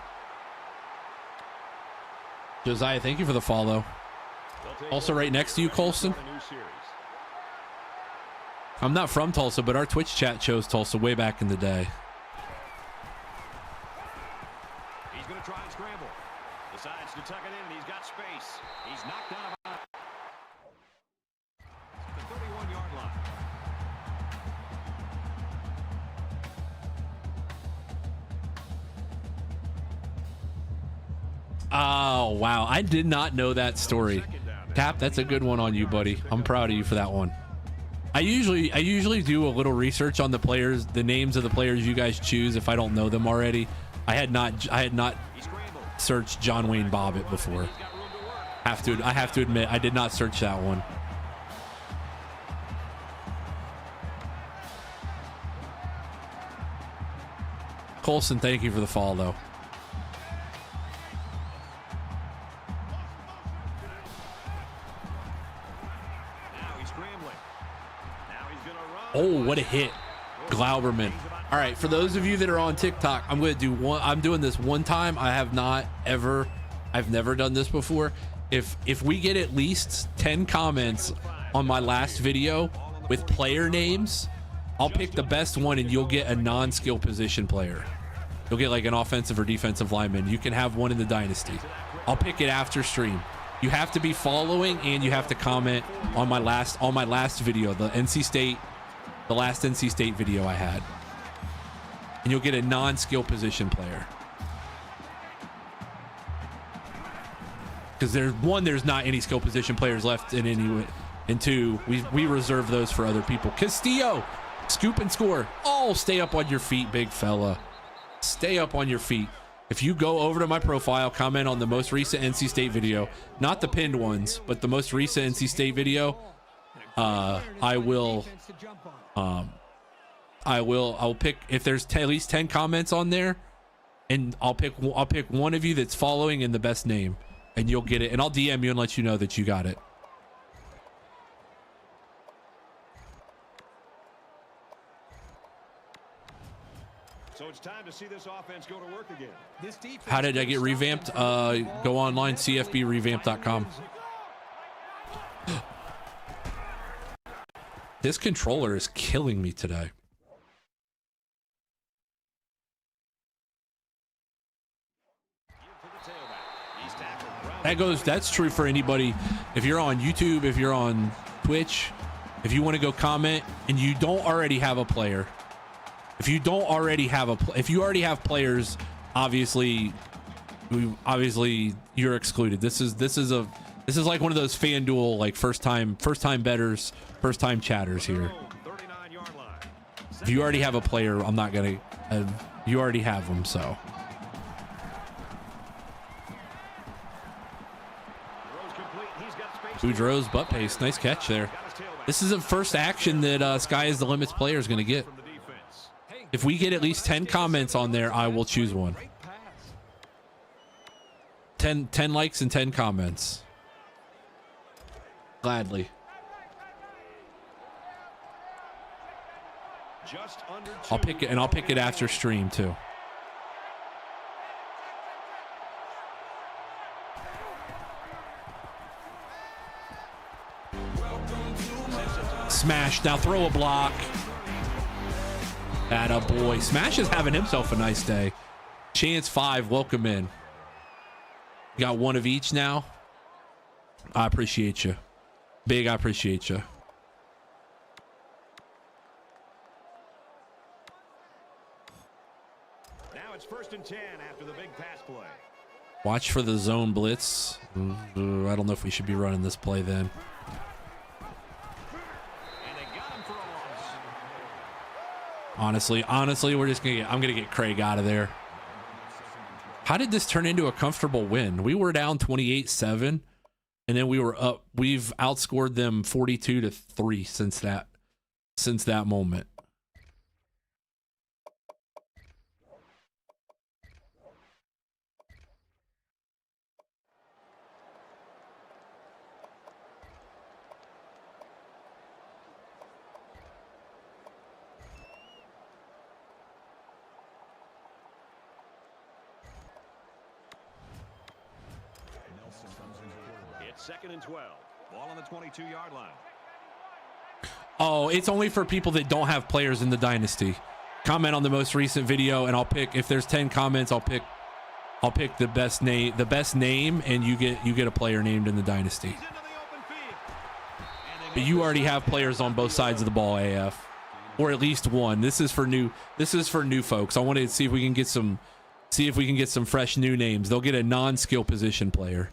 Josiah, thank you for the follow. Also right next to you, Colson. I'm not from Tulsa, but our Twitch chat chose Tulsa way back in the day. He's going to try and scramble. Decides to tuck it in, and he's got space. He's knocked down about the 31-yard line. Oh, wow. I did not know that story. Tap, that's a good one on you, buddy. I'm proud of you for that one. I usually do a little research on the players, the names of the players you guys choose if I don't know them already. I had not searched John Wayne Bobbitt before. I have to admit I did not search that one. Colson, thank you for the follow. Oh, what a hit. Glauberman. All right, for those of you that are on TikTok, I'm doing this one time. I've never done this before. If we get at least 10 comments on my last video with player names, I'll pick the best one and you'll get a non-skill position player. You'll get like an offensive or defensive lineman. You can have one in the Dynasty. I'll pick it after stream. You have to be following and you have to comment on my last video, the last NC State video I had. And you'll get a non-skill position player. Because there's not any skill position players left in any, and two, we reserve those for other people. Castillo, scoop and score. Oh, stay up on your feet, big fella. Stay up on your feet. If you go over to my profile, comment on the most recent NC State video, not the pinned ones, but the most recent NC State video, I'll pick, if there's at least 10 comments on there, and I'll pick one of you that's following and the best name, and you'll get it, and I'll DM you and let you know that you got it. So it's time to see this offense go to work again. How did I get revamped? Go online, cfbrevamp.com. This controller is killing me today. That's true for anybody. If you're on YouTube, if you're on Twitch, if you want to go comment and you don't already have a player, if you already have players, obviously you're excluded. This is like one of those FanDuel, like first time bettors, first time chatters here. If you already have a player, I'm not gonna. You already have them, so. Boudreaux's butt pace, nice catch there. This is the first action that Sky is the Limits player is gonna get. If we get at least 10 comments on there, I will choose one. 10 likes and 10 comments. Gladly. I'll pick it, and I'll pick it after stream too. Smash, now throw a block. Atta boy. Smash is having himself a nice day. Chance 5, welcome in. Got one of each now. I appreciate you. Big, I appreciate you. Now it's 1st and 10 after the big pass play. Watch for the zone blitz. I don't know if we should be running this play then. Honestly, we're just I'm gonna get Craig out of there. How did this turn into a comfortable win? We were down 28-7, and then we were up. We've outscored them 42-3 since that moment. 2nd and 12. Ball on the 22-yard line. Oh, it's only for people that don't have players in the Dynasty. Comment on the most recent video, and I'll pick. If there's 10 comments, I'll pick the best name, and you get a player named in the Dynasty. But you already have players on both sides of the ball, AF, or at least one. This is for new folks. I wanted to see if we can get some fresh new names. They'll get a non-skill position player.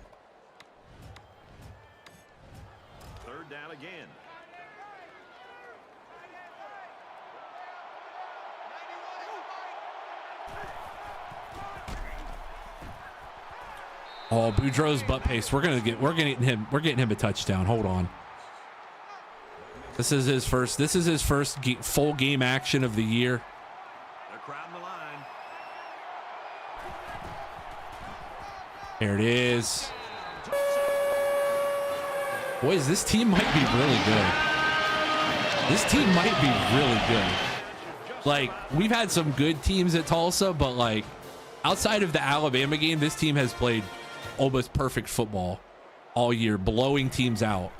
Third down again. Oh, Boudreaux's butt pace. We're getting him a touchdown. Hold on. This is his first full game action of the year. They're crowding the line. There it is. Boys, this team might be really good. This team might be really good. Like, we've had some good teams at Tulsa, but like outside of the Alabama game, this team has played almost perfect football all year, blowing teams out.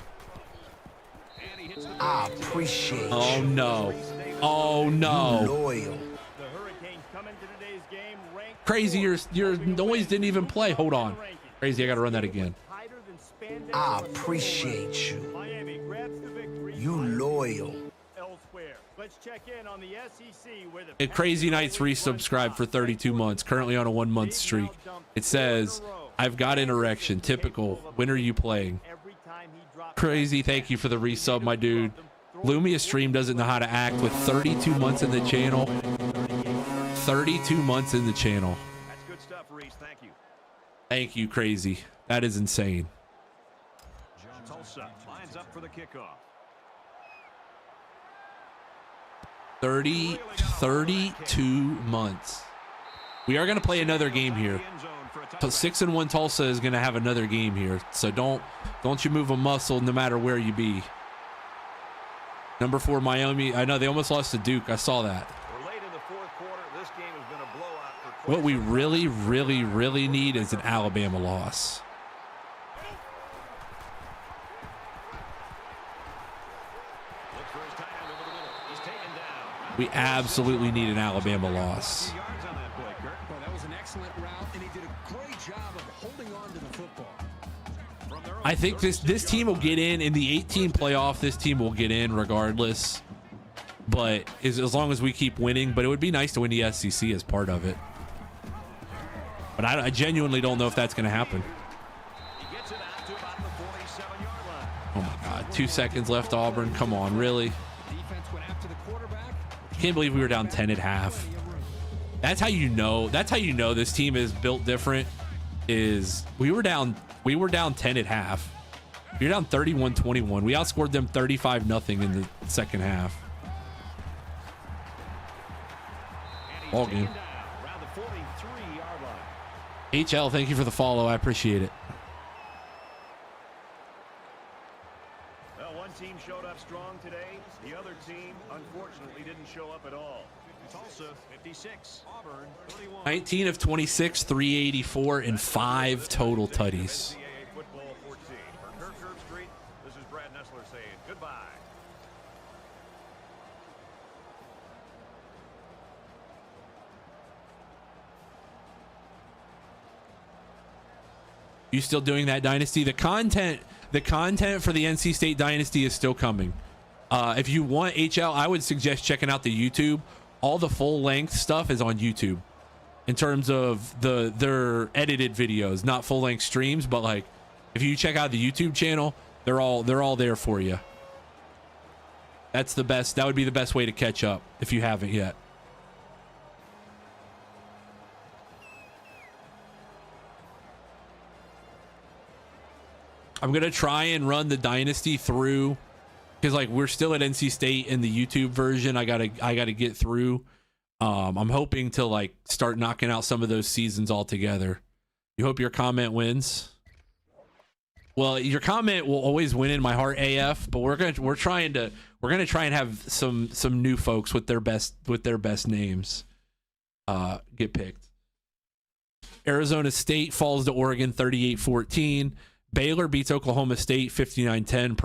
I appreciate you. Oh no. Oh no. Loyal. The Hurricanes come into today's game ranked Crazy, your noise didn't even play. Hold on. Crazy, I gotta run that again. tighter than spandex. I appreciate you. Miami grabs the victory. You loyal. Elsewhere. Let's check in on the SEC where the And Crazy Knights resubscribed for 32 months, currently on a 1-month streak. It says, I've got an erection. Typical. When are you playing? every time he drops Crazy, thank you for the resub, my dude. Lumia Stream doesn't know how to act with 32 months in the channel. 32 months in the channel. That's good stuff, Reese. Thank you. Thank you, Crazy. That is insane. Tulsa lines up for the kickoff. 32 months. We are going to play another game here. So 6-1 Tulsa is going to have another game here. So don't you move a muscle no matter where you be. Number 4 Miami. I know they almost lost to Duke. I saw that. We're late in the fourth quarter. This game has been a blowout for What we really, really, really need is an Alabama loss. Looks for his tight end over the middle. He's taken down. We absolutely need an Alabama loss. Yards on that play, Kurt. Well, that was an excellent route, and he did a great job of holding on to the football. From their own I think this team will get in the 18 playoff. This team will get in regardless, but as long as we keep winning. But it would be nice to win the SEC as part of it. But I genuinely don't know if that's going to happen. He gets it out to about the 47-yard line. Oh my God, 2 seconds left. Auburn, come on, really? Defense went after the quarterback. Can't believe we were down 10 at half. That's how you know. That's how you know this team is built different. Is we were down 10 at half. We were down 31-21. We outscored them 35-0 in the second half. Ball game. Down around the 43-yard line. HL, thank you for the follow. I appreciate it. Well, one team showed up strong today. The other team, unfortunately, didn't show up at all. Tulsa, 56. Auburn, 31. 19 of 26, 384, and 5 total tutties. NCAA football 14. For Kirk Street, this is Brad Nessler saying goodbye. You still doing that, Dynasty? The content for the NC State Dynasty is still coming. If you want HL, I would suggest checking out the YouTube. All the full length stuff is on YouTube in terms of their edited videos, not full length streams, but like if you check out the YouTube channel, they're all there for you. That's the best. That would be the best way to catch up if you haven't yet. I'm gonna try and run the Dynasty through because like we're still at NC State in the YouTube version. I gotta get through. I'm hoping to like start knocking out some of those seasons all together. You hope your comment wins. Well, your comment will always win in my heart, AF. But we're gonna try and have some new folks with their best names get picked. Arizona State falls to Oregon 38-14. Baylor beats Oklahoma State 59-10.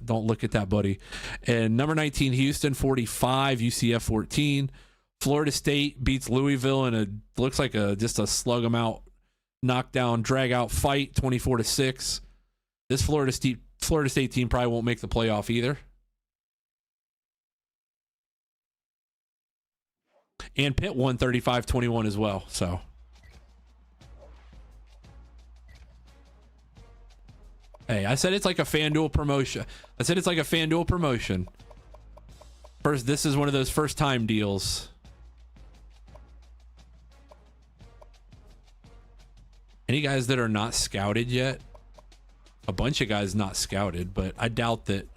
Don't look at that, buddy. And number 19 Houston 45, UCF 14. Florida State beats Louisville in a looks like just a slug 'em out, knockdown, drag out fight 24-6. This Florida State team probably won't make the playoff either. And Pitt won 35-21 as well. So hey, I said it's like a FanDuel promotion. First, this is one of those first time deals. Any guys that are not scouted yet? A bunch of guys not scouted, but I doubt that.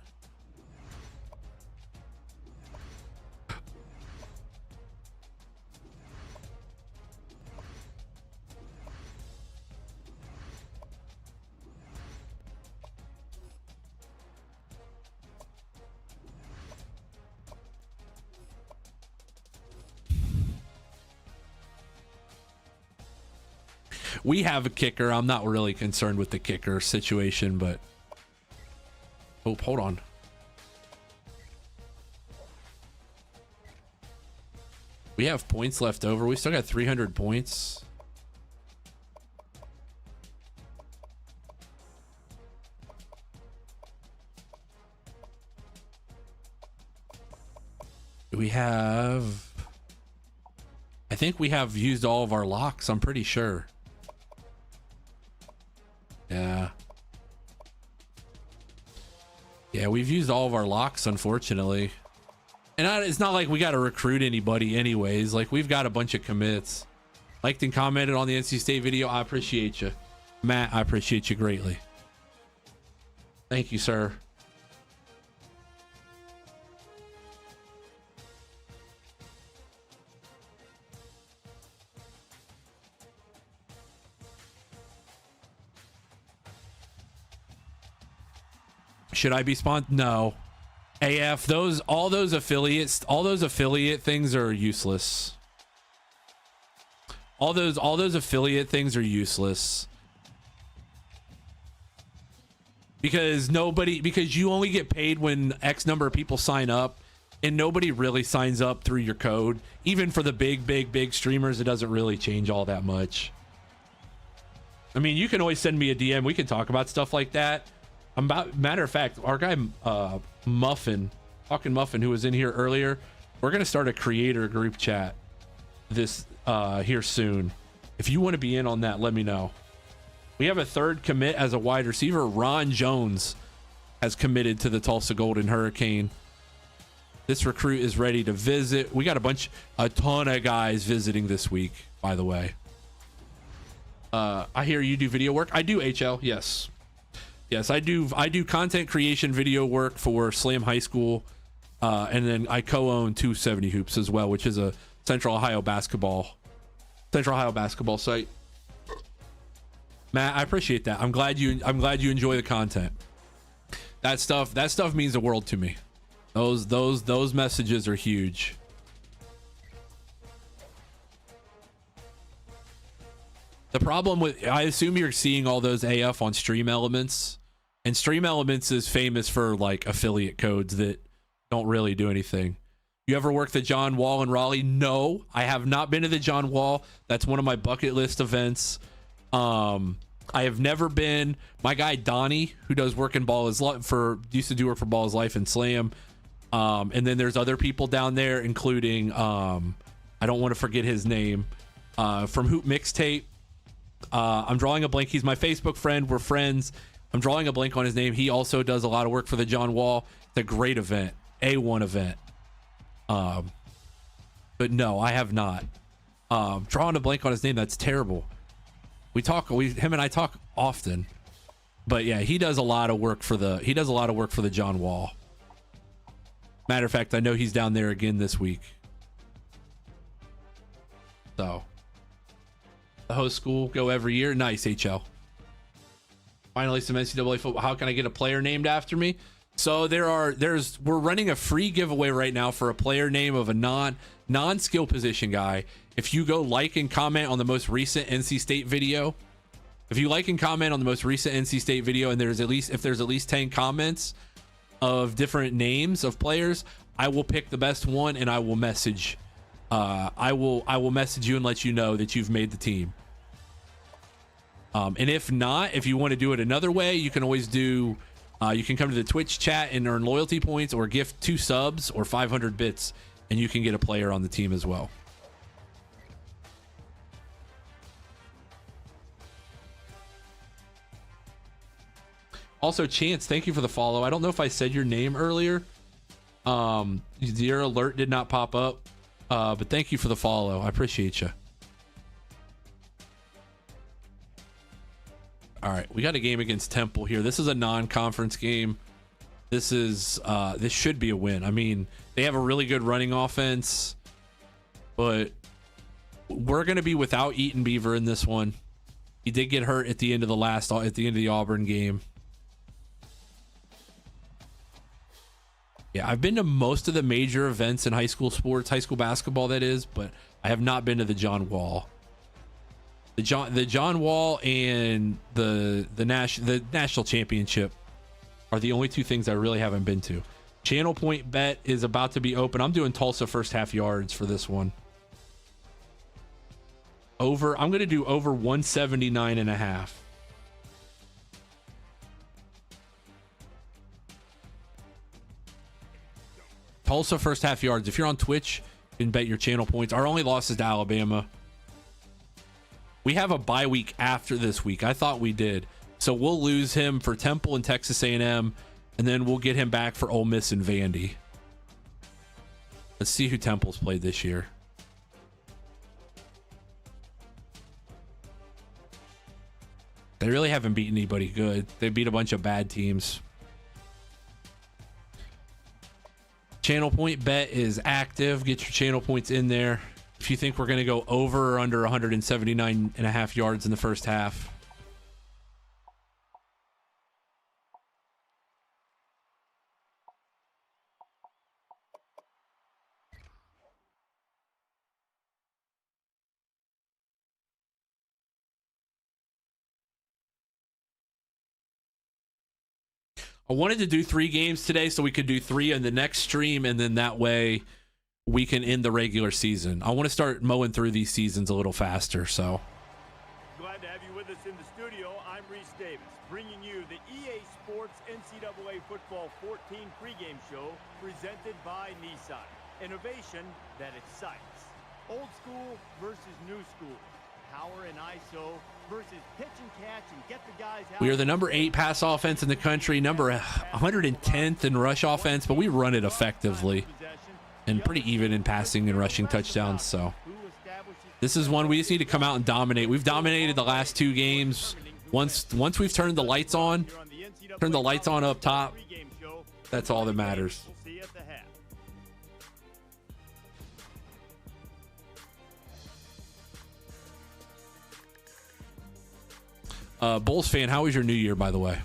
We have a kicker. I'm not really concerned with the kicker situation, but oh, hold on. We have points left over. We still got 300 points. We have, I think we have used all of our locks. I'm pretty sure. Yeah, we've used all of our locks, unfortunately. And it's not like we got to recruit anybody anyways. Like, we've got a bunch of commits. Liked and commented on the NC State video. I appreciate you. Matt, I appreciate you greatly. Thank you, sir. Should I be sponsored? No. AF, all those affiliate things are useless. All those affiliate things are useless. Because you only get paid when X number of people sign up, and nobody really signs up through your code. Even for the big streamers, it doesn't really change all that much. I mean, you can always send me a DM. We can talk about stuff like that. Matter of fact, our guy Muffin, who was in here earlier, we're gonna start a creator group chat this here soon. If you want to be in on that, let me know. We have a third commit as a wide receiver. Ron Jones has committed to the Tulsa Golden Hurricane. This recruit is ready to visit. We got a ton of guys visiting this week, by the way. I hear you do video work. I do, HL. Yes, I do content creation video work for Slam High School, and then I co-own 270 Hoops as well, which is a Central Ohio basketball site. Matt, I appreciate that. I'm glad you enjoy the content. That stuff means the world to me. Those messages are huge. The problem with, I assume you're seeing all those AF on Stream Elements, and Stream Elements is famous for like affiliate codes that don't really do anything. You ever worked the John Wall in Raleigh? No, I have not been to the John Wall. That's one of my bucket list events. I have never been. My guy Donnie, who does work in Ball is Life used to do work for Ball is Life and Slam. And then there's other people down there, including I don't want to forget his name, from Hoop Mixtape. I'm drawing a blank. He's my Facebook friend. We're friends. I'm drawing a blank on his name. He also does a lot of work for the John Wall. It's a great event, A1 event. But no, I have not. Drawing a blank on his name. That's terrible. Him and I talk often. But yeah, he does a lot of work for the John Wall. Matter of fact, I know he's down there again this week. So. The host school go every year. Nice, HL. Finally, some NCAA football. How can I get a player named after me? So we're running a free giveaway right now for a player name of a non-skill position guy. If you go like and comment on the most recent NC State video, If you like and comment on the most recent NC State video, and there's at least 10 comments of different names of players, I will pick the best one and I will message. I will message you and let you know that you've made the team. And if not, if you want to do it another way, you can always do. You can come to the Twitch chat and earn loyalty points, or gift 2 subs or 500 bits, and you can get a player on the team as well. Also, Chance, thank you for the follow. I don't know if I said your name earlier. Your alert did not pop up, but thank you for the follow. I appreciate you. All right, we got a game against Temple here. This is a non-conference game. This should be a win. I mean, they have a really good running offense, but we're going to be without Eaton Beaver in this one. He did get hurt at the end of the Auburn game. Yeah, I've been to most of the major events in high school sports, high school basketball that is, but I have not been to the John Wall. The John Wall and the national championship are the only 2 things I really haven't been to. Channel point bet is about to be open. I'm doing Tulsa first half yards for this one. I'm going to do over 179.5. Tulsa first half yards. If you're on Twitch, you can bet your channel points. Our only loss is to Alabama. We have a bye week after this week. I thought we did. So we'll lose him for Temple and Texas A&M, and then we'll get him back for Ole Miss and Vandy. Let's see who Temple's played this year. They really haven't beaten anybody good. They beat a bunch of bad teams. Channel point bet is active. Get your channel points in there. If you think we're going to go over or under 179.5 yards in the first half. I wanted to do 3 games today so we could do 3 in the next stream, and then that way we can end the regular season. I want to start mowing through these seasons a little faster. So glad to have you with us in the studio. I'm Reese Davis, bringing you the EA Sports NCAA Football 14 pregame show presented by Nissan. Innovation that excites. Old school versus new school. Power and ISO versus pitch and catch and get the guys out. We are the number 8 pass offense in the country, number 110th in rush offense, but we run it effectively and pretty even in passing and rushing touchdowns. So this is one we just need to come out and dominate. We've dominated the last 2 games. Once we've turned the lights on up top, that's all that matters. Bulls fan, how was your new year, by the way?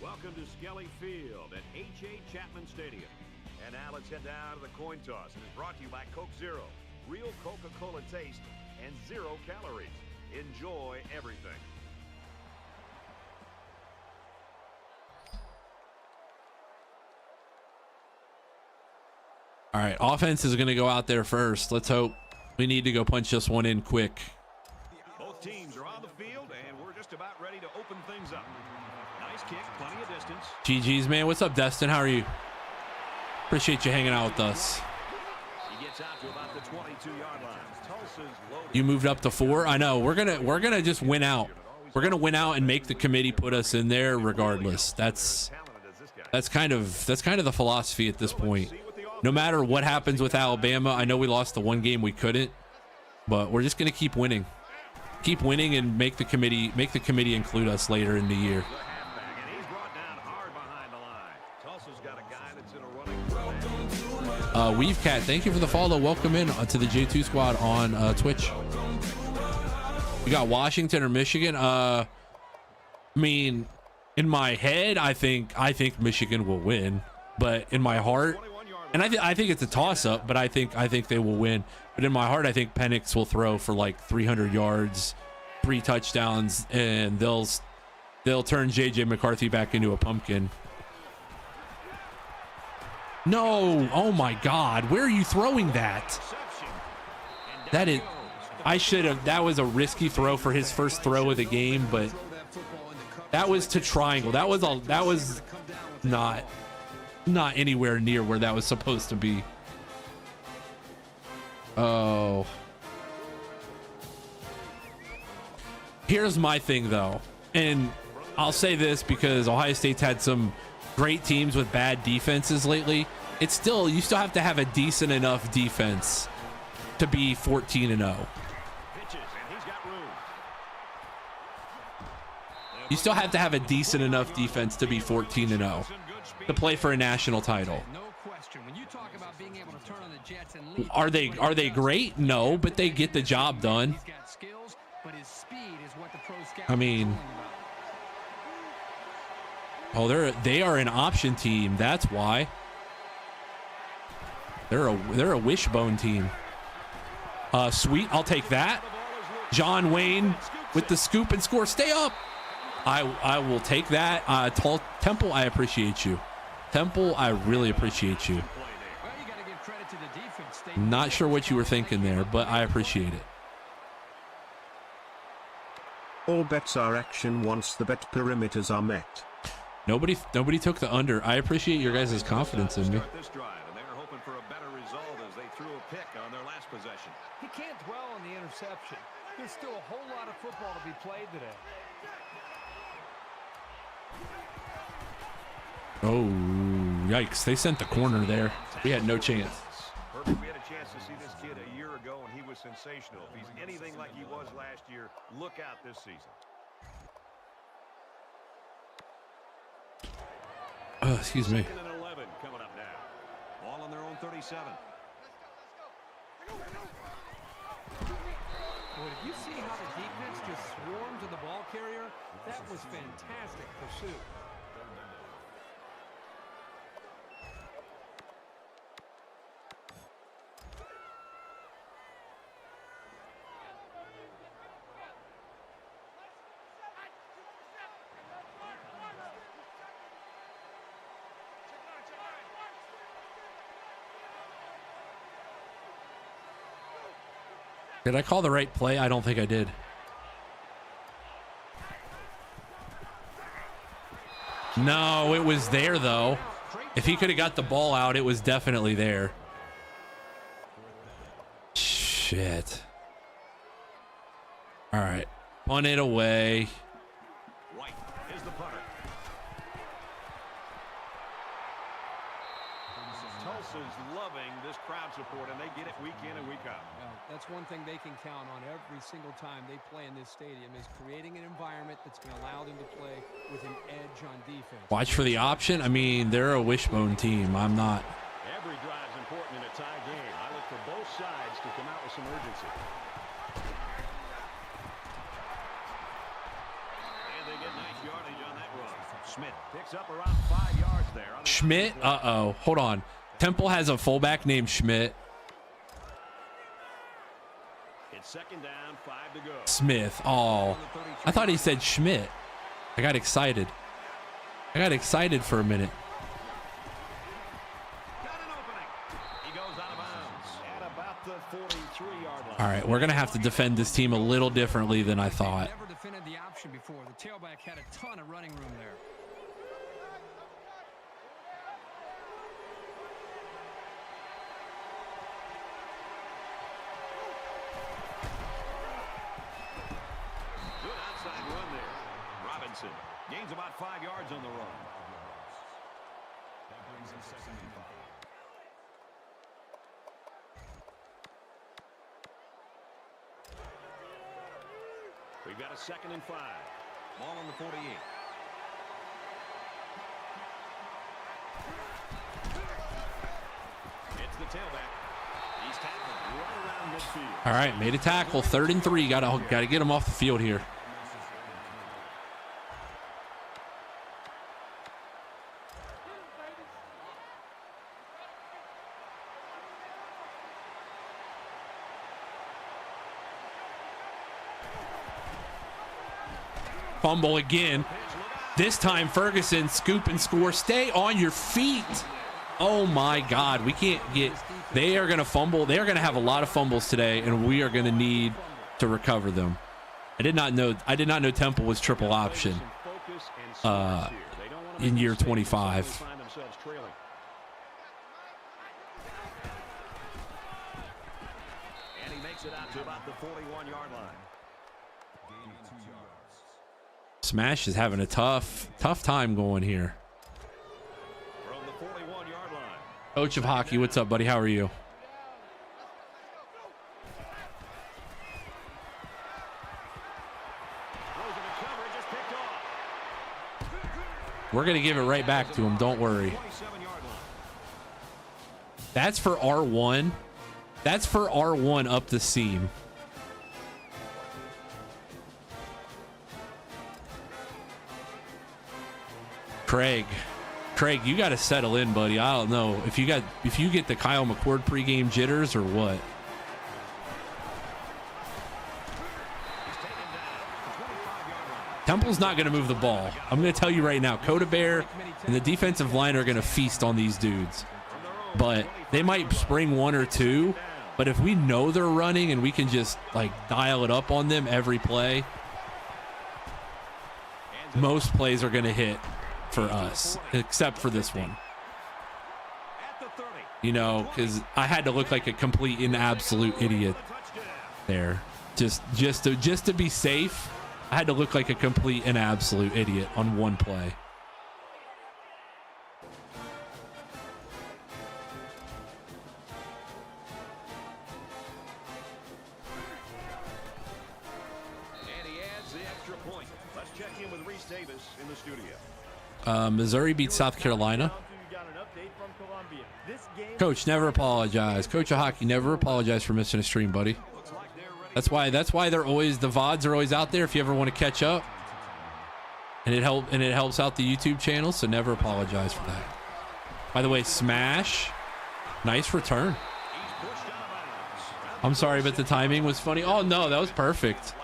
Welcome to Skelly Field at H.A. Chapman Stadium. And now let's head down to the coin toss. And it's brought to you by Coke Zero. Real Coca-Cola taste and 0 calories. Enjoy everything. All right, offense is going to go out there first. Let's hope. We need to go punch this one in quick. Both teams are on the field, and we're just about ready to open things up. Nice kick, plenty of distance. GG's, man. What's up, Destin? How are you? Appreciate you hanging out with us. He gets out to about the 22-yard line. Tulsa's loaded. You moved up to 4. I know. We're gonna just win out. We're gonna win out and make the committee put us in there regardless. That's kind of the philosophy at this point. No matter what happens with Alabama, I know we lost the 1 game we couldn't, but we're just going to keep winning. Keep winning and make the committee include us later in the year. Weavecat, thank you for the follow. Welcome in to the J2 squad on Twitch. We got Washington or Michigan. I mean, in my head, I think Michigan will win, but in my heart, And I think it's a toss-up, but I think they will win. But in my heart, I think Penix will throw for like 300 yards, 3 touchdowns, and they'll turn JJ McCarthy back into a pumpkin. No, oh my God, where are you throwing that? That was a risky throw for his first throw of the game, but that was to triangle. That was not anywhere near where that was supposed to be. Oh. Here's my thing though, and I'll say this because Ohio State's had some great teams with bad defenses lately. You still have to have a decent enough defense to be 14-0. You still have to have a decent enough defense to be 14-0 to play for a national title. Are they great? No, but they get the job done. I mean, they are an option team. That's why. They're a wishbone team. Sweet, I'll take that. John Wayne with the scoop and score. Stay up. I will take that. Temple, I appreciate you. Temple, I really appreciate you. Not sure what you were thinking there, but I appreciate it. All bets are action once the bet perimeters are met. Nobody took the under. I appreciate your guys' confidence in me. He can't dwell on the interception. There's still a whole lot of football to be played today. Oh, yikes. They sent the corner there. We had no chance. Perfect. We had a chance to see this kid a year ago, and he was sensational. If he's anything like he was last year, look out this season. Oh, excuse me. 2nd and 11 coming up now. All on their own 37. Well, did you see how the defense just swarmed to the ball carrier? That was fantastic pursuit. Did I call the right play? I don't think I did. No, it was there though. If he could have got the ball out, it was definitely there. Shit. All right, punt it away. White is the punter. Tulsa's loving this crowd support, and they get it week in and week out. That's one thing they can count on every single time they play in this stadium is creating an environment that's going to allow them to play with an edge on defense. Watch for the option. I mean, they're a wishbone team. I'm not. Every drive is important in a tie game. I look for both sides to come out with some urgency. And they get nice yardage on that run. Schmidt picks up around 5 yards there. Schmidt? Uh-oh. Hold on. Temple has a fullback named Schmidt. It's 2nd down, 5 to go. Smith. Oh, I thought he said Schmidt. I got excited. I got excited for a minute. Got an opening. He goes out of bounds at about the 43-yard line. All right, we're going to have to defend this team a little differently than I thought. Never defended the option before. The tailback had a ton of running room there. Gains about 5 yards on the run. That brings him 2nd and 5. We've got a 2nd and 5. Ball on the 48. It's the tailback. He's tackled right around midfield. All right, made a tackle. 3rd and 3. Got to get him off the field here. Fumble again. This time Ferguson, scoop and score. Stay on your feet. Oh my God, we can't get, they are going to fumble. They are going to have a lot of fumbles today, and we are going to need to recover them. I did not know Temple was triple option in year 25. And he makes it out to about the 41-yard line. Smash is having a tough time going here. From the 41-yard line. Coach of hockey, what's up, buddy? How are you? We're going to give it right back to him. Don't worry. That's for R1. That's for R1 up the seam. Craig, you got to settle in, buddy. I don't know if you get the Kyle McCord pregame jitters or what. Temple's not going to move the ball. I'm going to tell you right now, Coda Bear and the defensive line are going to feast on these dudes. But they might spring one or two. But if we know they're running and we can just like dial it up on them every play, most plays are going to hit for us, except for this one. You know, because I had to look like a complete and absolute idiot there. Just to be safe. I had to look like a complete and absolute idiot on one play. And he adds the extra point. Let's check in with Reese Davis in the studio. Missouri beats South Carolina. Coach, never apologize. Coach of hockey, never apologize for missing a stream, buddy. That's why they're always, the VODs are always out there if you ever want to catch up. And it helps out the YouTube channel, so never apologize for that. By the way, Smash, nice return. I'm sorry, but the timing was funny. Oh no, that was perfect.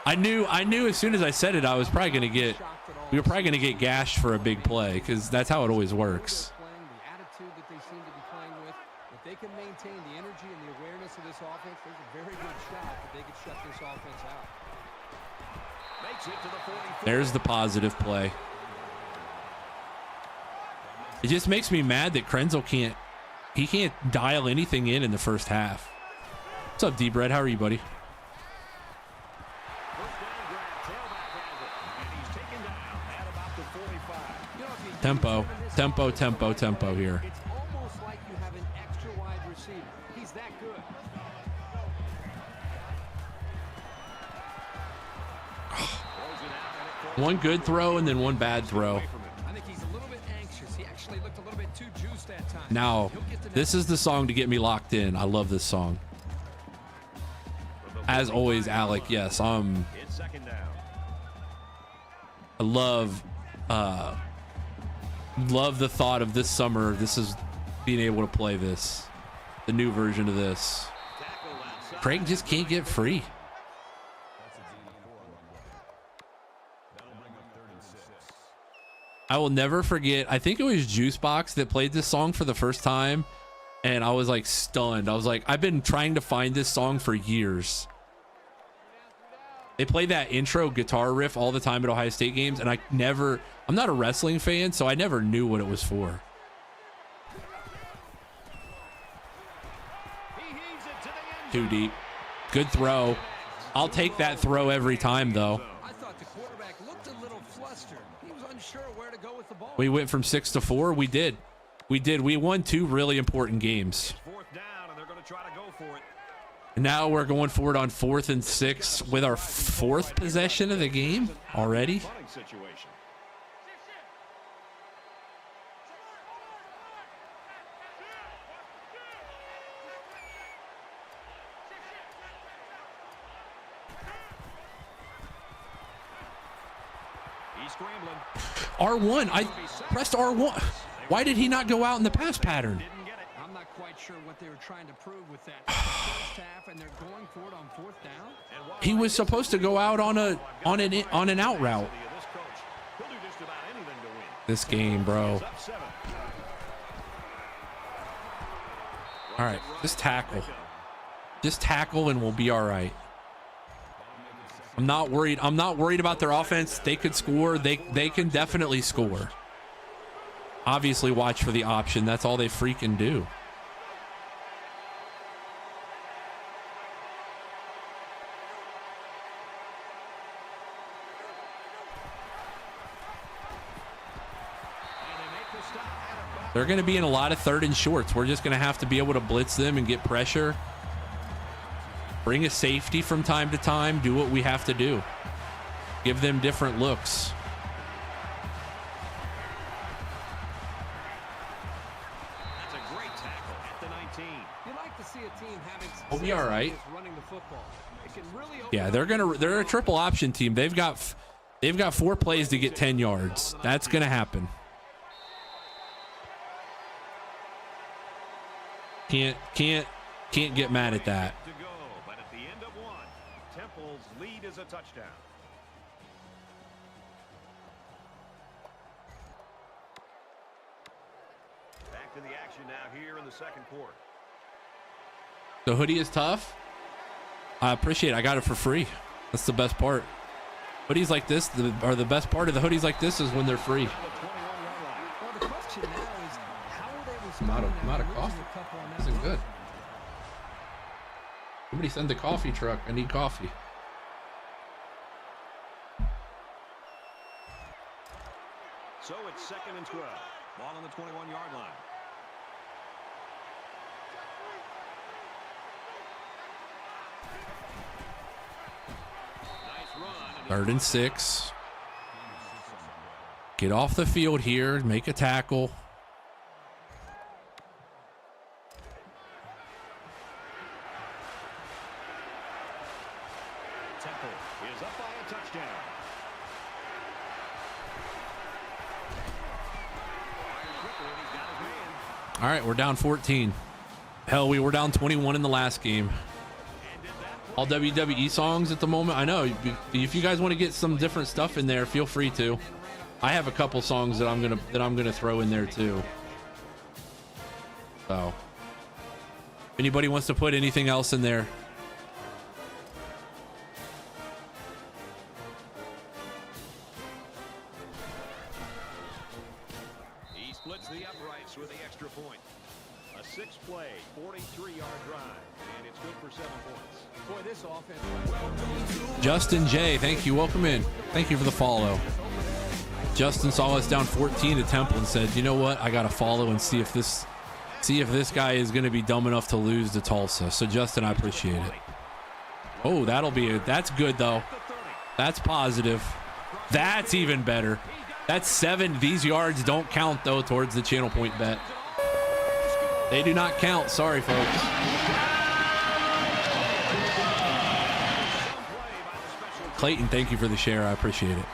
I knew as soon as I said it, we were probably gonna get gashed for a big play, because that's how it always works. They can maintain the energy and the awareness of this offense. There's a very good shot that they could shut this offense out. Makes it to the 44. There's the positive play. It just makes me mad that Krenzel can't dial anything in the first half. What's up, D-Bread? How are you, buddy? Tempo here. One good throw and then one bad throw. I think he's a little bit anxious. He actually looked a little bit too juiced that time. Now, this is the song to get me locked in. I love this song. As always, Alec, yes, I love the thought of this summer. This is being able to play this, the new version of this. Craig just can't get free. I will never forget, I think it was Juicebox that played this song for the first time, and I was like stunned. I was like, I've been trying to find this song for years. They play that intro guitar riff all the time at Ohio State games, and I'm not a wrestling fan, so I never knew what it was for. Too deep. Good throw. I'll take that throw every time, though. We went from 6 to 4. We did. We won 2 really important games. And now we're going forward on 4th and 6 with our 4th possession of the game already. R1. I pressed R1. Why did he not go out in the pass pattern? I'm not quite sure what they were trying to prove with that first half, and they're going for it on 4th down. He was supposed to go out on an out route. This game, bro. All right, just tackle. Just tackle and we'll be all right. I'm not worried. I'm not worried about their offense. They could score. They can definitely score. Obviously, watch for the option. That's all they freaking do. They're going to be in a lot of 3rd and shorts. We're just going to have to be able to blitz them and get pressure. Bring a safety from time to time. Do what we have to do. Give them different looks. That's a great tackle at the 19. You like to see a team having We'll be all right. running the football. It can really Yeah, they're a triple option team. They've got 4 plays to get 10 yards. That's going to happen. Can't get mad at that. To go, but at the end of 1, Temple's lead is a touchdown. Back to the action now here in the 2nd quarter. The hoodie is tough. I appreciate it. I got it for free. That's the best part. Hoodies like this are the best part of the hoodies like this is when they're free. Well, the question now is, how will they I'm respond? out of coffee. Isn't good. Somebody send the coffee truck. I need coffee. So it's 2nd and 12. Ball on the 21-yard line. Nice run. 3rd and 6. Get off the field here. Make a tackle. Temple is up by a touchdown. All right, we're down 14. Hell, we were down 21 in the last game. All WWE songs at the moment. I know. If you guys want to get some different stuff in there, feel free to. I have a couple songs that I'm gonna throw in there too. So, if anybody wants to put anything else in there. He splits the uprights with the extra point. A 6-play, 43-yard drive, and it's good for 7 points. Boy, this offense. Justin J, thank you. Welcome in. Thank you for the follow. Justin saw us down 14 to Temple and said, "You know what? I got to follow and see if this guy is going to be dumb enough to lose to Tulsa." So Justin, I appreciate it. Oh, that's good though. That's positive. That's even better. That's 7. These yards don't count though towards the channel point bet. They do not count. Sorry, folks. Clayton, thank you for the share. I appreciate it.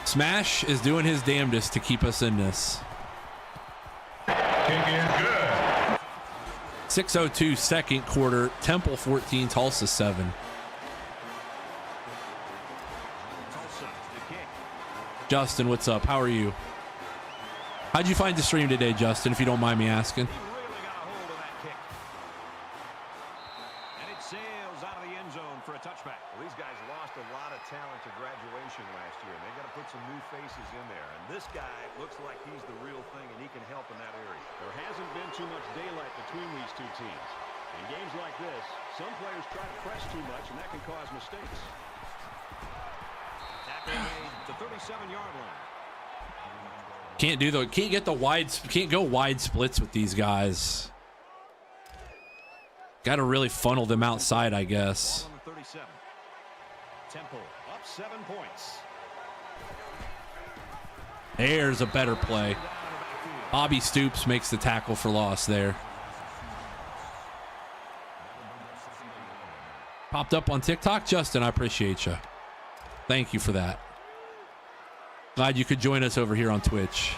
Smash is doing his damnedest to keep us in this. 6:02 2nd quarter. Temple 14, Tulsa 7. Justin, what's up? How are you? How'd you find the stream today, Justin, if you don't mind me asking? Talent to graduation last year. They got to put some new faces in there, and this guy looks like he's the real thing, and he can help in that area. There hasn't been too much daylight between these two teams. In games like this, some players try to press too much, and that can cause mistakes. Tackle made at the 37-yard line. Can't go wide splits with these guys. Got to really funnel them outside, I guess. Ball on the 37. Temple up 7 points. There's a better play. Bobby Stoops makes the tackle for loss there. Popped up on TikTok. Justin, I appreciate you. Thank you for that. Glad you could join us over here on Twitch.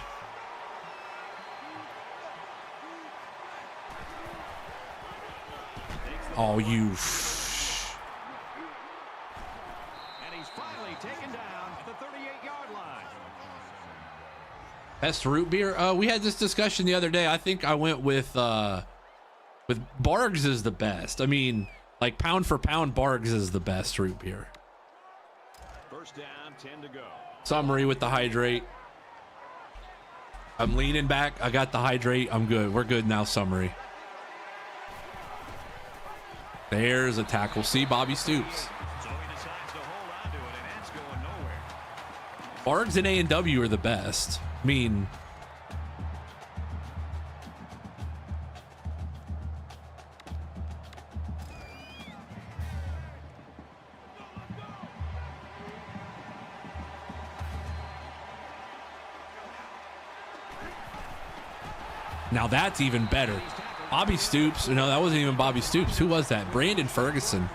Oh, you. And he's finally taken down at the 38-yard line. Best root beer? We had this discussion the other day. I think I went with Bargs is the best. I mean, like pound for pound, Bargs is the best root beer. First down, 10 to go. Summary with the hydrate. I'm leaning back. I got the hydrate. I'm good. We're good now. Summary. There's a tackle. See, Bobby Stoops. So he decides to hold on to it, and that's going nowhere. Bargs and A&W are the best. I mean, now that's even better. Bobby Stoops. No, that wasn't even Bobby Stoops. Who was that? Brandon Ferguson.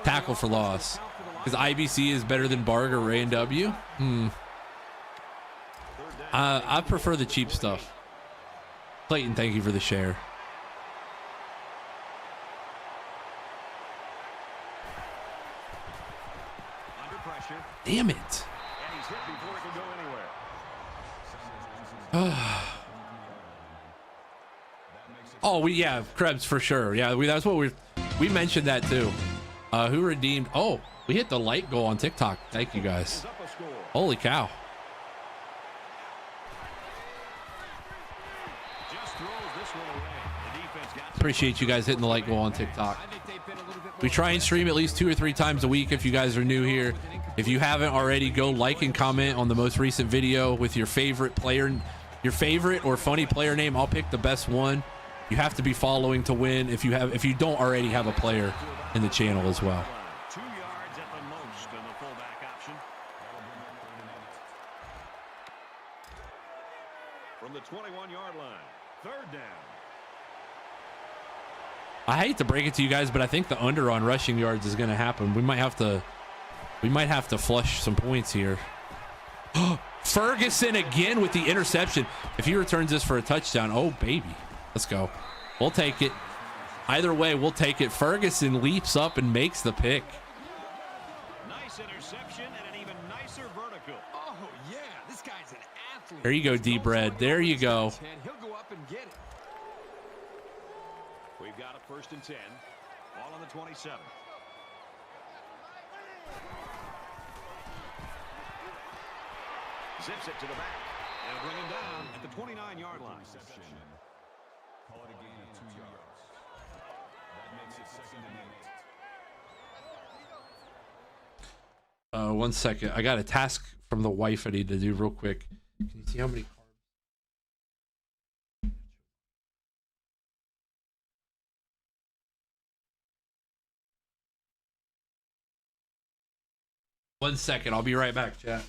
Tackle for loss. Because IBC is better than Barg or A&W? I prefer the cheap stuff. Clayton, thank you for the share. Under pressure. Damn it. And he's hit before he can go anywhere. Oh, yeah, Krebs for sure. Yeah, that's what we mentioned that too. Who redeemed? Oh, we hit the like goal on TikTok. Thank you guys. Holy cow. Appreciate you guys hitting the like goal on TikTok. We try and stream at least 2 or 3 times a week if you guys are new here. If you haven't already, go like and comment on the most recent video with your favorite player, your favorite or funny player name. I'll pick the best one. You have to be following to win if you don't already have a player in the channel as well. 2 yards at the most in the fullback option. From the 21-yard line, third down. I hate to break it to you guys, but I think the under on rushing yards is going to happen. We might have to flush some points here. Ferguson again with the interception. If he returns this for a touchdown, oh baby, let's go. We'll take it. Either way, we'll take it. Ferguson leaps up and makes the pick. Nice interception and an even nicer vertical. Oh, yeah, this guy's an athlete. There you go, D-Bread. There you go. He'll go up and get it. We've got a first and 10. Ball on the 27. Zips it to the back. And bring him down at the 29-yard line. Call it a gain of 2 yards. That makes it second and 8. 1 second. I got a task from the wife I need to do real quick. Can you see how many carbs? One second. I'll be right back, chat.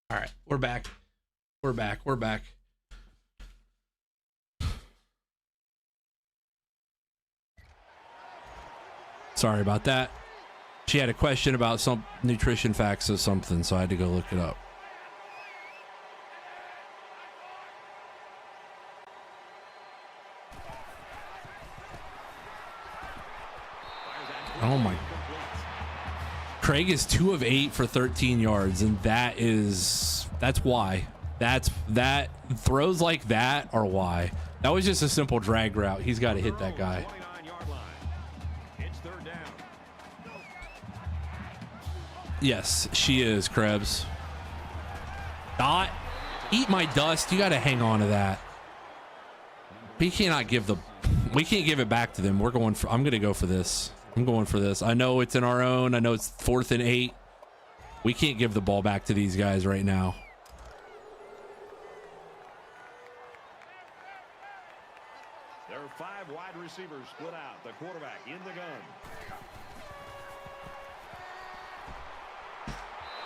All right, we're back. We're back. We're back. Sorry about that. She had a question about some nutrition facts or something, so I had to go look it up. Oh my. Craig is 2 of 8 for 13 yards, and that's why. That throws like that are why. That was just a simple drag route. He's got to hit that guy. Yes, she is, Krebs. Dot. Eat my dust. You got to hang on to that. We cannot give we can't give it back to them. I'm going to go for this. I'm going for this. I know it's in our own. I know it's 4th and 8. We can't give the ball back to these guys right now. There are 5 wide receivers split out. The quarterback in the gun.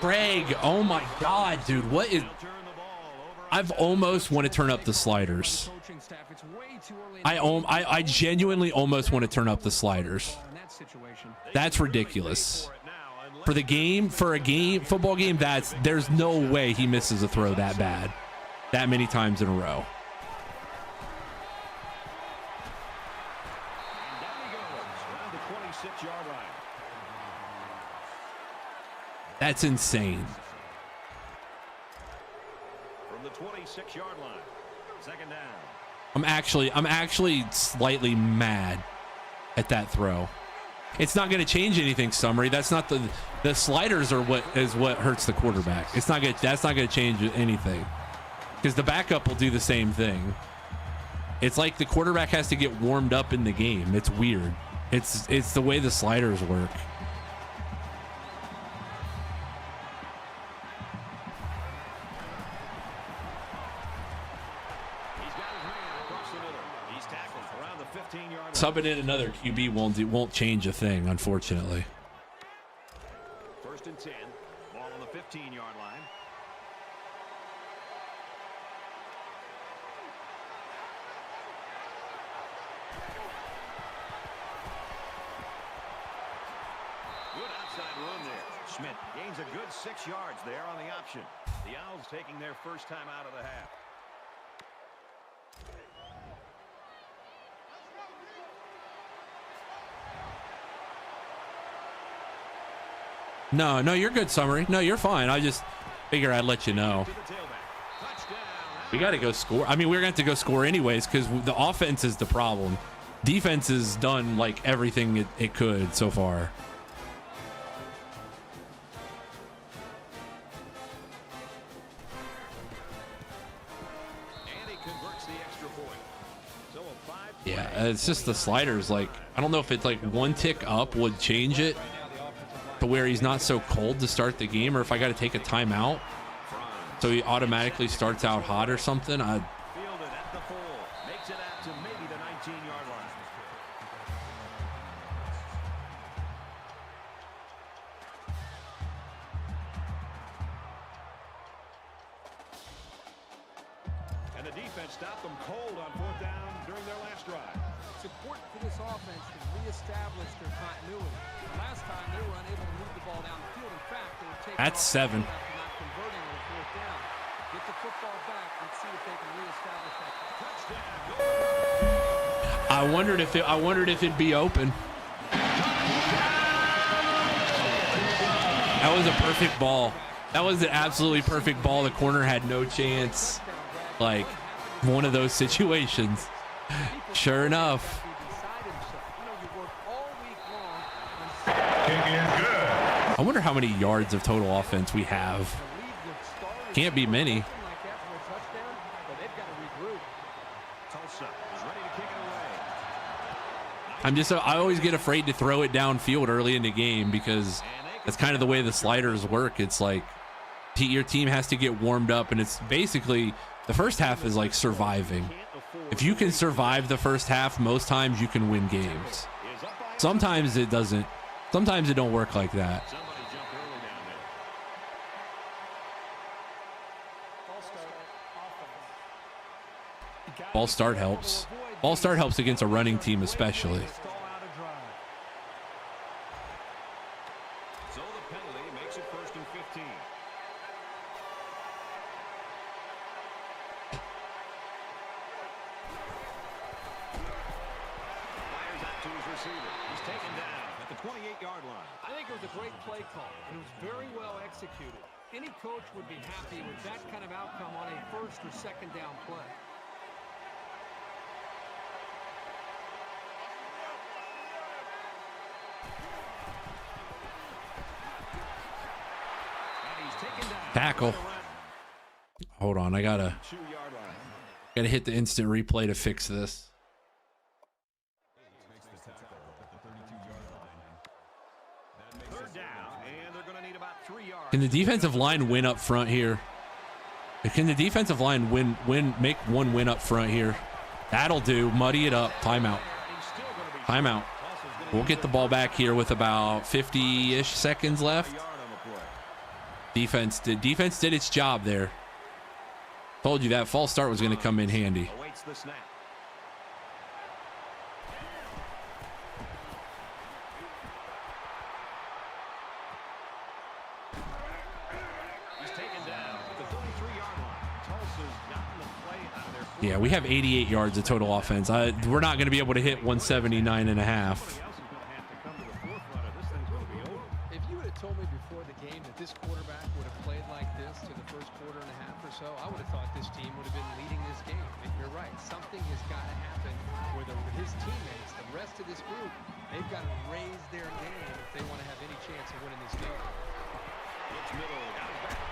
Craig, oh my God, dude. What is... I've almost want to turn up the sliders. I genuinely almost want to turn up the sliders. That's ridiculous. For a football game, there's no way he misses a throw that bad, that many times in a row. That's insane. From the 26-yard line, 2nd down. I'm actually slightly mad at that throw. It's not going to change anything, Summary. That's not the sliders are what hurts the quarterback. That's not going to change anything, because the backup will do the same thing. It's like the quarterback has to get warmed up in the game. It's weird. It's the way the sliders work. Subbing in another QB won't change a thing, unfortunately. 1st and 10. Ball on the 15-yard line. Good outside run there. Schmidt gains a good 6 yards there on the option. The Owls taking their first time out of the half. No, you're good, Summary. No, you're fine. I just figure I'd let you know. We got to go score. I mean, we're going to have to go score anyways, because the offense is the problem. Defense has done like everything it could so far. Yeah, it's just the sliders. Like, I don't know if it's like one tick up would change it to where he's not so cold to start the game, or if I got to take a timeout so he automatically starts out hot or something. Fielded at the 4, makes it out to maybe the 19-yard line. And the defense stopped them cold on 4th down during their last drive. It's important for this offense to reestablish their continuity. The last time they were unable to move the ball down the field. In fact, they were taking that's 7. not converting on 4th down. Get the football back. Let's see if they can reestablish that. Touchdown. I wondered if it'd be open. That was a perfect ball. That was an absolutely perfect ball. The corner had no chance. Like one of those situations. Sure enough. I wonder how many yards of total offense we have. Can't be many. I always get afraid to throw it downfield early in the game, because that's kind of the way the sliders work. It's like your team has to get warmed up, and it's basically the first half is like surviving. If you can survive the first half, most times you can win games. Sometimes it doesn't. Sometimes it don't work like that. False start helps. False start helps against a running team especially. So the penalty makes it 1st and 15. Fires out to his receiver. He's taken down at the 28-yard line. I think it was a great play call, and it was very well executed. Any coach would be happy with that kind of outcome on a 1st or 2nd down play. Tackle. Hold on, I gotta hit the instant replay to fix this. Can the defensive line win up front here? Can the defensive line make one win up front here? That'll do. Muddy it up. Timeout. Timeout. We'll get the ball back here with about 50-ish seconds left. Defense did its job there. Told you that false start was going to come in handy. Awaits the snap. He's taken down at the 33-yard line. Tulsa's gotten the play out of their. Yeah, we have 88 yards of total offense. We're not going to be able to hit 179 and a half. If you would have told me before the game that this quarterback would have played like this to the first quarter and a half or so, I would have thought this team would have been leading this game. And you're right. Something has got to happen where his teammates, the rest of this group, they've got to raise their game if they want to have any chance of winning this game. Looks middle, got it back.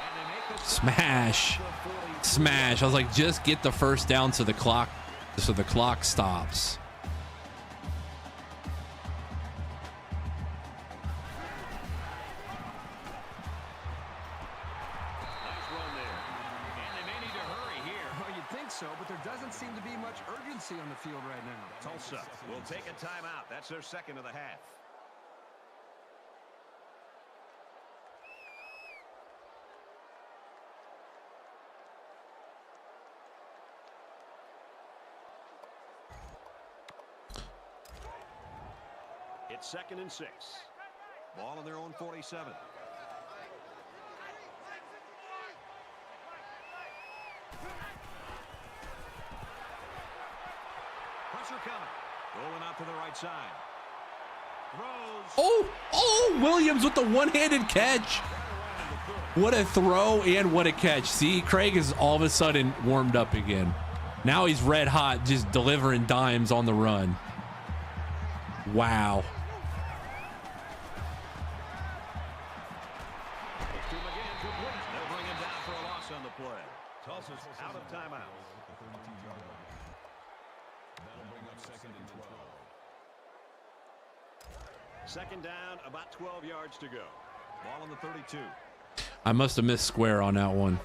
And they make the Smash. Smash. I was like, just get the first down so the clock stops. But there doesn't seem to be much urgency on the field right now. Tulsa will take a timeout. That's their 2nd of the half. It's 2nd and 6. Ball on their own 47. Pressure coming. Rolling out to the right side. Throws. Oh, Williams with the one-handed catch. What a throw and what a catch. See, Craig is all of a sudden warmed up again. Now he's red hot, just delivering dimes on the run. Wow. They'll bring him down for a loss on the play. Tulsa's out of timeout. That'll bring up 2nd and 12. 2nd down, about 12 yards to go. Ball on the 32. I must have missed square on that one.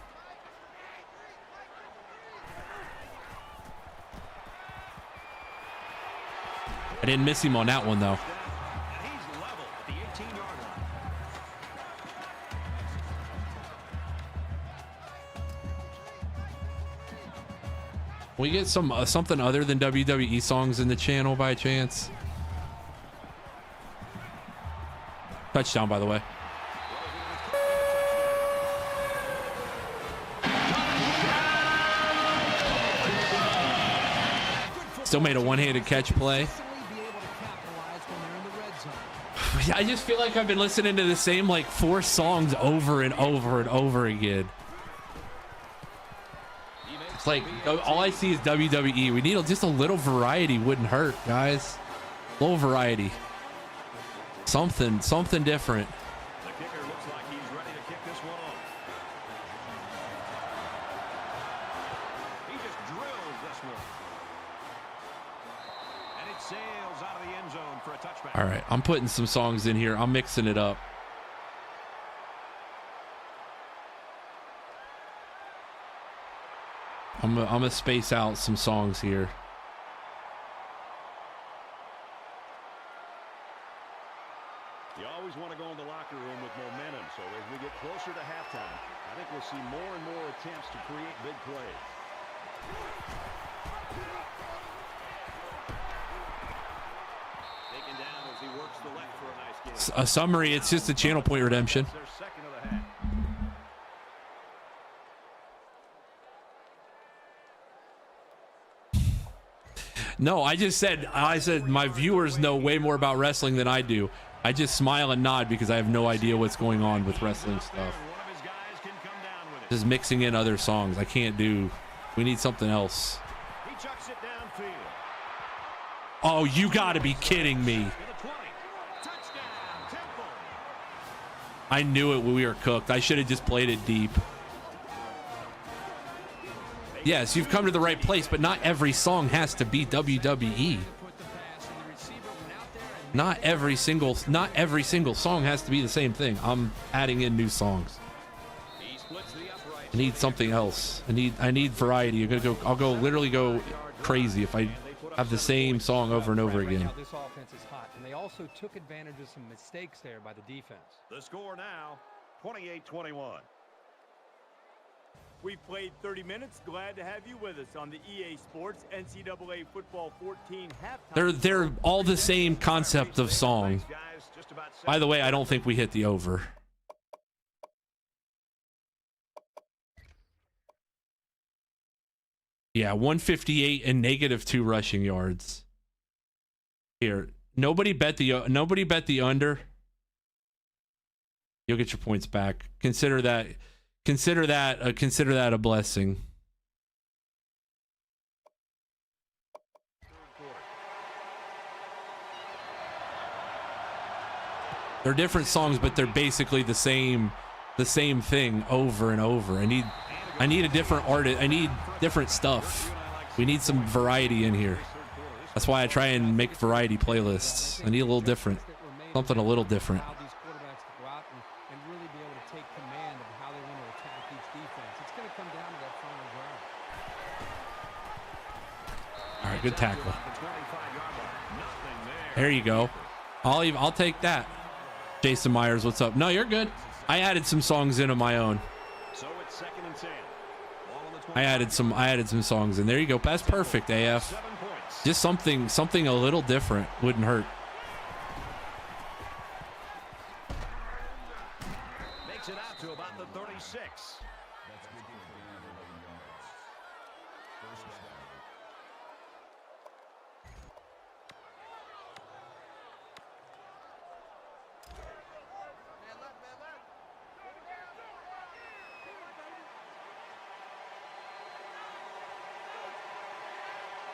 I didn't miss him on that one, though. And he's level at the 18-yard line. We get some something other than WWE songs in the channel by chance. Touchdown, by the way. Still made a one-handed catch play. I just feel like I've been listening to the same like 4 songs over and over and over again. It's like all I see is WWE. We need just a little variety. Wouldn't hurt, guys. A little variety. Something different. The kicker looks like he's ready to kick this one off. He just drills this one. And it sails out of the end zone for a touchback. All right, I'm putting some songs in here. I'm mixing it up. I'm gonna space out some songs here. You always want to go in the locker room with momentum, so as we get closer to halftime, I think we'll see more and more attempts to create big plays. A summary, it's just a channel point redemption. No, I said my viewers know way more about wrestling than I do. I just smile and nod because I have no idea what's going on with wrestling stuff. Just mixing in other songs. I can't do. We need something else. Oh, you gotta be kidding me. I knew it when we were cooked. I should have just played it deep. Yes, you've come to the right place, but not every song has to be WWE. Not every single song has to be the same thing. I'm adding in new songs. I need something else. I need variety. I'll literally go crazy if I have the same song over and over again. This offense is hot, and they also took advantage of some mistakes there by the defense. The score now, 28-21. We've played 30 minutes. Glad to have you with us on the EA Sports NCAA Football 14 halftime. They're all the same concept of song. By the way, I don't think we hit the over. Yeah, 158 and -2 rushing yards. Here, nobody bet the under. You'll get your points back. Consider that a blessing. They're different songs, but they're basically the same thing over and over. I need a different artist. I need different stuff. We need some variety in here. That's why I try and make variety playlists. I need a little different, something a little different. All right, good tackle. There you go. I'll take that. Jason Myers, what's up? No, you're good. I added some songs in of my own. I added some songs in. There you go. That's perfect, AF. Just something a little different wouldn't hurt. Makes it out to about the 36.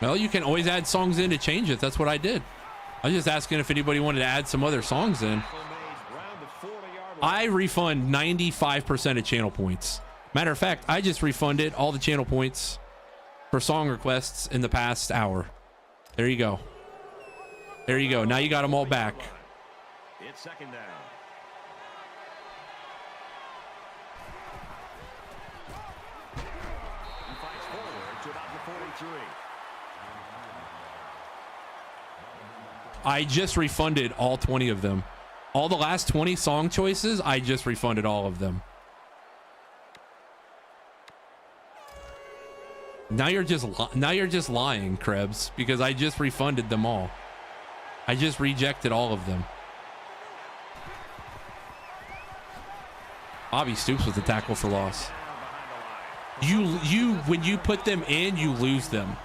Well, you can always add songs in to change it. That's what I did. I was just asking if anybody wanted to add some other songs in. I refund 95% of channel points. Matter of fact, I just refunded all the channel points for song requests in the past hour. There you go. There you go. Now you got them all back. It's second down. He fights forward to about the 43. I just refunded all 20 of them. All the last 20 song choices, I just refunded all of them. Now you're just lying, Krebs, because I just refunded them all. I just rejected all of them. Bobby Stoops with the tackle for loss. When you put them in, you lose them.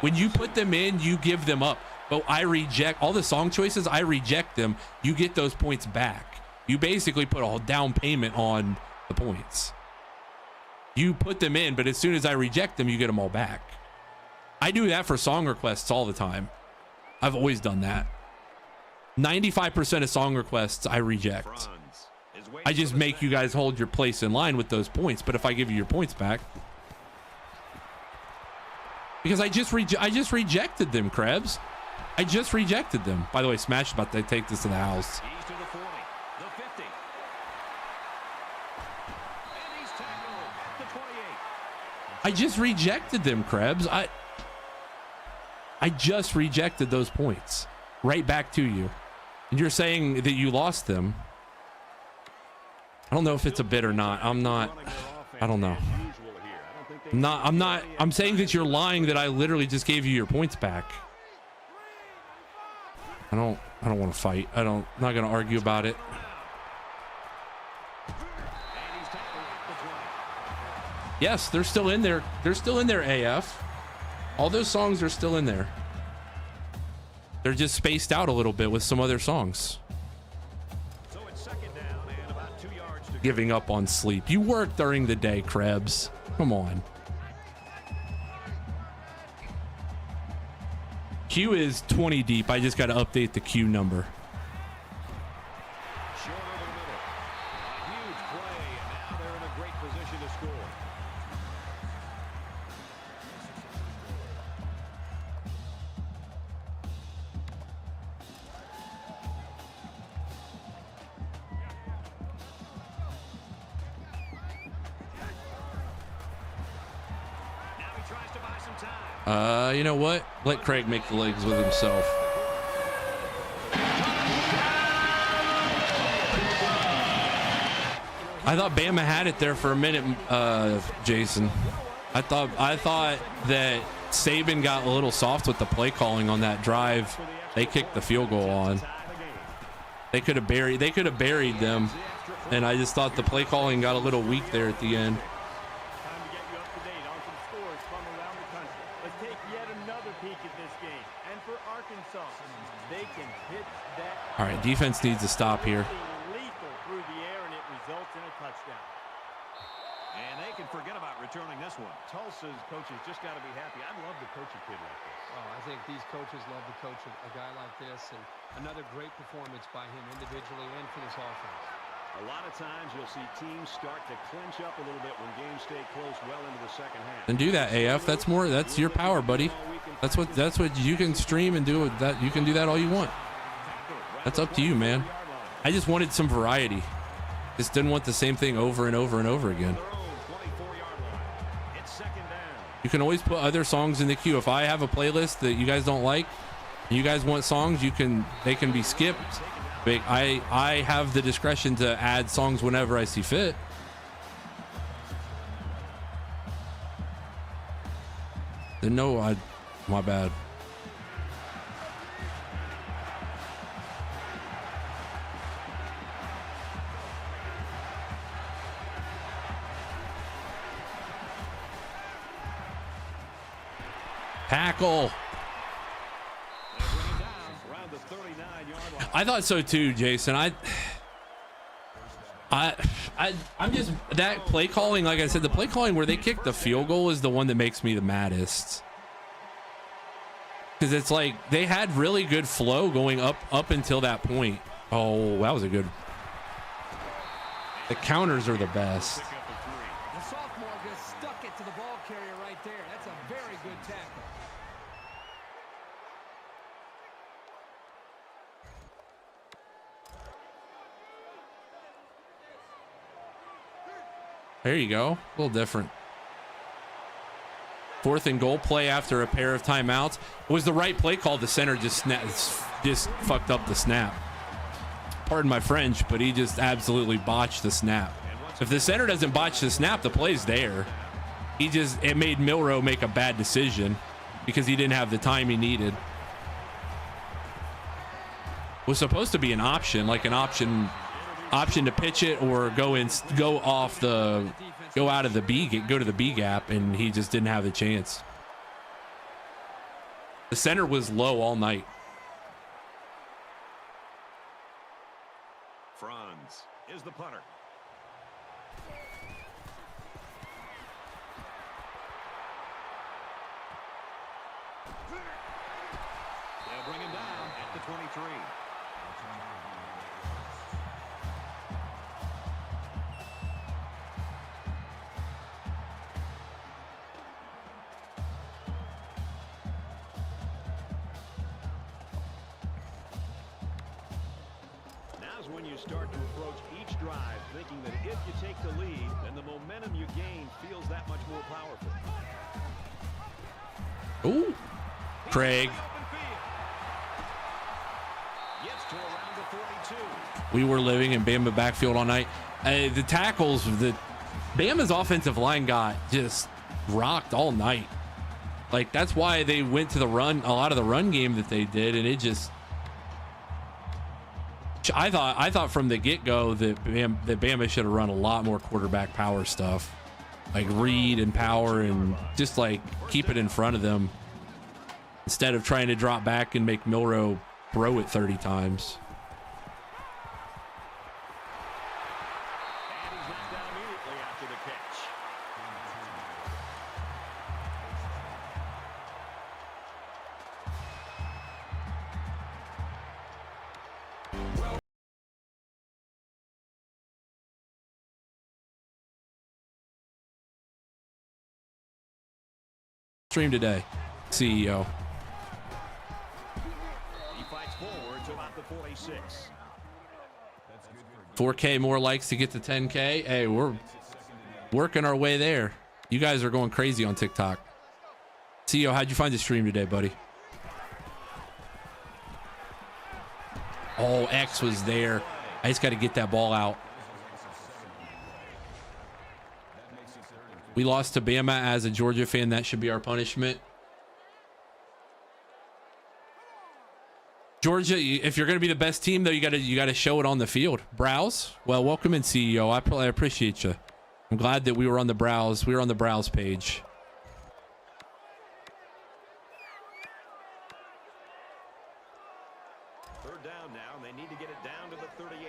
When you put them in, you give them up. But I reject all the song choices. I reject them. You get those points back. You basically put a down payment on the points. You put them in, but as soon as I reject them, you get them all back. I do that for song requests all the time. I've always done that. 95% of song requests I reject. I just make you guys hold your place in line with those points. But if I give you your points back, because I just rejected them, Krebs. I just rejected them. By the way, Smash is about to take this to the house. He's to the 40, the 50. And he's tackled the 28. I just rejected them, Krebs. I just rejected those points right back to you. And you're saying that you lost them. I don't know if it's a bid or not. I don't know. I'm saying that you're lying that I literally just gave you your points back. I don't want to fight. I'm not going to argue about it. Yes, they're still in there. They're still in there, AF. All those songs are still in there. They're just spaced out a little bit with some other songs. So it's second down and about 2 yards to go. Giving up on sleep. You work during the day, Krebs. Come on. Q is 20 deep. I just got to update the Q number. Short over the middle. A huge play, and now they're in a great position to score. Now he tries to buy some time. You know what? Let Craig make the legs with himself. I thought Bama had it there for a minute, Jason. I thought that Saban got a little soft with the play calling on that drive. They kicked the field goal on. They could have buried them, and I just thought the play calling got a little weak there at the end. Time to get you up to date on some scores from around the country. Let's take yet another peek at this game. And for Arkansas, they can hit that. All right, defense needs to stop here. Lethal through the air, and it results in a touchdown. And they can forget about returning this one. Tulsa's coaches just got to be happy. I'd love to coach a kid like this. Oh, I think these coaches love to coach a guy like this, and another great performance by him individually and for this offense. A lot of times you'll see teams start to clinch up a little bit when games stay close well into the second half. And do that, AF. That's your power, buddy. That's what you can stream and do that. You can do that all you want. That's up to you, man. I just wanted some variety. Just didn't want the same thing over and over and over again. You can always put other songs in the queue. If I have a playlist that you guys don't like, you guys want songs, they can be skipped. But I have the discretion to add songs whenever I see fit. No, my bad. Tackle. I thought so too, Jason. I'm just that play calling. Like I said, the play calling where they kick the field goal is the one that makes me the maddest. Because it's like they had really good flow going up until that point. Oh, that was a good. The counters are the best. The sophomore just stuck it to the ball carrier right there. That's a very good tackle. There you go. A little different. 4th and goal play after a pair of timeouts. It was the right play call. The center just fucked up the snap. Pardon my French, but he just absolutely botched the snap. If the center doesn't botch the snap, the play's there. It made Milroe make a bad decision because he didn't have the time he needed. It was supposed to be an option, like an option to pitch it or go out of the B, go to the B gap, and he just didn't have the chance. The center was low all night. Franz is the punter. They'll bring him down at the 23. When you start to approach each drive thinking that if you take the lead, then the momentum you gain feels that much more powerful. Ooh, Craig. Gets to around the 42. We were living in Bama backfield all night. The tackles, Bama's offensive line got just rocked all night. Like, that's why they went to the run, a lot of the run game that they did, and it just, I thought from the get-go that Bama should have run a lot more quarterback power stuff, like read and power, and just like keep it in front of them instead of trying to drop back and make Milroe throw it 30 times. Stream today, CEO. He fights forward to about the 46. 4K more likes to get to 10K. Hey, we're working our way there. You guys are going crazy on TikTok. CEO, how'd you find the stream today, buddy? Oh, X was there. I just got to get that ball out. We lost to Bama. As a Georgia fan, that should be our punishment. Georgia, if you're going to be the best team, though, you got to show it on the field. Browse, well, welcome in, CEO. I appreciate you. I'm glad that we were on the Browse. We were on the Browse page. Third down now, and they need to get it down to the 38.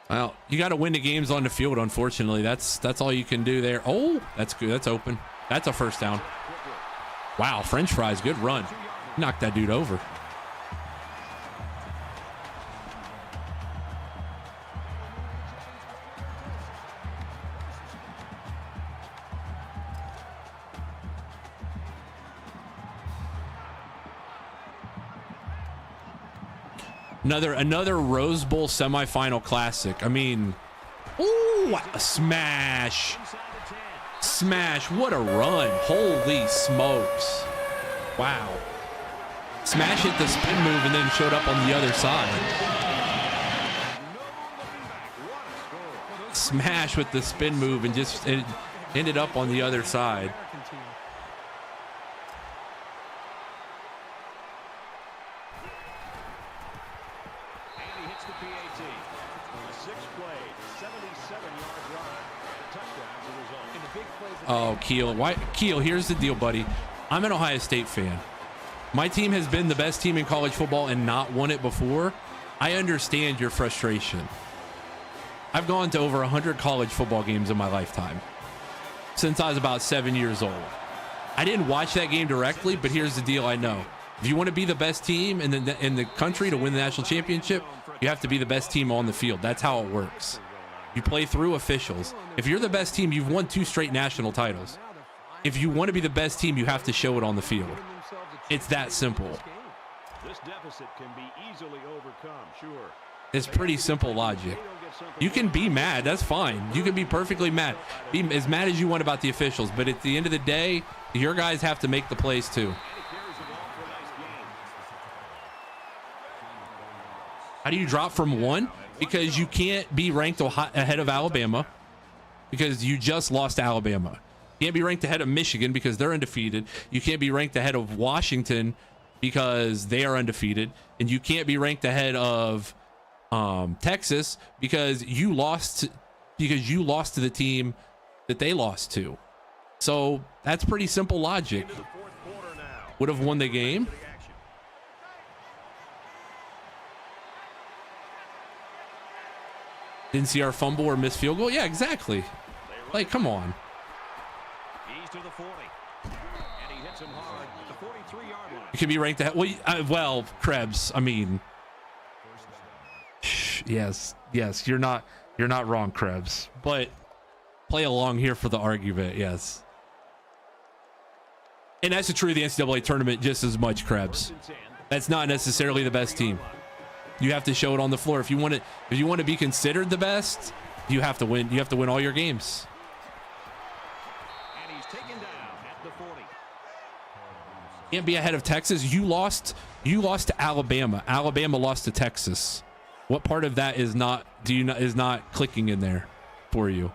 Well, you got to win the games on the field, unfortunately. That's all you can do there. Oh, that's good. That's open. That's a first down. Wow, French fries, good run. Knocked that dude over. Another Rose Bowl semifinal classic. I mean, ooh, a smash. Smash. What a run. Holy smokes. Wow. Smash hit the spin move and then showed up on the other side. Smash with the spin move and just it ended up on the other side. Oh, Keel. Why, Keel, here's the deal, buddy. I'm an Ohio State fan. My team has been the best team in college football and not won it before. I understand your frustration. I've gone to over 100 college football games in my lifetime since I was about 7 years old. I didn't watch that game directly, but here's the deal I know. If you want to be the best team in the country to win the national championship, you have to be the best team on the field. That's how it works. You play through officials. If you're the best team, you've won 2 straight national titles. If you want to be the best team, you have to show it on the field. It's that simple. This deficit can be easily overcome, sure. It's pretty simple logic. You can be mad. That's fine. You can be perfectly mad. Be as mad as you want about the officials. But at the end of the day, your guys have to make the plays too. How do you drop from 1? Because you can't be ranked ahead of Alabama because you just lost to Alabama. You can't be ranked ahead of Michigan because they're undefeated. You can't be ranked ahead of Washington because they are undefeated. And you can't be ranked ahead of Texas because you lost to the team that they lost to. So that's pretty simple logic. Would have won the game. Didn't see our fumble or missed field goal. Yeah, exactly. Like, come on. He's to the 40. And he hits him hard at the 43-yard line. You can be ranked ahead. Well, Krebs, I mean, yes, you're not wrong, Krebs. But play along here for the argument, yes. And that's the truth of the NCAA tournament just as much, Krebs. That's not necessarily the best team. You have to show it on the floor. If you want to be considered the best, you have to win. You have to win all your games. And he's taken down at the 40. Can't be ahead of Texas. You lost to Alabama. Alabama lost to Texas. What part of that is not clicking in there for you?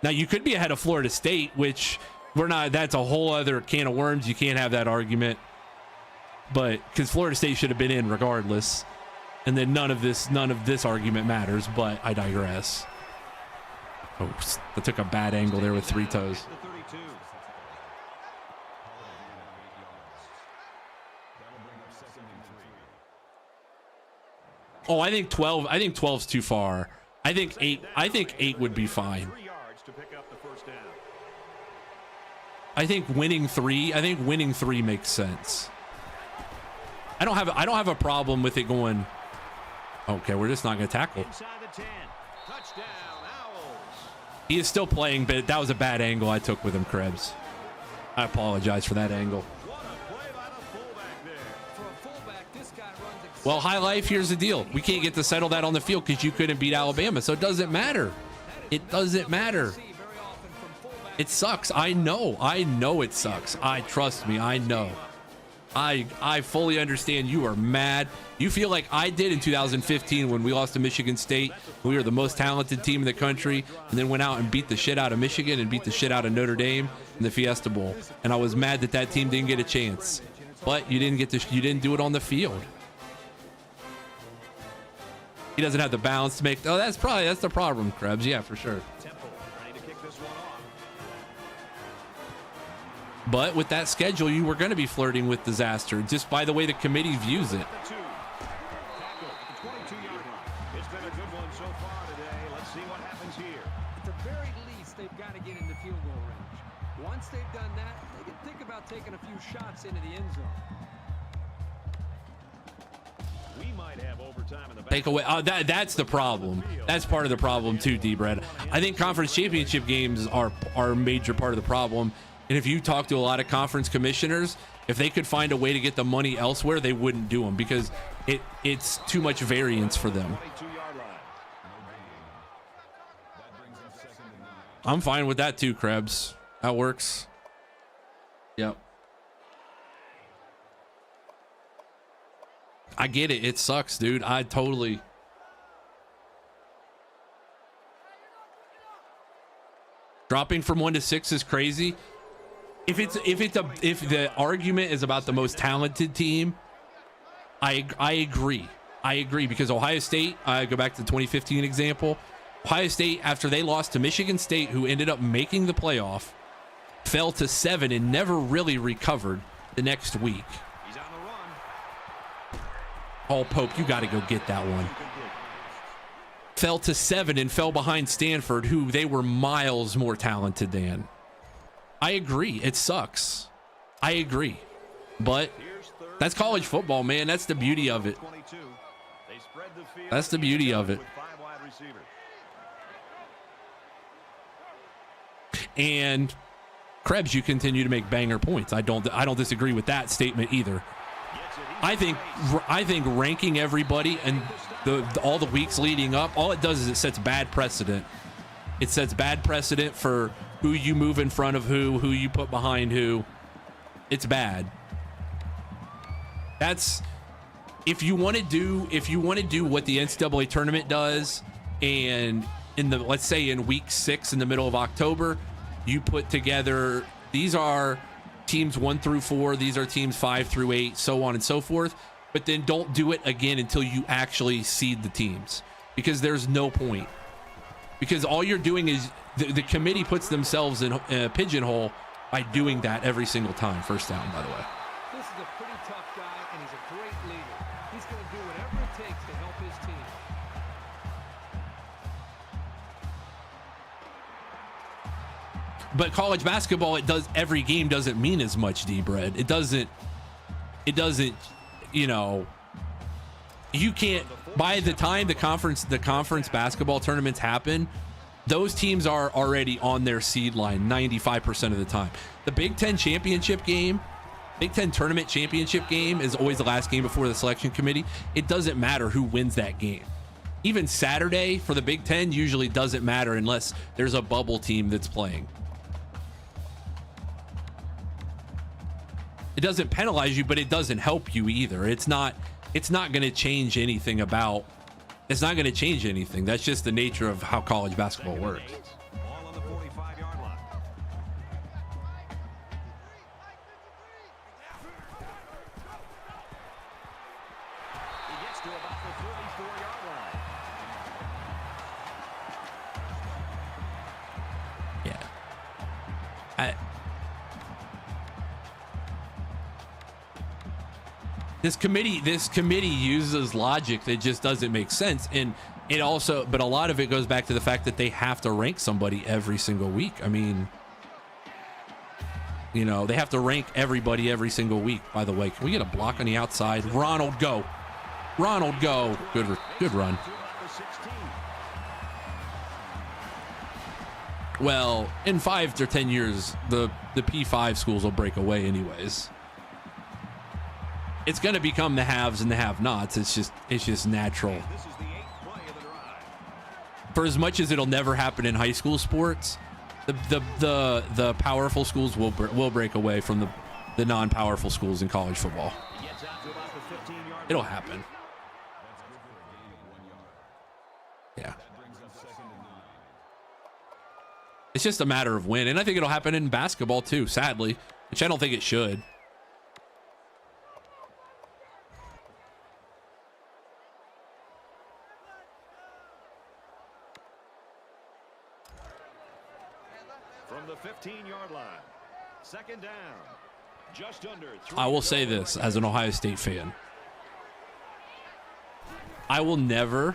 Now you could be ahead of Florida State, which we're not. That's a whole other can of worms. You can't have that argument. But because Florida State should have been in regardless, and then none of this argument matters. But I digress. Oh, I took a bad angle there with 3 toes. Oh, I think 12. I think 12's too far. I think 8. I think 8 would be fine. I think winning 3. I think winning 3 makes sense. I don't have a problem with it going. Okay, we're just not going to tackle. He is still playing, but that was a bad angle I took with him, Krebs. I apologize for that angle. Well, High Life, here's the deal. We can't get to settle that on the field because you couldn't beat Alabama, so it doesn't matter. It doesn't matter. It sucks. I know it sucks. Trust me, I know. I fully understand you are mad. You feel like I did in 2015 when we lost to Michigan State. We were the most talented team in the country, and then went out and beat the shit out of Michigan and beat the shit out of Notre Dame in the Fiesta Bowl. And I was mad that team didn't get a chance. But you didn't do it on the field. He doesn't have the balance to make. Oh, that's the problem, Krebs. Yeah, for sure. But with that schedule, you were going to be flirting with disaster, just by the way the committee views it. It's been a good one so far today. Let's see what happens here. At the very least, they've got to get in the field goal range. Once they've done that, they can think about taking a few shots into the end zone. We might have overtime in the back. Take away. That's the problem. That's part of the problem too, D-Bread. I think conference championship games are a major part of the problem. And if you talk to a lot of conference commissioners, if they could find a way to get the money elsewhere, they wouldn't do them because it's too much variance for them. I'm fine with that too, Krebs. That works. Yep. I get it. It sucks, dude. I totally. Dropping from 1 to 6 is crazy. If the argument is about the most talented team, I agree. I agree because Ohio State, I go back to the 2015 example. Ohio State, after they lost to Michigan State, who ended up making the playoff, fell to 7 and never really recovered the next week. He's on the run. Paul Pope, you got to go get that one. Fell to 7 and fell behind Stanford, who they were miles more talented than. I agree. It sucks. I agree. But that's college football, man. That's the beauty of it. That's the beauty of it. And Krebs, you continue to make banger points. I don't disagree with that statement either. I think ranking everybody and all the weeks leading up, all it does is it sets bad precedent. It sets bad precedent for who you move in front of who you put behind who. It's bad. That's if you want to do what the NCAA tournament does, and let's say in week 6 in the middle of October, you put together, these are teams 1 through 4, these are teams 5 through 8, so on and so forth. But then don't do it again until you actually seed the teams, because there's no point. Because all you're doing is the committee puts themselves in a pigeonhole by doing that every single time. First down, by the way. This is a pretty tough guy, and he's a great leader. He's going to do whatever it takes to help his team. But college basketball, every game doesn't mean as much, D-Bread. It doesn't, you can't, by the time the conference basketball tournaments happen, those teams are already on their seed line 95% of the time. The Big Ten championship game, Big Ten tournament championship game is always the last game before the selection committee. It doesn't matter who wins that game. Even Saturday for the Big Ten usually doesn't matter unless there's a bubble team that's playing. It doesn't penalize you, but it doesn't help you either. It's not going to change anything about It's not going to change anything. That's just the nature of how college basketball works. Ball on the 45-yard line. He gets to about the 34-yard line. Yeah. This committee uses logic that just doesn't make sense, and it also, but a lot of it goes back to the fact that they have to rank somebody every single week. I mean, you know, they have to rank everybody every single week. By the way, can we get a block on the outside? Ronald, go. Ronald, go. Good run. Well, in 5 to 10 years, the P5 schools will break away anyways. It's going to become the haves and the have-nots. It's just natural. For as much as it'll never happen in high school sports, the powerful schools will break away from the non-powerful schools in college football. It'll happen. Yeah. It's just a matter of when, and I think it'll happen in basketball too, sadly, which I don't think it should. From the 15-yard line, second down, just under. I will say this as an Ohio State fan. I will never,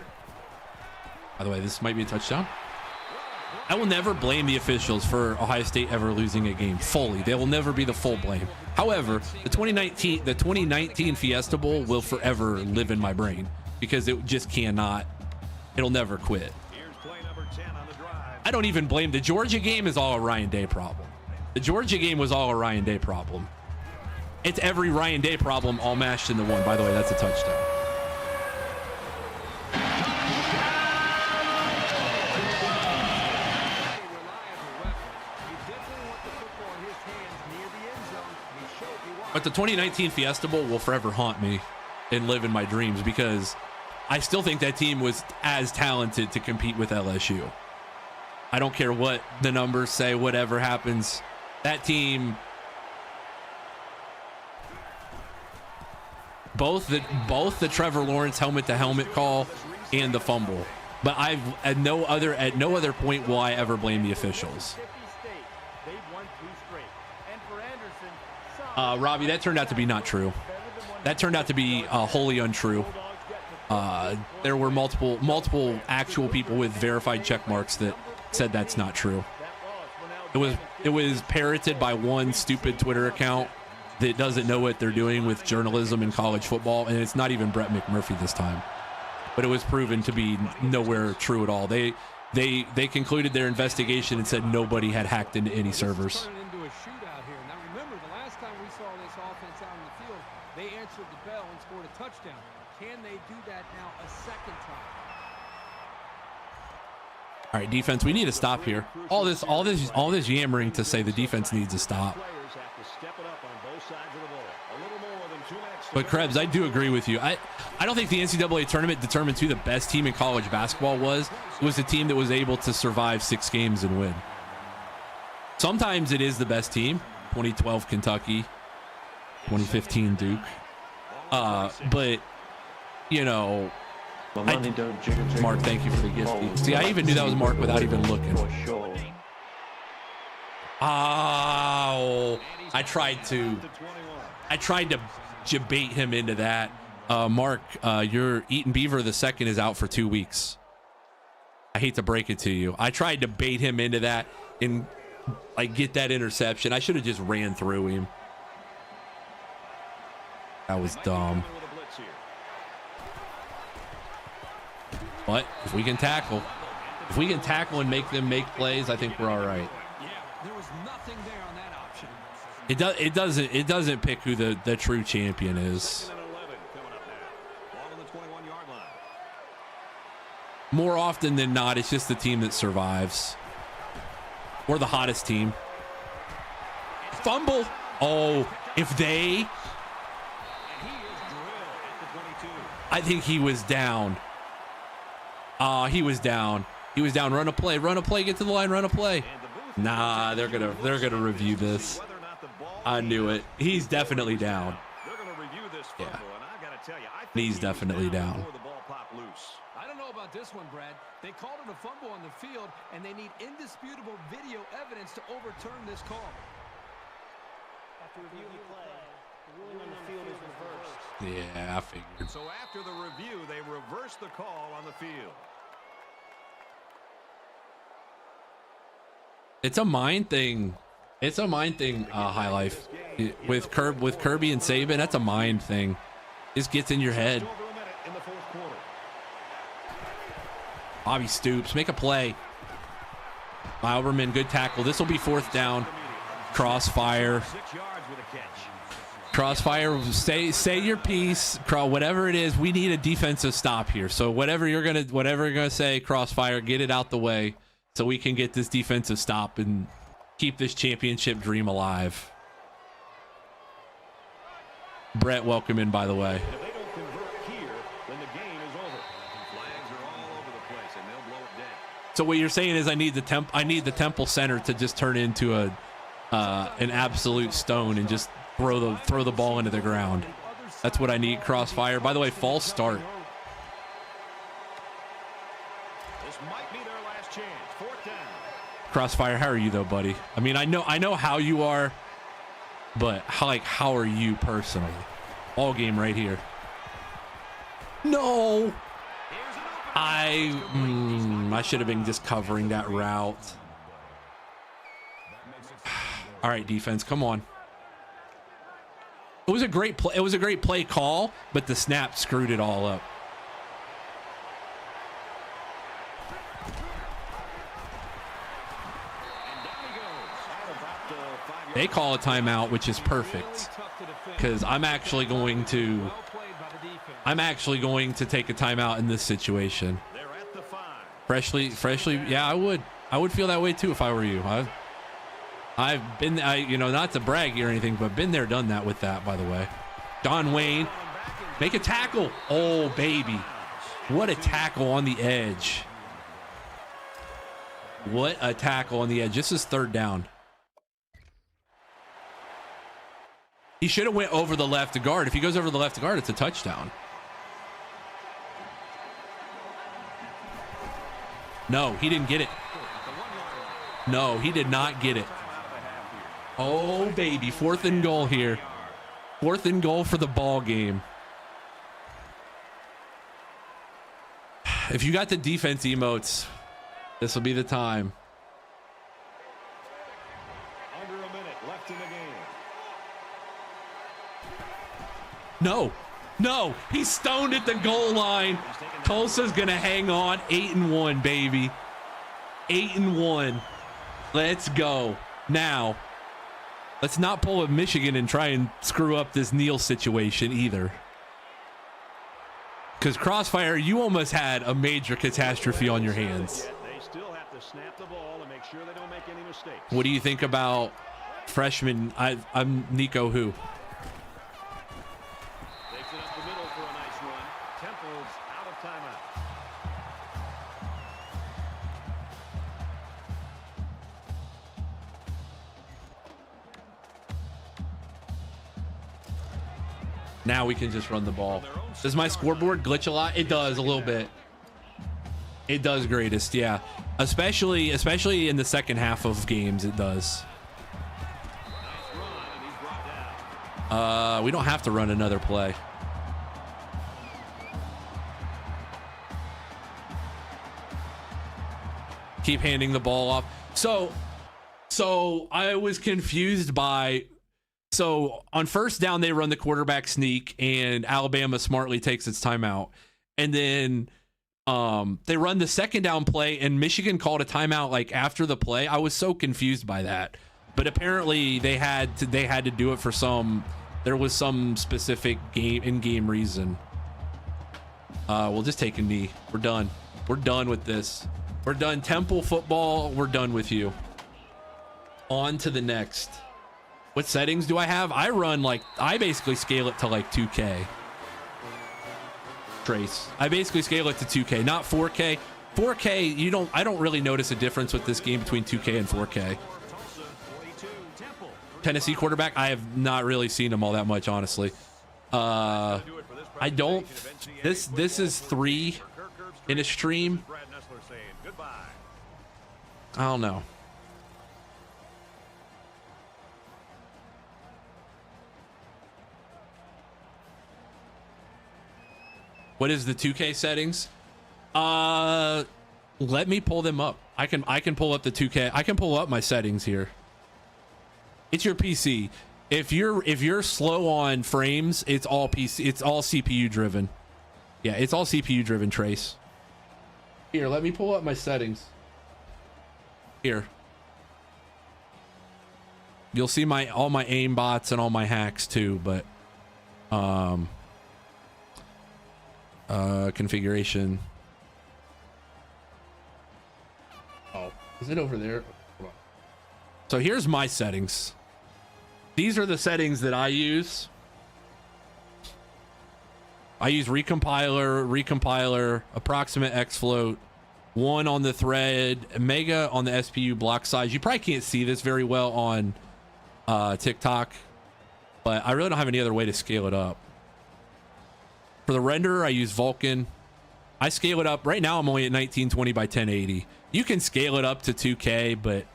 by the way, this might be a touchdown. I will never blame the officials for Ohio State ever losing a game fully. They will never be the full blame. However, the 2019 Fiesta Bowl will forever live in my brain because it just cannot, it'll never quit. I don't even blame the Georgia game is all a Ryan Day problem. The Georgia game was all a Ryan Day problem. It's every Ryan Day problem all mashed into one. By the way, that's a touchdown. But the 2019 Fiesta Bowl will forever haunt me and live in my dreams because I still think that team was as talented to compete with LSU. I don't care what the numbers say, whatever happens. That team, both the Trevor Lawrence helmet-to-helmet call and the fumble. But at no other point will I ever blame the officials. Robbie, that turned out to be not true. That turned out to be wholly untrue. There were multiple actual people with verified check marks that said that's not true. It was parroted by one stupid Twitter account that doesn't know what they're doing with journalism in college football, and it's not even Brett McMurphy this time. But it was proven to be nowhere true at all. They concluded their investigation and said nobody had hacked into any servers. They answered the bell and scored a touchdown. Can they do that now a second time? All right, defense, we need to stop here. All this yammering to say the defense needs to stop. But Krebs, I do agree with you. I don't think the NCAA tournament determines who the best team in college basketball was. It was the team that was able to survive 6 games and win. Sometimes it is the best team. 2012 Kentucky. 2015 Duke. But, you know, Mark, thank you for the gift. See, I even knew that was Mark without even looking. Oh, I tried to debate him into that. Mark, your Eaton Beaver II is out for 2 weeks. I hate to break it to you. I tried to bait him into that and like get that interception. I should have just ran through him. That was dumb. But if we can tackle and make them make plays, I think we're all right. There was nothing there on that option. It doesn't pick who the true champion is. More often than not, it's just the team that survives. Or the hottest team. Fumble. Oh, if they... I think he was down. He was down. He was down. Run a play. Run a play. Get to the line. Run a play. Nah, they're gonna review this. I knew it. He's definitely down. Yeah. He's definitely down. I don't know about this one, Brad. They called it a fumble on the field, and they need indisputable video evidence to overturn this call. After review of the play, the ruling on the field is reversed. Yeah, I figured. So after the review, they reversed the call on the field. It's a mind thing. It's a mind thing, High Life. With Kirby and Saban, that's a mind thing. Just gets in your head. Bobby Stoops, make a play. Auburn, good tackle. This will be 4th down. Crossfire. Crossfire, say your piece. Whatever it is, we need a defensive stop here. So whatever you're gonna say, Crossfire, get it out the way so we can get this defensive stop and keep this championship dream alive. Brett, welcome in, by the way. If they don't convert here, then the game is over. Flags are all over the place, and they'll blow it dead. So what you're saying is I need the Temple Center to just turn into an absolute stone and just throw the ball into the ground. That's what I need. Crossfire. By the way, false start. This might be their last chance. 4th down. Crossfire, how are you though, buddy? I mean, I know how you are, but how are you personally? All game right here. No. I should have been just covering that route. All right, defense, come on. It was a great play. It was a great play call, but the snap screwed it all up. They call a timeout, which is perfect, because I'm actually going to take a timeout in this situation. Freshly, yeah, I would feel that way too if I were you. I've been, not to brag or anything, but been there, done that with that. By the way, Don Wayne, make a tackle. Oh baby, what a tackle on the edge! What a tackle on the edge. This is 3rd down. He should have went over the left guard. If he goes over the left guard, it's a touchdown. No, he didn't get it. No, he did not get it. Oh, baby. 4th and goal here. 4th and goal for the ball game. If you got the defense emotes, this will be the time. Under a minute left in the game. No, he's stoned at the goal line. Tulsa's gonna hang on. 8-1, baby. 8-1. Let's go. Now, let's not pull a Michigan and try and screw up this Neal situation either. Because Crossfire, you almost had a major catastrophe on your hands. They still have to snap the ball and make sure they don't make any mistakes. What do you think about freshman? I'm Nico who? Takes it up the middle for a nice run. Temple's out of timeout. Now we can just run the ball. Does my scoreboard glitch a lot? It does a little bit. It does, greatest, yeah. Especially in the second half of games, it does. We don't have to run another play. Keep handing the ball off. So I was confused by. So on 1st down, they run the quarterback sneak, and Alabama smartly takes its timeout. And then they run the 2nd down play, and Michigan called a timeout like after the play. I was so confused by that, but apparently they had to do it for there was some specific in-game reason. We'll just take a knee. We're done. We're done with this. We're done. Temple football. We're done with you. On to the next. What settings do I have? I basically scale it to like 2K. Trace. I basically scale it to 2K, not 4K. 4K, I don't really notice a difference with this game between 2K and 4K. Tennessee quarterback, I have not really seen him all that much, honestly. I don't. This is 3 in a stream. I don't know. What is the 2K settings? Let me pull them up. I can pull up the 2K. I can pull up my settings here. It's your PC. If you're slow on frames, it's all PC. It's all CPU driven. Yeah, it's all CPU driven, Trace. Here, let me pull up my settings. Here. You'll see all my aim bots and all my hacks too, but configuration. Oh, is it over there? So here's my settings. These are the settings that I use. I use recompiler, approximate xfloat, 1 on the thread, mega on the SPU block size. You probably can't see this very well on TikTok, but I really don't have any other way to scale it up. For the renderer, I use Vulkan. I scale it up. Right now, I'm only at 1920 by 1080. You can scale it up to 2K, but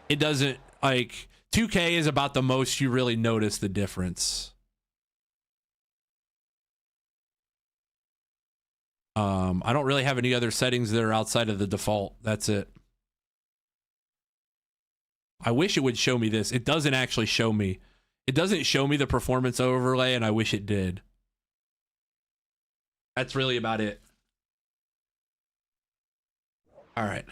it doesn't, like, 2K is about the most you really notice the difference. I don't really have any other settings that are outside of the default. That's it. I wish it would show me this. It doesn't actually show me. It doesn't show me the performance overlay, and I wish it did. That's really about it. All right.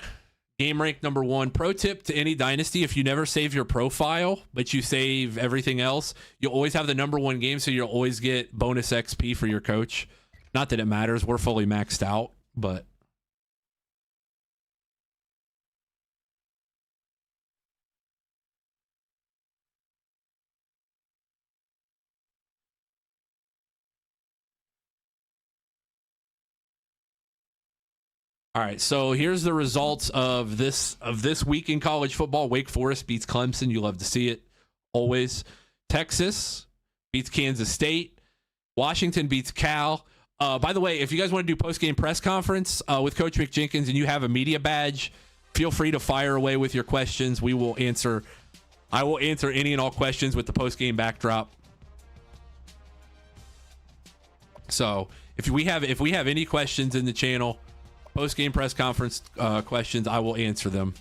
Game rank number 1. Pro tip to any dynasty: if you never save your profile, but you save everything else, you'll always have the number 1 game, so you'll always get bonus XP for your coach. Not that it matters. We're fully maxed out, but... All right, so here's the results of this week in college football. Wake Forest beats Clemson. You love to see it, always. Texas beats Kansas State. Washington beats Cal. By the way, if you guys want to do post-game press conference with Coach McJenkins and you have a media badge, feel free to fire away with your questions. I will answer any and all questions with the post-game backdrop. So if we have any questions in the channel, post-game press conference questions, I will answer them.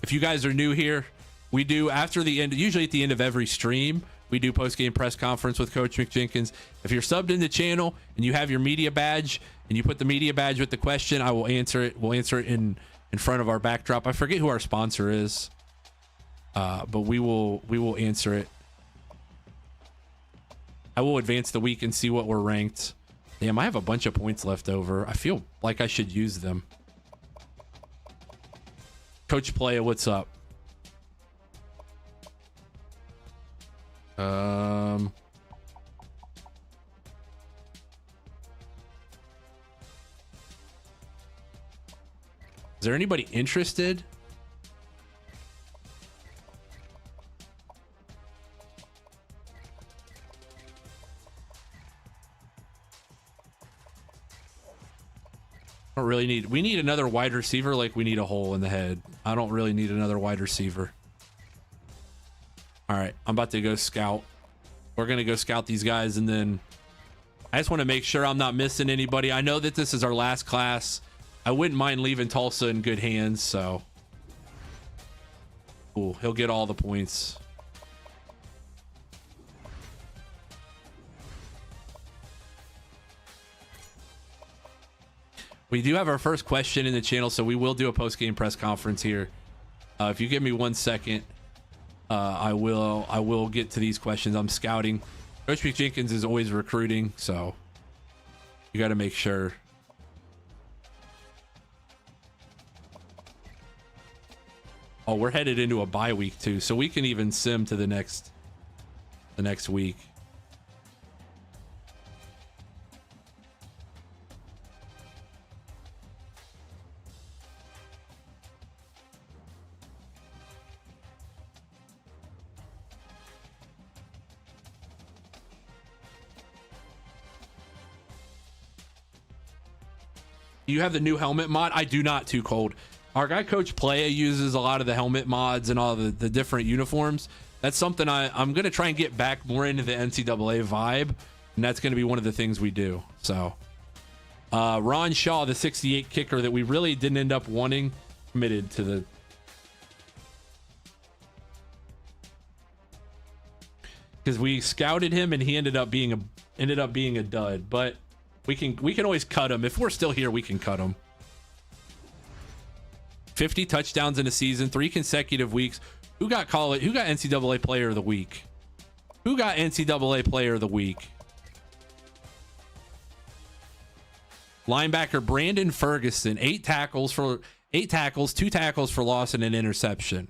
If you guys are new here, we do after the end, usually at the end of every stream, we do post-game press conference with Coach McJenkins. If you're subbed in the channel and you have your media badge and you put the media badge with the question, I will answer it. We'll answer it in front of our backdrop. I forget who our sponsor is, but we will answer it. I will advance the week and see what we're ranked. Damn, I have a bunch of points left over. I feel like I should use them. Coach Playa, what's up? Is there anybody interested? We need another wide receiver like we need a hole in the head. I don't really need another wide receiver. All right, I'm about to go scout. We're going to go scout these guys, and then I just want to make sure I'm not missing anybody. I know that this is our last class. I wouldn't mind leaving Tulsa in good hands, so. Cool, he'll get all the points. We do have our first question in the channel, so we will do a post-game press conference here. If you give me 1 second, I will get to these questions. I'm scouting. Coach McJenkins is always recruiting, so you got to make sure. Oh, we're headed into a bye week too, so we can even sim to the next week. You have the new helmet mod? I do not, Too Cold. Our guy Coach Playa uses a lot of the helmet mods and all the different uniforms. That's something I'm going to try and get back more into the NCAA vibe, and that's going to be one of the things we do. So Ron Shaw, the 68 kicker that we really didn't end up wanting, committed to the because we scouted him and he ended up being a dud, but we can always cut him. If we're still here, we can cut him. 50 touchdowns in a season, 3 consecutive weeks. Who got NCAA player of the week? Who got NCAA player of the week? Linebacker Brandon Ferguson, 8 tackles, 2 tackles for loss and an interception.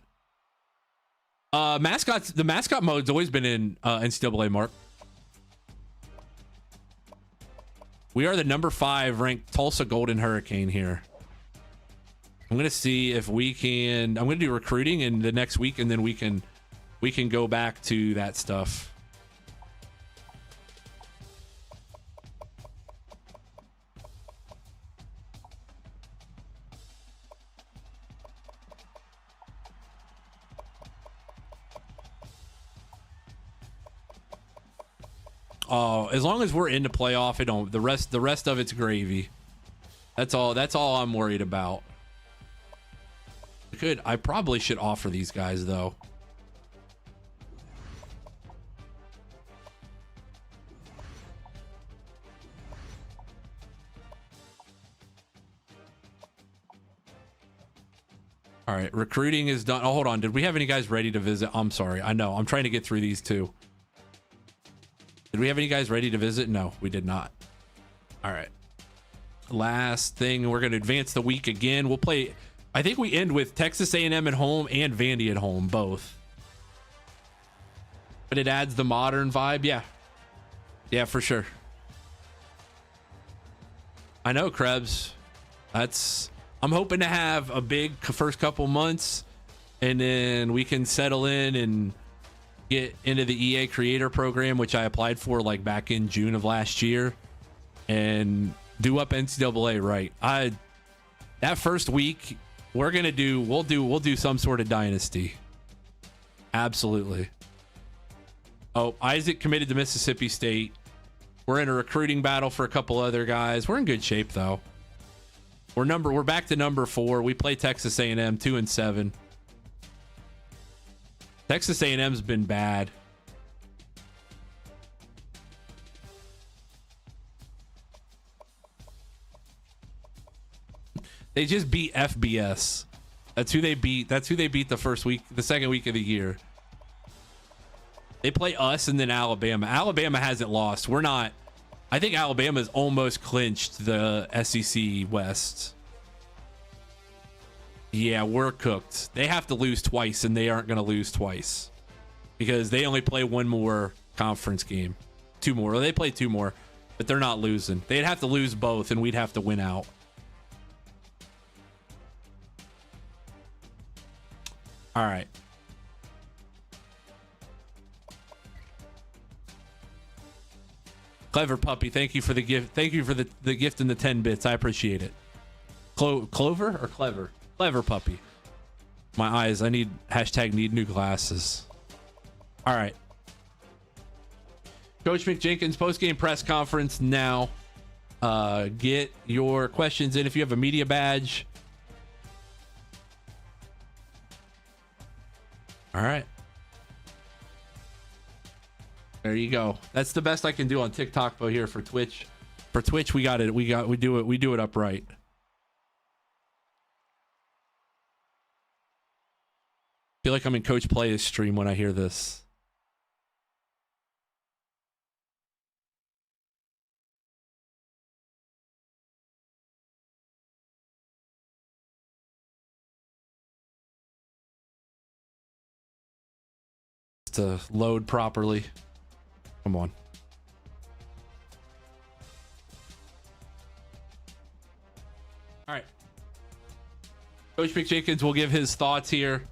The mascot mode's always been in NCAA, Mark. We are the number 5 ranked Tulsa Golden Hurricane here. I'm going to see if we can, I'm going to do recruiting in the next week, and then we can go back to that stuff. Oh, as long as we're in the playoff, the rest of it's gravy. That's all I'm worried about. I probably should offer these guys though. All right, recruiting is done. Oh, hold on. Did we have any guys ready to visit? I'm sorry. I know. I'm trying to get through these too. Did we have any guys ready to visit? No, we did not. All right. Last thing, we're going to advance the week again. We'll play, I think we end with Texas A&M at home and Vandy at home, both. But it adds the modern vibe. Yeah. Yeah, for sure. I know, Krebs. I'm hoping to have a big first couple months, and then we can settle in and get into the EA creator program, which I applied for like back in June of last year, and do up NCAA right. That first week we'll do some sort of dynasty. Absolutely. Oh, Isaac committed to Mississippi State. We're in a recruiting battle for a couple other guys. We're in good shape though. We're back to number 4. We play Texas A&M 2-7. Texas A&M's been bad. They just beat FBS. That's who they beat. That's who they beat the second week of the year. They play us and then Alabama. Alabama hasn't lost. We're not. I think Alabama's almost clinched the SEC West. Yeah, we're cooked. They have to lose twice, and they aren't going to lose twice because they only play one more conference game. 2 more. Well, they play 2 more, but they're not losing. They'd have to lose both, and we'd have to win out. All right. Clever Puppy, thank you for the gift. Thank you for the gift and the 10 bits. I appreciate it. Clover or Clever? Clever Puppy. My eyes. I need #need new glasses. All right. Coach McJenkins post-game press conference now. Get your questions in if you have a media badge. All right. There you go. That's the best I can do on TikTok, but here for Twitch. For Twitch, we got it. We do it upright. I feel like I'm in Coach Play's stream when I hear this. To load properly. Come on. All right. Coach McJenkins will give his thoughts here.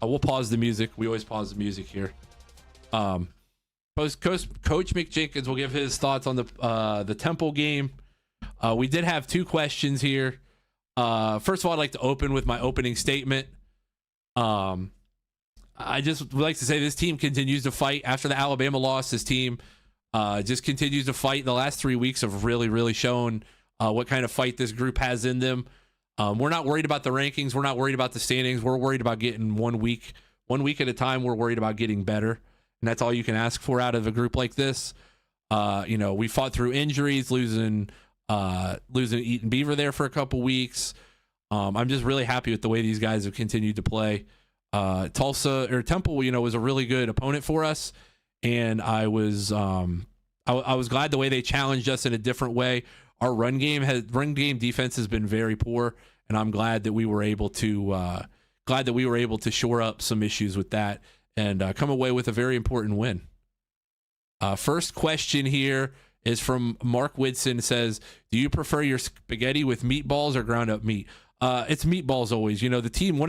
We'll pause the music. We always pause the music here. Coach McJenkins will give his thoughts on the Temple game. We did have 2 questions here. First of all, I'd like to open with my opening statement. I just would like to say this team continues to fight. After the Alabama loss, this team just continues to fight. The last 3 weeks have really, really shown what kind of fight this group has in them. We're not worried about the rankings. We're not worried about the standings. We're worried about getting 1 week at a time. We're worried about getting better. And that's all you can ask for out of a group like this. We fought through injuries, losing Eaton Beaver there for a couple weeks. I'm just really happy with the way these guys have continued to play. Temple, was a really good opponent for us. And I was glad the way they challenged us in a different way. Our run game defense has been very poor, and I'm glad that we were able to shore up some issues with that and come away with a very important win. First question here is from Mark Whitson. It says, do you prefer your spaghetti with meatballs or ground up meat? It's meatballs always. One of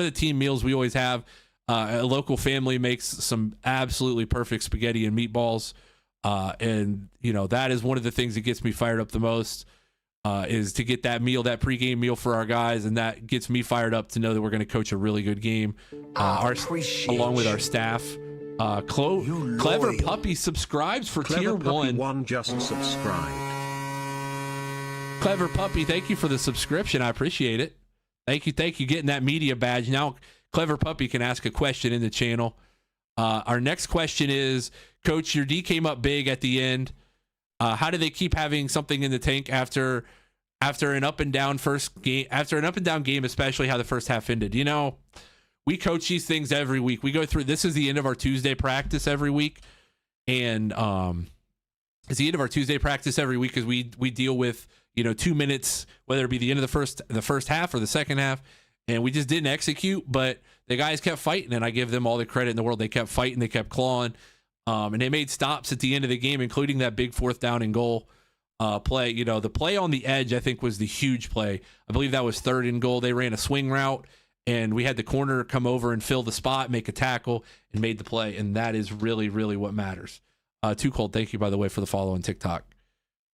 the team meals we always have, a local family makes some absolutely perfect spaghetti and meatballs. And that is one of the things that gets me fired up the most, is to get that meal, that pregame meal for our guys. And that gets me fired up to know that we're going to coach a really good game, along with our staff. Clever Puppy subscribes for Clever tier Puppy 1. Just subscribed. Clever Puppy, thank you for the subscription. I appreciate it. Thank you. Getting that media badge. Now, Clever Puppy can ask a question in the channel. Our next question is, Coach, your D came up big at the end. How do they keep having something in the tank after an up and down game, especially how the first half ended? We coach these things every week. We go through, this is the end of our Tuesday practice every week. And it's the end of our Tuesday practice every week because we deal with, 2 minutes, whether it be the end of the first half or the second half. And we just didn't execute, but the guys kept fighting, and I give them all the credit in the world. They kept fighting, they kept clawing, and they made stops at the end of the game, including that big 4th down and goal play. The play on the edge, I think, was the huge play. I believe that was 3rd and goal. They ran a swing route, and we had the corner come over and fill the spot, make a tackle, and made the play. And that is really, really what matters. Too Cold, thank you, by the way, for the follow on TikTok.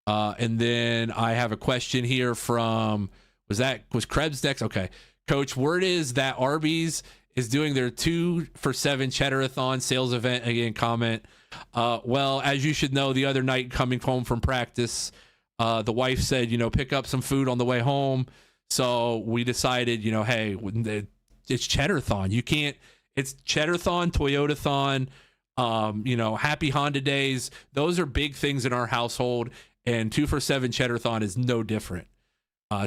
And then I have a question here from, was Krebs next? Okay. Coach, word is that Arby's is doing their 2 for $7 Cheddar-a-thon sales event. Again, comment. Well, as you should know, the other night coming home from practice, the wife said, pick up some food on the way home. So we decided, hey, it's Cheddar-a-thon. It's Cheddar-a-thon, Toyota-thon, Happy Honda Days. Those are big things in our household. And 2 for $7 Cheddar-a-thon is no different.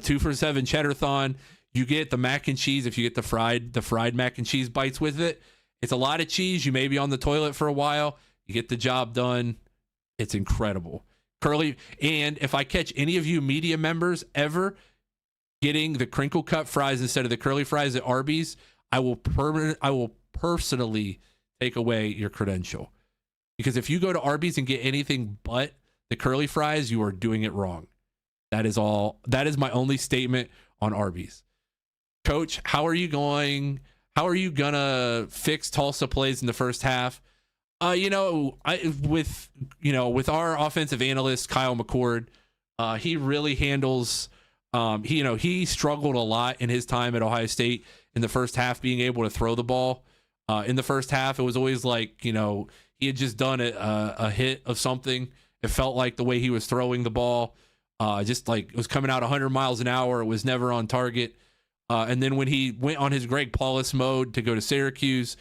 2 for $7 Cheddar-a-thon. You get the mac and cheese if you get the fried mac and cheese bites with it. It's a lot of cheese. You may be on the toilet for a while. You get the job done. It's incredible. Curly, and if I catch any of you media members ever getting the crinkle cut fries instead of the curly fries at Arby's, I will personally take away your credential. Because if you go to Arby's and get anything but the curly fries, you are doing it wrong. That is all. That is my only statement on Arby's. Coach, how are you gonna fix Tulsa plays in the first half? With our offensive analyst Kyle McCord, he really handles. He struggled a lot in his time at Ohio State in the first half, being able to throw the ball. In the first half, it was always like he had just done a hit of something. It felt like the way he was throwing the ball, just like it was coming out 100 miles an hour. It was never on target. And then when he went on his Greg Paulus mode to go to Syracuse,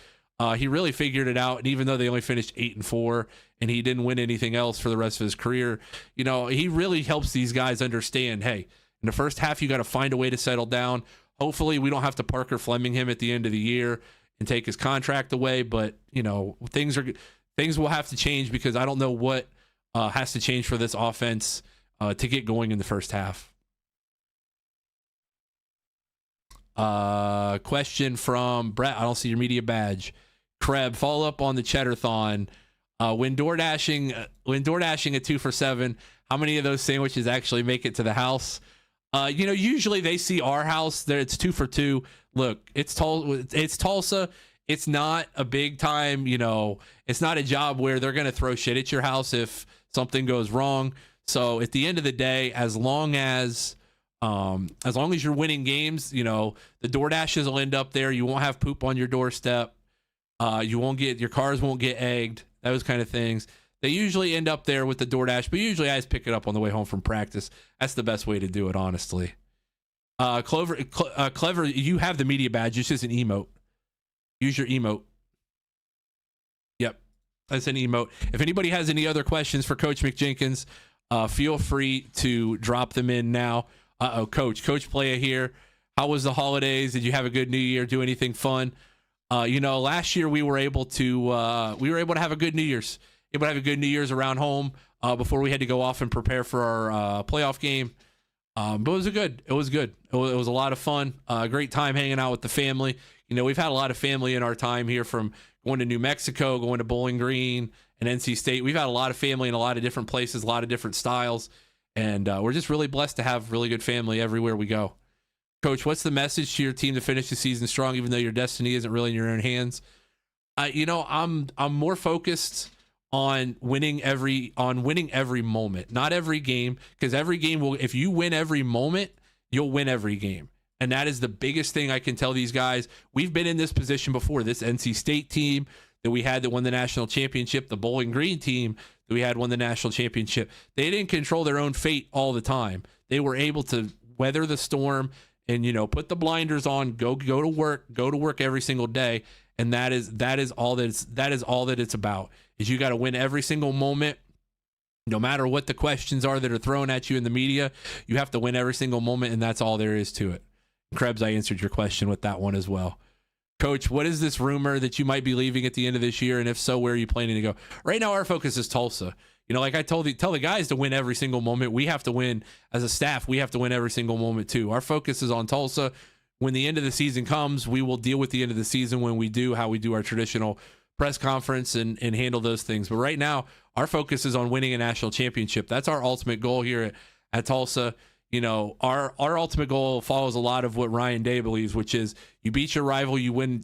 he really figured it out. And even though they only finished 8-4 and he didn't win anything else for the rest of his career, he really helps these guys understand, hey, in the first half, you got to find a way to settle down. Hopefully we don't have to Parker Fleming him at the end of the year and take his contract away. But, things will have to change because I don't know what has to change for this offense to get going in the first half. Question from Brett. I don't see your media badge. Kreb, follow up on the Cheddar-thon. When door dashing a 2 for $7, how many of those sandwiches actually make it to the house? Usually they see our house there. It's 2 for $2. Look, it's Tulsa. It's not a big time, it's not a job where they're going to throw shit at your house if something goes wrong. So at the end of the day, as long as you're winning games, you know, the DoorDashes will end up there. You won't have poop on your doorstep. Your cars won't get egged, those kind of things. They usually end up there with the DoorDash, but usually I just pick it up on the way home from practice. That's the best way to do it, honestly. Clever, you have the media badge. It's just an emote. Use your emote. Yep, that's an emote. If anybody has any other questions for Coach McJenkins, feel free to drop them in now. Coach Playa here. How was the holidays? Did you have a good New Year? Do anything fun? Last year we were able to have a good New Year's. Able to have a good New Year's around home before we had to go off and prepare for our playoff game. But it was good. It was a lot of fun. Great time hanging out with the family. You know, we've had a lot of family in our time here, from going to New Mexico, going to Bowling Green and NC State. We've had a lot of family in a lot of different places, a lot of different styles. And we're just really blessed to have really good family everywhere we go. Coach, what's the message to your team to finish the season strong, even though your destiny isn't really in your own hands? I'm more focused on winning every moment, not every game, because every game if you win every moment, you'll win every game. And that is the biggest thing I can tell these guys. We've been in this position before. This NC State team that we had that won the national championship, the Bowling Green team that we had won the national championship. They didn't control their own fate all the time. They were able to weather the storm and, put the blinders on, go to work every single day. And that is all that it's about. Is you got to win every single moment. No matter what the questions are that are thrown at you in the media, you have to win every single moment, and that's all there is to it. Krebs, I answered your question with that one as well. Coach, what is this rumor that you might be leaving at the end of this year? And if so, where are you planning to go? Right now, our focus is Tulsa. Like I tell the guys to win every single moment. We have to win as a staff. We have to win every single moment too. Our focus is on Tulsa. When the end of the season comes, we will deal with the end of the season when we do how we do our traditional press conference and handle those things. But right now, our focus is on winning a national championship. That's our ultimate goal here at Tulsa. Our ultimate goal follows a lot of what Ryan Day believes, which is you beat your rival, you win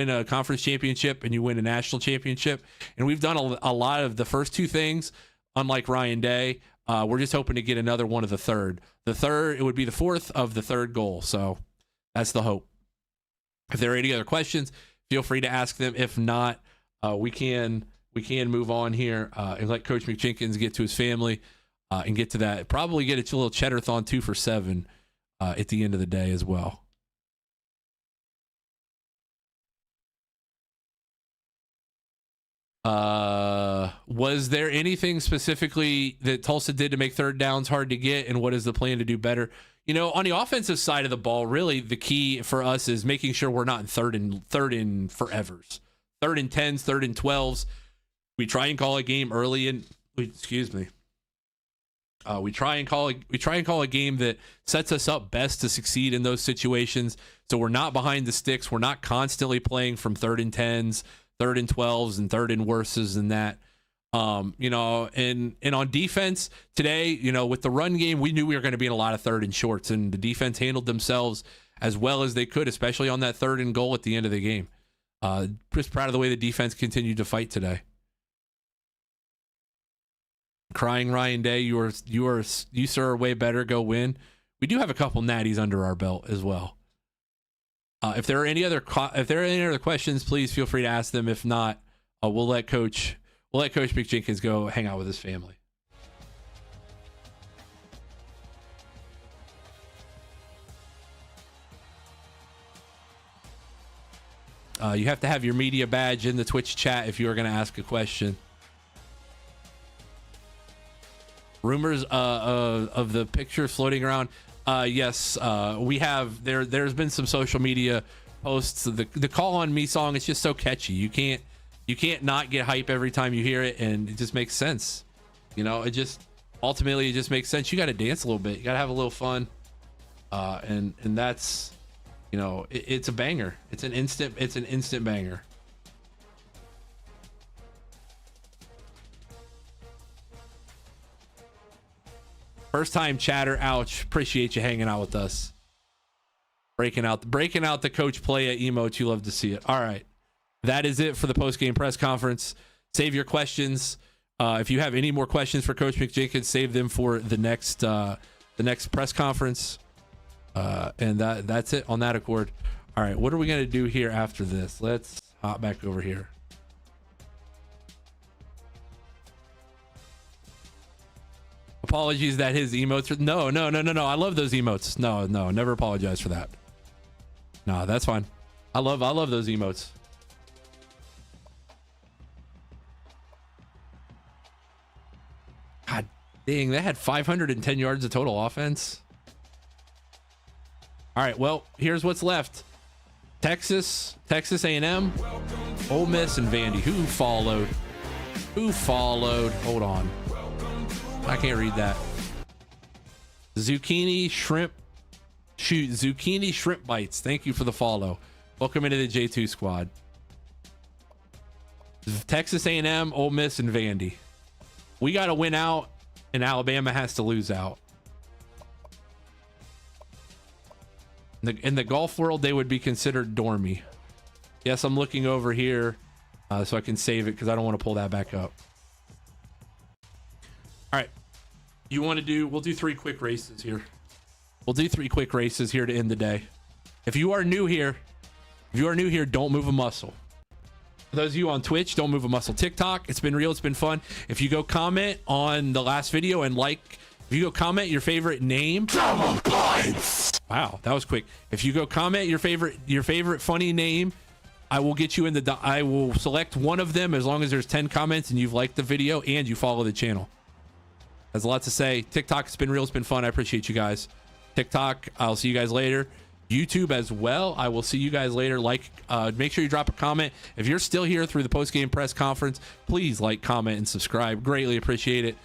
a conference championship, and you win a national championship. And we've done a lot of the first two things, unlike Ryan Day. We're just hoping to get another one of the third. It would be the fourth of the third goal. So that's the hope. If there are any other questions, feel free to ask them. If not, we can move on here and let Coach McJenkins get to his family and get to that. Probably get a little Cheddarthon 2 for 7 at the end of the day as well. Was there anything specifically that Tulsa did to make third downs hard to get, and what is the plan to do better? On the offensive side of the ball, really the key for us is making sure we're not in third and forevers. 3rd and 10s, 3rd and 12s. We try and call a game early and we try and call a game that sets us up best to succeed in those situations. So we're not behind the sticks. We're not constantly playing from 3rd and 10s, 3rd and 12s, and 3rd and worses than that. And on defense today, with the run game, we knew we were going to be in a lot of 3rd and shorts, and the defense handled themselves as well as they could, especially on that 3rd and goal at the end of the game. Just proud of the way the defense continued to fight today. Crying Ryan Day, you sir are way better. Go win. We do have a couple natties under our belt as well. If there are any other questions, please feel free to ask them. If not, we'll let Coach McJenkins go hang out with his family. You have to have your media badge in the Twitch chat if you are going to ask a question. Rumors of the picture floating around. Yes, we have. There's been some social media posts. The Call on Me song is just so catchy. You can't not get hype every time you hear it, and it just makes sense. It just makes sense. You got to dance a little bit. You got to have a little fun, and that's. It's a banger. It's an instant banger. First time chatter. Ouch. Appreciate you hanging out with us. Breaking out the Coach Playa emote. You love to see it. All right. That is it for the post-game press conference. Save your questions If you have any more questions for Coach McJenkins, save them for the next press conference. And that's it on that accord. All right, what are we going to do here after this? Let's hop back over here. Apologies that his emotes are... No. I love those emotes. No, never apologize for that. No, that's fine. I love those emotes. God dang, they had 510 yards of total offense. All right, well, here's what's left. Texas A&M, Ole Miss, and Vandy. Who followed? Hold on. I can't read that. Zucchini shrimp bites. Thank you for the follow. Welcome into the J2 squad. Texas A&M, Ole Miss, and Vandy. We got to win out, and Alabama has to lose out. In the golf world, they would be considered dormy. Yes, I'm looking over here so I can save it because I don't want to pull that back up. All right. We'll do 3 quick races here. To end the day. If you are new here, don't move a muscle. For those of you on Twitch, don't move a muscle. TikTok, it's been real, it's been fun. If you go comment on the last video and if you go comment your favorite name. Wow, that was quick. If you go comment your favorite funny name, I will get you in I will select one of them as long as there's 10 comments and you've liked the video and you follow the channel. Has a lot to say. TikTok, it's been real, it's been fun. I appreciate you guys. TikTok, I'll see you guys later. YouTube as well. I will see you guys later. Make sure you drop a comment. If you're still here through the post-game press conference, please comment and subscribe. Greatly appreciate it.